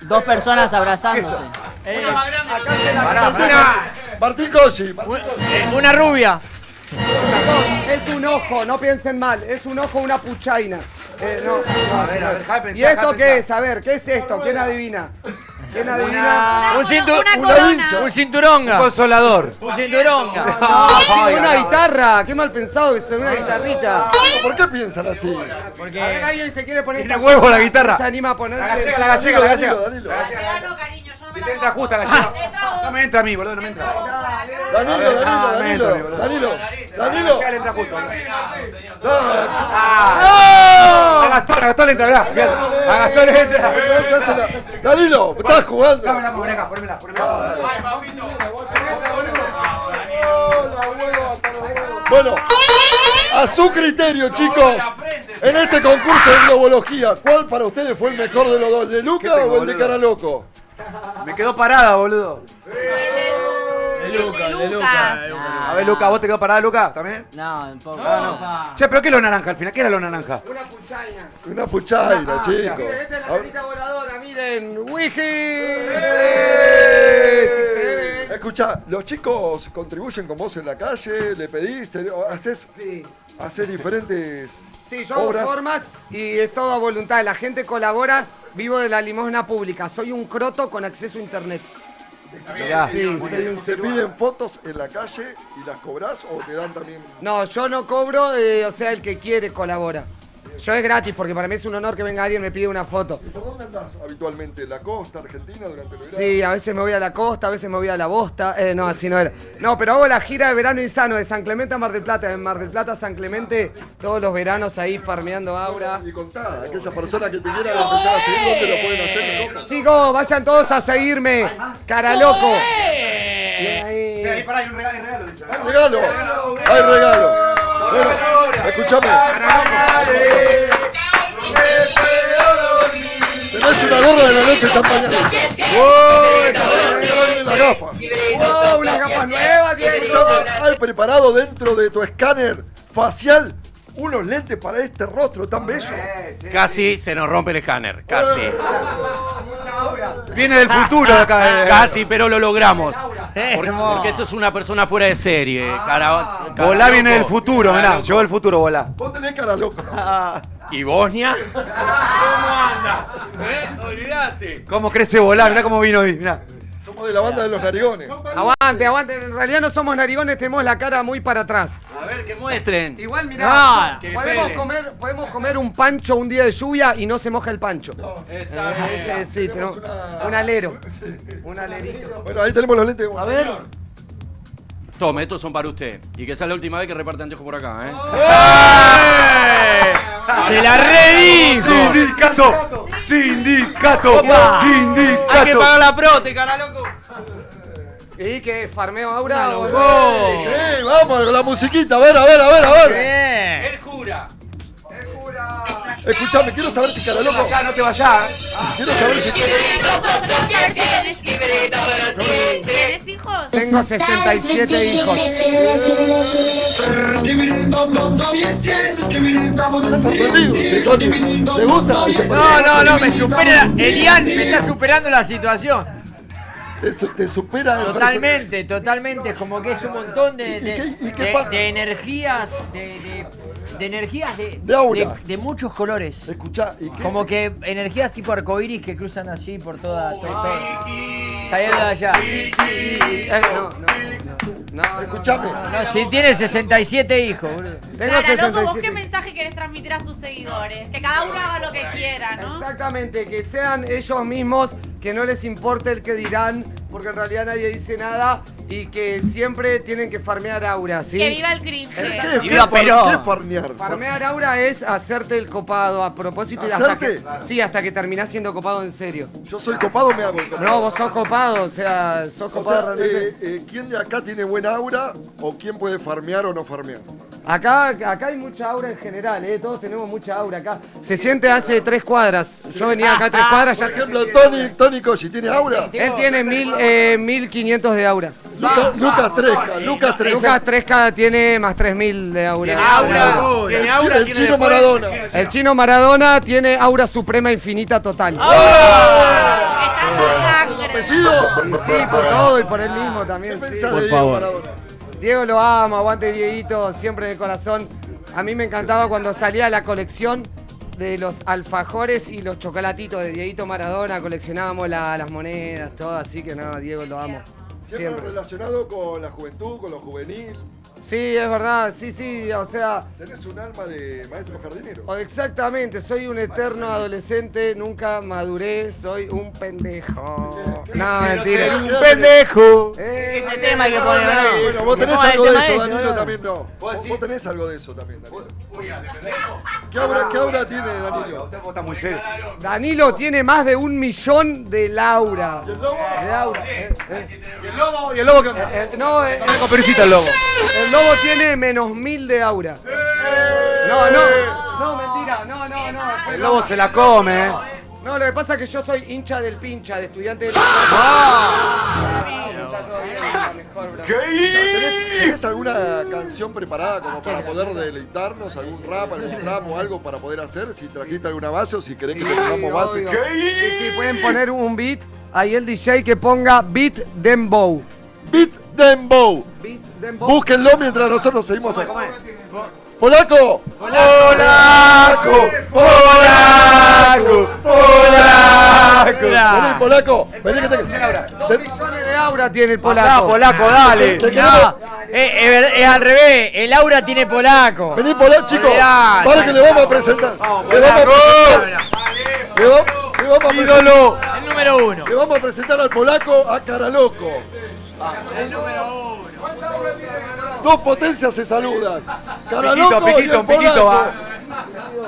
Dos personas abrazándose. Acá se la Martín Cossi. Una rubia. Es un ojo, no piensen mal. Es un ojo, una puchaina. A ver, ¿Y esto qué es? A ver, ¿qué es esto? ¿Quién adivina? ¿Quién adivina? Un cinturonga. Un consolador. Un cinturonga. Una guitarra. Qué mal pensado que es una guitarrita. ¿Por qué piensan así? Porque A ver, alguien se quiere poner. Tiene huevo la guitarra. Se anima a ponerse. La gallega. Danilo. No, cariño, yo no me Si la te entra justa la gallega. No me entra a mí, boludo, no me entra. Danilo. Danilo. Ya le entra justo. ¡Ah! A Gastón le entra, ¿verdad? A Gastón le entra. Danilo, estás jugando. Dame la mano, acá, ponémela. Bueno, a su criterio, chicos, en este concurso de globología, ¿cuál para ustedes fue el mejor de los dos? ¿El de Luca o el de Cara Loco? Me quedó parada, boludo. De Luca. A ver, Luca, ¿vos te quedó parada, Luca? ¿También? No, un poco. Che, pero ¿qué es lo naranja al final? ¿Qué era lo naranja? Una puchaira, chicos. Esta es la carita voladora, miren. ¡Wiki! Escucha, los chicos contribuyen con vos en la calle, le pediste, haces diferentes Sí, yo hago obras. formas y es todo a voluntad. La gente colabora, vivo de la limosna pública. Soy un croto con acceso a internet. Mirá, Sí, soy un ¿te piden fotos en la calle y las cobrás o te dan también? No, yo no cobro, o sea, el que quiere colabora. Yo es gratis porque para mí es un honor que venga alguien y me pide una foto. ¿Y por dónde andás habitualmente? ¿En la costa argentina durante el verano? Sí, a veces me voy a la costa, a veces me voy a la bosta. No, así no era. No, pero hago la gira de verano insano de San Clemente a Mar del Plata. En Mar del Plata a San Clemente, todos los veranos ahí farmeando aura. Y contá, aquellas personas que te quieran empezar a seguir, ¿dónde lo pueden hacer? Chicos, vayan todos a seguirme. Cara loco. Sí, ahí pará, hay un regalo. ¡Hay regalo! ¡Hay regalo! Bueno, escuchame. Tenés una gorra de la noche champañana. La gafa. Una gafa nueva, Escuchame, ¿hay preparado dentro de tu escáner facial unos lentes para este rostro tan bello? Casi se nos rompe el escáner, casi. Viene del futuro de acá. Casi, pero lo logramos. Porque esto es una persona fuera de serie. Volá viene del futuro, mirá. Llegó el futuro, Volá. Vos tenés cara loco. ¿Y Bosnia? ¿Cómo anda? Olvídate. ¿Cómo crece Volá? Mirá cómo vino hoy, mirá. Somos de la banda de los narigones. Aguante. En realidad no somos narigones, tenemos la cara muy para atrás. A ver, que muestren. Igual, mirá, que podemos comer un pancho un día de lluvia y no se moja el pancho. Sí, tenemos un alero. Un alerito. Bueno, ahí tenemos los lentes. A ver. Tome, estos son para usted. Y que sea la última vez que reparte anteojos por acá, ¡Se la redijo! ¡Sindicato! Hay que pagar la prote, cara loco. ¿Y qué? ¿Farmeo aura? Sí, vamos con la musiquita. A ver. Bien. El cura. Escuchame, quiero saber si cara loco. Acá no te vayas. Quiero saber si. ¿Tienes hijos? Tengo 67 hijos. ¿Te gusta? No, me supera. Elian me está superando la situación. Te supera el Totalmente. Es como que es un montón ¿Y qué pasa? de energías, de energías De aura. de muchos colores. Escuchá, ¿y qué Como es? que energías tipo arcoiris que cruzan así por todo el pecho. Saliendo de allá. Escuchame. No, si tiene 67 hijos, boludo. Cara, loco, ¿vos qué mensaje querés transmitir a tus seguidores? Que cada uno haga lo que quiera, ¿no? Exactamente, que sean ellos mismos, que no les importe el que dirán, porque en realidad nadie dice nada y que siempre tienen que farmear aura, ¿sí? Que viva el cringe. ¿Qué farmear? Farmear aura es hacerte el copado a propósito y hasta que terminás siendo copado en serio. Yo soy copado, me hago el copado. No, vos sos copado, o sea, sos copado realmente. ¿Quién de acá tiene buena aura o quién puede farmear o no farmear? Acá hay mucha aura en general, todos tenemos mucha aura acá. Se siente hace 3 cuadras. Yo venía acá a 3 cuadras. Por ejemplo, Tony Cochi, ¿tiene aura? Él tiene 1500 de aura. Lucas 3K. Lucas 3K tiene más 3000 de aura. Tiene aura. El chino Maradona. El chino Maradona tiene aura suprema infinita total. ¿Apellido? Sí, por todo y por él mismo también. ¿Qué Sí. pensás de Diego Maradona? Diego lo amo, aguante Dieguito, siempre de corazón. A mí me encantaba cuando salía la colección de los alfajores y los chocolatitos de Dieguito Maradona, coleccionábamos las monedas, todo, así que no, Diego lo amo. Siempre relacionado con la juventud, con lo juvenil. Sí, es verdad, sí, o sea... Tenés un alma de maestro jardinero. Exactamente, soy un eterno adolescente, nunca maduré, soy un pendejo. No, mentira. ¡Un pendejo! Ese tema que pone, Bueno, vos tenés algo de eso, Danilo, también no. Vos tenés algo de eso también, Danilo. ¿Qué aura tiene Danilo? Está muy serio. Danilo tiene más de 1 millón de Laura. ¿Y el lobo? De Aura. ¿Y el lobo que No, con perucita el lobo? el lobo tiene menos 1000 de Aura. No, mentira, no. El lobo se la come, No, lo que pasa es que yo soy hincha del pincha, de estudiante del... ¿Tenés alguna canción preparada como para poder deleitarnos? ¿Algún rap, algún trap o algo para poder hacer? Si trajiste alguna base o si querés que te pongamos base. Sí, pueden poner un beat. Ahí el DJ que ponga Beat Dembow. Beat Dembow. Búsquenlo mientras nosotros seguimos acá. ¡Polaco! ¡Polaco! Vení, Polaco. Vení que te... 2 millones de Aura tiene el Polaco. Polaco, dale. No, es al revés. El Aura tiene Polaco. Vení, Polaco, chicos. Olvidate. Vale que le vamos a presentar. Le vamos a presentar. ¡Ídolo! El número 1. Le vamos a presentar al Polaco a Caraloco. El número 1. Dos potencias se saludan. Caraloco y el Polaco.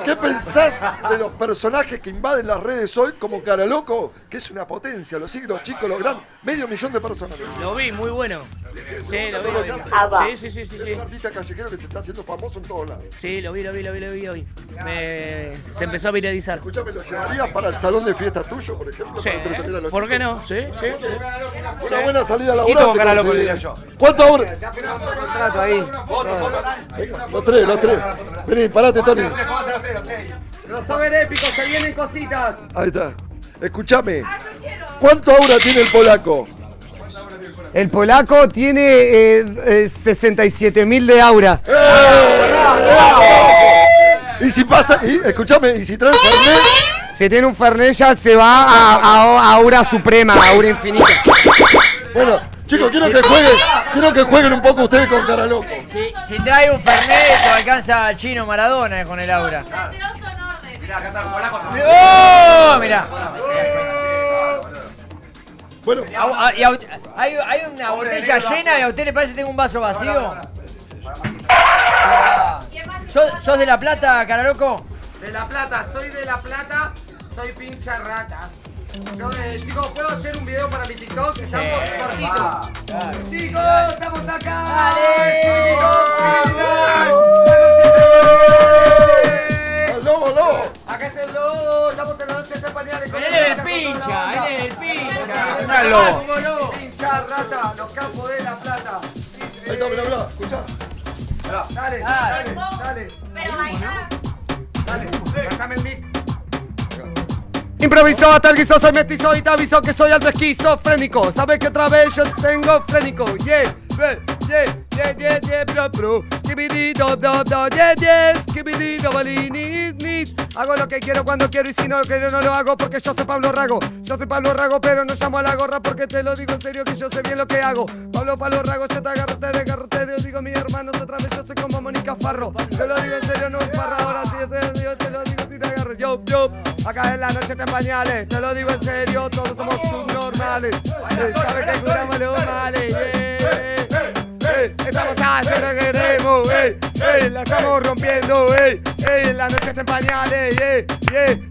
¿Qué pensás de los personajes que invaden las redes hoy como Caraloco? Que es una potencia, los siglos chicos, los grandes, 500.000 de personas. Lo vi, muy bueno. Sí, lo Todo lo vi. que hace. Sí. Es un artista callejero que se está haciendo famoso en todos lados. Sí, lo vi hoy. Se empezó a viralizar. Escuchame, ¿lo llevarías para el salón de fiestas tuyo, por ejemplo? Sí, Para entretener a los ¿por qué chicos? no? Sí. Una buena salida Y laboral. con Caraloco le diría yo. ¿Cuánto ahora? Contrato ahí. Venga, los tres. Vení, parate, Tony. Crossover épico, se vienen cositas. Ahí está. Escuchame. ¿Cuánto aura tiene el Polaco? El Polaco tiene 67.000 de Aura. Y si pasa, escuchame, y si trae el Fernet. Si tiene un Fernet ya se va a Aura Suprema, a Aura Infinita. Bueno, chicos, quiero que jueguen un poco ustedes con Caraloco. Si trae un Fernet, lo alcanza al chino Maradona con el Aura. ¡Oh! Mirá. Bueno, hay una botella llena y a usted le parece que tengo un vaso vacío. ¿Sos de La Plata, Caraloco? De La Plata, soy de La Plata, soy pincha rata. Yo, chicos, ¿puedo hacer un video para mi TikTok? Estamos cortitos. Chicos, estamos acá. ¡Dale! ¡Lobo! Acá está el lobo, estamos en la noche de pañales. Él es el pincha, Está el lobo. Pincha rata, los campos de La Plata. Ahí está, mirá, escuchá. Dale. Pero baila. Dale, bájame el mic. Improvisó, hasta el guiso, soy mestizo y te aviso que soy alto esquizofrénico. Sabes que otra vez yo tengo frénico. Yeah, bro. Skibidi do, yeah, skibidi do, balinis. Hago lo que quiero cuando quiero y si no lo quiero no lo hago porque yo soy Pablo Rago. Yo soy Pablo Rago pero no llamo a la gorra porque te lo digo en serio que yo sé bien lo que hago. Pablo Rago, yo te agarro, te desgarro, te digo mis hermanos otra vez yo soy como Mónica Farro. Te lo digo en serio, no es farra ahora sí, te lo digo si te agarro. Yo, acá en la noche te en pañales, te lo digo en serio, todos somos subnormales. Sabes que curamos los males, estamos haciendo lo que queremos, la estamos rompiendo, la noche está en pañales,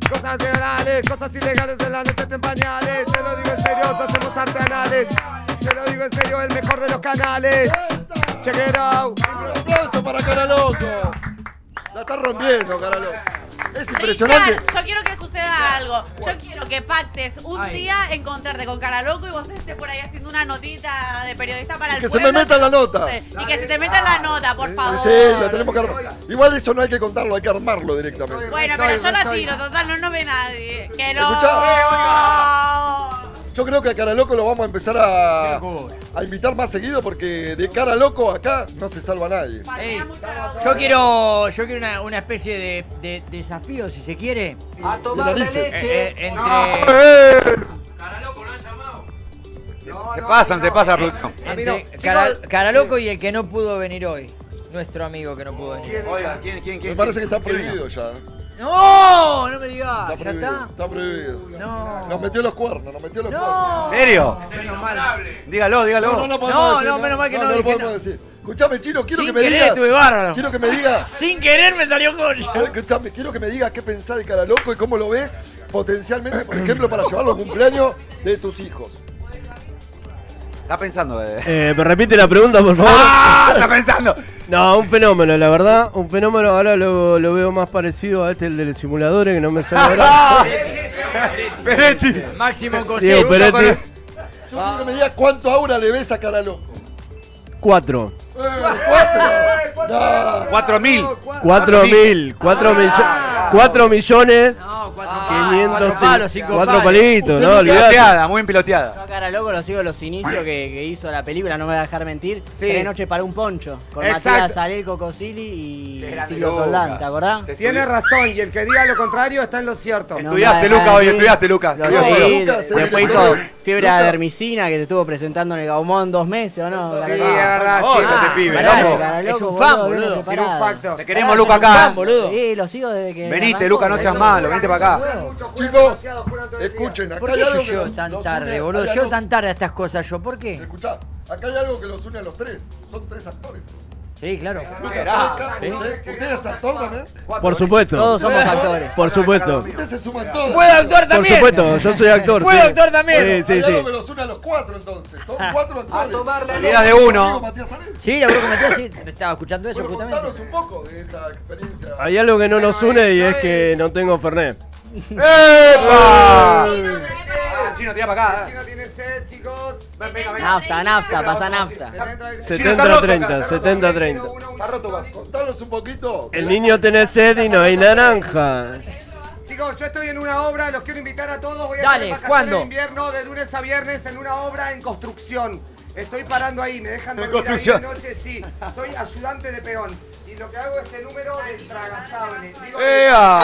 cosas ilegales, cosas ilegales en la noche está en pañales, te lo digo en serio, hacemos artesanales, te lo digo en serio, el mejor de los canales, check it out. Un aplauso para Caraloco. La está rompiendo, Caraloco. Es impresionante. Yo quiero que suceda algo. Yo quiero que pactes un día encontrarte con Caraloco y vos estés por ahí haciendo una notita de periodista para el Que pueblo. se me meta en la nota. Y que se te meta en la nota, por favor. Sí, la tenemos que armar. Igual eso no hay que contarlo, hay que armarlo directamente. Bueno, pero yo la tiro, total, no ve nadie. Que no. Escuchá. Yo creo que a Caraloco lo vamos a empezar a invitar más seguido porque de Caraloco acá no se salva nadie. Yo quiero una especie de desafío, si se quiere. A tomar leche. Entre... Caraloco, ¿lo han llamado? Se pasan la producción. Cara Loco y el que no pudo venir hoy. Nuestro amigo que no pudo venir. Oiga, ¿quién? Me parece que está prohibido ya. No, no me digas. ¿Ya está? Está prohibido. No. Nos metió los cuernos, cuernos. ¿En serio? Dígalo. No podemos decir, menos mal que no lo dije podemos decir. Escuchame, Chino, quiero Sin que me querer digas. estuve bárbaro. Quiero que me digas. Sin querer me salió concha. Escuchame, quiero que me digas qué pensás de Cara Loco y cómo lo ves potencialmente, por ejemplo, para llevarlo al cumpleaños de tus hijos. Está pensando, ¿Me repite la pregunta, por favor? Está pensando. No, un fenómeno, la verdad. Un fenómeno. Ahora lo veo más parecido a el de los simuladores, que no me sale ahora. Peretti. Máximo Diego Cosé. Peretti. Yo quiero que me digas cuánto aura le ves a Cara Loco. 4. 4.000. 4 millones. No, 4 palitos, no, olvidate. Piloteada, muy bien piloteada. Yo a Cara Loco lo sigo los inicios que hizo la película, no me voy a dejar mentir. Sí. 3 noches para un poncho. Con Exacto. Matías Alelco, Cosili y grande Silvio Luca. Soldán, ¿te acordás? Tiene razón, y el que diga lo contrario está en lo cierto. No, Estudiaste, nada, Luca, nada, hoy sí. estudiaste, Luca. Lo Estudiaste, seguí, Luca, después Luca. hizo Fiebre Luca. Adermicina, que te estuvo presentando en el Gaumont 2 meses, ¿o no? Sí, es verdad, sí. Este pibe, pará, loco. Cara Loco, Es un boludo, fan, bien boludo. preparado. Tiene un facto. Te queremos, Luca, acá. boludo. Sí, lo sigo desde que. Venite, arrancó. Luca, no seas malo, venite para acá. Chicos, escuchen, acá ¿Por hay qué yo algo que llego los tan une, tarde, boludo? hay Llego algo- tan tarde a estas cosas yo. ¿Por qué? Escuchá, acá hay algo que los une a los tres. Son 3 actores. Sí, claro. ¿Usted es actor también? Por supuesto. Todos somos actores. Por supuesto. Ustedes se suman todos. ¿Puedo actuar Por también? supuesto, yo soy actor. ¿Puedo sí. actuar también? Sí, Hay sí, algo sí. que los une a los 4 entonces. Son 4 actores. Vida de uno. Matías Alel. Sí, la que Matías sí. Estaba escuchando eso Bueno, justamente. contanos un poco de esa experiencia. Hay algo que no nos une y es que no tengo Fernet. ¡Epa! Chino, tira para acá. Chino tiene sed, chicos. Nafta, pasa nafta. 70-30, 70-30. Está roto, vas. Contanos un poquito. El niño tiene sed y no hay naranjas. Chicos, yo estoy en una obra, los quiero invitar a todos. Voy a Dale, hacer vacaciones ¿cuándo? de invierno de lunes a viernes en una obra en construcción. Estoy parando ahí, me dejan En dormir ahí de construcción. noche, sí. Soy ayudante de peón. Y lo que hago es este número de tragasable. Digo, ¡Ea!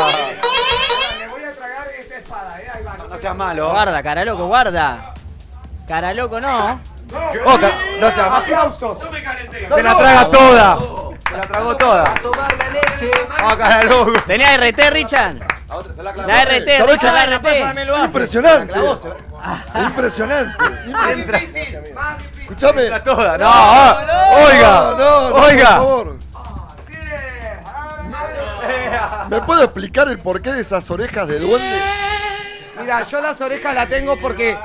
me voy a tragar esta espada, ahí va. No seas malo. Guarda, Cara Loco, guarda. Cara Loco, no. No seas malo. ¡Aplausos! Se la traga toda. Se la tragó toda. Vamos, Cara Loco. ¿Tenía RT, Richard? La RT, ¿Sabés Richard, la RT. Impresionante. Impresionante. Más difícil, más difícil. Escuchame. La toda. No, oiga. No, Oiga. por favor. ¿Me puedo explicar el porqué de esas orejas de duende? Mira, yo las orejas las tengo porque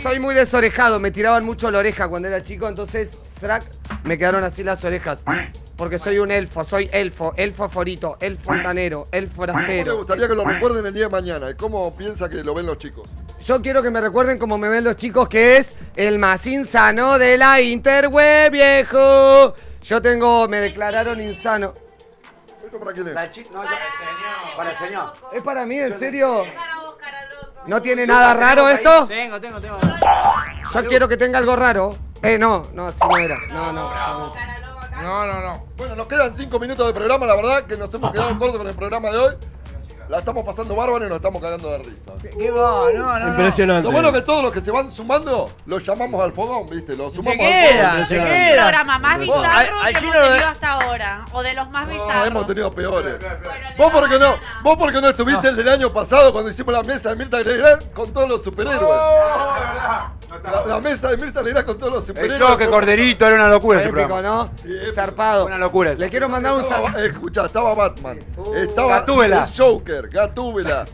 soy muy desorejado. Me tiraban mucho la oreja cuando era chico, entonces, frac, me quedaron así las orejas. Porque soy un elfo, soy elfo forito, elfo fontanero, elfo Me forastero. gustaría que lo recuerden el día de mañana. ¿Y cómo piensa que lo ven los chicos? Yo quiero que me recuerden como me ven los chicos, que es el más insano de la interweb, viejo. Me declararon insano. ¿Esto para quién es? Para el señor. ¿Es para mí, en serio? ¿No tiene nada raro esto? Tengo. Yo quiero que tenga algo raro. No, así no era. No. Bueno, nos quedan 5 minutos de programa. La verdad que nos hemos quedado cortos con el programa de hoy. La estamos pasando bárbaro y nos estamos cagando de risa. ¿Qué va? No. Impresionante. Lo bueno es que todos los que se van sumando, los llamamos al fogón, ¿viste? Los Se sumamos queda, al se fogón. El queda. programa más bizarro al que chino hemos de- tenido hasta ahora. O de los más No, bizarros. hemos tenido peores. ¿Vos por qué no estuviste el del año pasado cuando hicimos la mesa de Mirta Legrand con todos los superhéroes? La mesa de Mirta Legrand con todos los El superhéroes. choque, Corderito, era una locura ese Épico, programa. ¿no? Sí, Zarpado. Una locura eso. Le quiero mandar un saludo. Escuchá, estaba Batman. Estaba Gatúbela. el Joker, Gatúbela.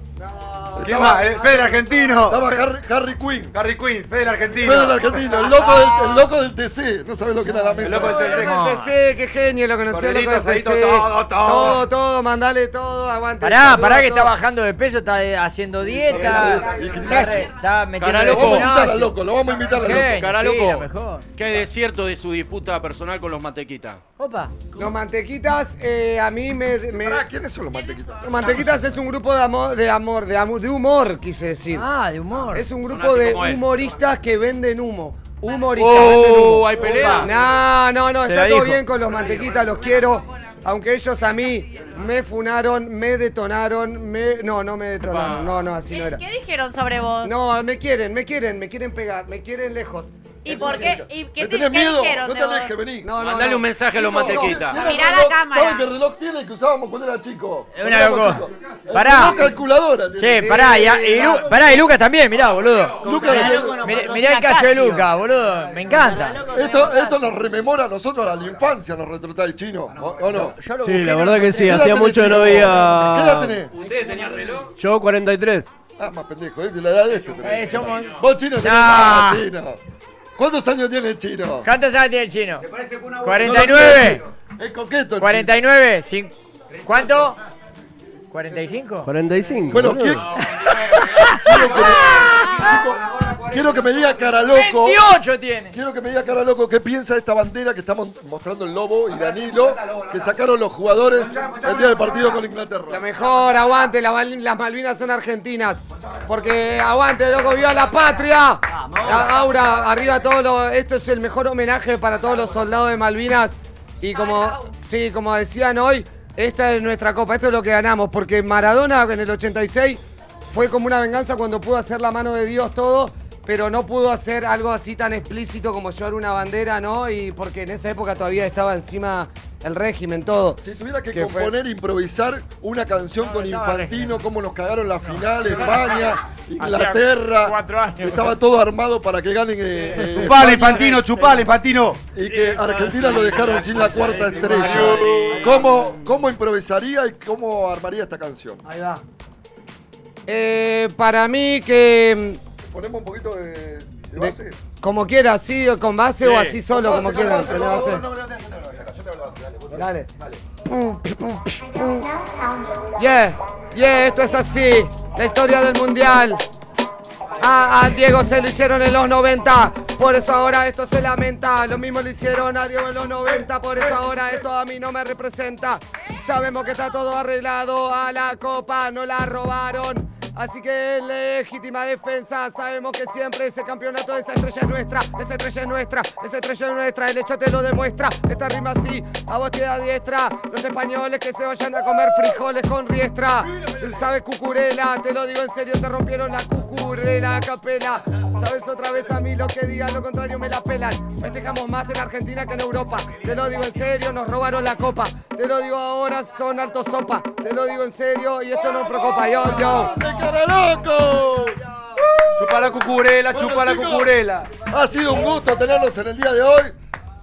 ¿Qué más? El Fede argentino. Estaba Harry Quinn. Harry Quinn, Fede argentino. Fede el argentino, el loco del TC. No sabés lo que era la mesa. El loco del TC. Loco del TC, qué genio, lo conocí al loco del Corderito, TC. todo. Todo, mandale todo, aguante. Pará Saludo que a está todos. bajando de peso, está haciendo dieta. Sí, Está metiendo Cara Lo vamos a invitar gimnasio. al loco, lo vamos a invitar al loco. Genio, Cara sí, Loco. lo mejor. ¿Qué es cierto de su disputa personal con los mantequitas? Opa. Los mantequitas, a mí me. Pará, ¿quiénes son los mantequitas? Los mantequitas es un grupo de humor, quise decir. Ah, de humor. Es un grupo Son así de como él. humoristas que venden humo. Humoristas venden humo. ¿Hay pelea? No, Se está la todo dijo. bien con los mantequitas, los quiero. Aunque ellos a mí me funaron, me detonaron, no me detonaron, no, así no era. ¿Qué dijeron sobre vos? No, me quieren pegar, me quieren lejos. ¿Y por qué? ¿Y qué ¿Me tenés miedo? dijeron No de te vos? alejes, vení. Mandale un mensaje a los mantequitas. Mirá la cámara. ¿Saben qué reloj tiene que usábamos cuando era chico? Es una locura. El Pará. reloj calculadora. Che, pará, y Lucas también, mirá, boludo. Lucas, Mirá el caso de Lucas, boludo. Me encanta. esto nos rememora a nosotros a la infancia, nos retrotrae el chino, ¿o no? Sí, la verdad que sí, ¿Qué edad hacía tenés, mucho que no chino? veía. ¿Qué edad tenés? ¿Ustedes tenían reloj? Yo 43. Ah, más pendejo, es de la edad de este tenés. Somos... Vos, chino, tenés No. chino. ¿Cuántos años tiene el chino? ¿Cuántos años tiene el chino? 49. 49. Es coqueto el 49. ¿Cuánto? 45. 45. Bueno, boludo. quiero que me diga cara loco. 28 tiene. Quiero que me diga cara loco qué piensa de esta bandera que estamos mostrando el Lobo y Danilo, que sacaron los jugadores el día del partido con Inglaterra. La mejor, aguante, las Malvinas son argentinas. Porque aguante, loco, viva la patria. Aura, arriba esto es el mejor homenaje para todos los soldados de Malvinas. Y como decían hoy, esta es nuestra copa, esto es lo que ganamos. Porque Maradona en el 86 fue como una venganza cuando pudo hacer la mano de Dios todo, pero no pudo hacer algo así tan explícito como llevar una bandera, ¿no? Y porque en esa época todavía estaba encima el régimen, todo. Si tuviera que componer, improvisar una canción con Infantino, cómo nos cagaron la final, España, Inglaterra, 4 años. estaba todo armado para que ganen. Chupale, Infantino, chupale, Infantino. Y que Argentina lo dejaron sin la cuarta estrella. ¿Cómo improvisaría y cómo armaría esta canción? Ahí va. Para mí que... ¿Ponemos un poquito de base? Como quieras, sí, con base o así solo, como quieras. Dale. Esto es así. La historia del mundial. A Diego se lo hicieron en los 90, por eso ahora esto se lamenta. Lo mismo le hicieron a Diego en los 90, por eso ahora esto a mí no me representa. Sabemos que está todo arreglado, a la copa no la robaron. Así que en legítima defensa sabemos que siempre ese campeonato, esa estrella es nuestra, esa estrella es nuestra, esa estrella es nuestra, el hecho te lo demuestra. Esta rima sí, a vos te da diestra. Los españoles que se vayan a comer frijoles con riestra. ¿Sabes cucurela? Te lo digo en serio, te rompieron la cucurela a capela. ¿Sabes otra vez a mí lo que digan? Lo contrario me la pelan. Festejamos más en Argentina que en Europa. Te lo digo en serio, nos robaron la copa. Te lo digo ahora, son alto sopa. Te lo digo en serio y esto no preocupa. Yo. ¡Cara loco! Chupa la cucurela, Bueno, chupa la chicos, cucurela. Ha sido un gusto tenerlos en el día de hoy.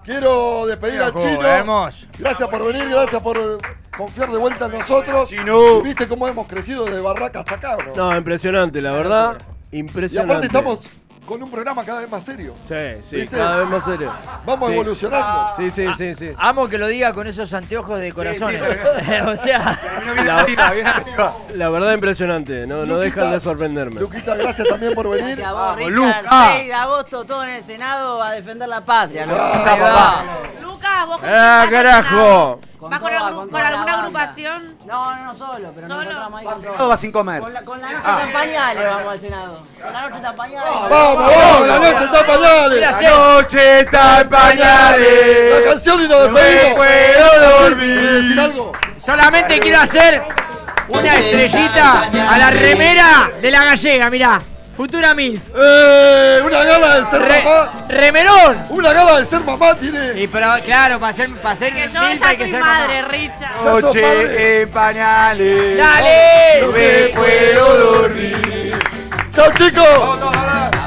Quiero despedir al chino. Hermoso. Gracias por venir, gracias por confiar de vuelta en nosotros. Chino. ¿Viste cómo hemos crecido de Barraca hasta acá, o no? No, impresionante, la verdad. Y Impresionante. aparte estamos con un programa cada vez más serio. Sí, ¿Viste? cada vez más serio. Vamos Sí. evolucionando. Sí. Amo que lo diga con esos anteojos de corazones. O sea, La verdad impresionante, no dejan de sorprenderme. Luquita, gracias también por venir. A vos, Richard, Luca. 6 de agosto, todo en el Senado a defender la patria. ¿no? Ahí va. Lucas, vos Carajo! ¿vas con alguna agrupación? No solo, pero nosotros vamos a ir con todo. Todo va sin comer. Con la noche está en pañales vamos al Senado. Con la noche está en pañales. ¡Vamos! ¡La noche está en pañales! La noche está en pañales. La canción y nos No me despedimos. puedo dormir. ¿Quieres decir algo? solamente quiero hacer una estrellita a la remera de la gallega, mirá. Futura Milf. Una gana de ser mamá. ¡Remerón! Una gana de ser mamá tiene. Y pero claro, para ser Que yo Milf ya hay que soy ser madre, mamá. Richa. Noche en pañales. ¡Dale! No me puedo dormir. ¡Chao, chicos!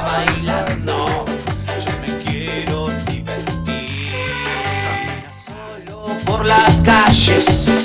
Bailando, yo me quiero divertir. Solo por las calles.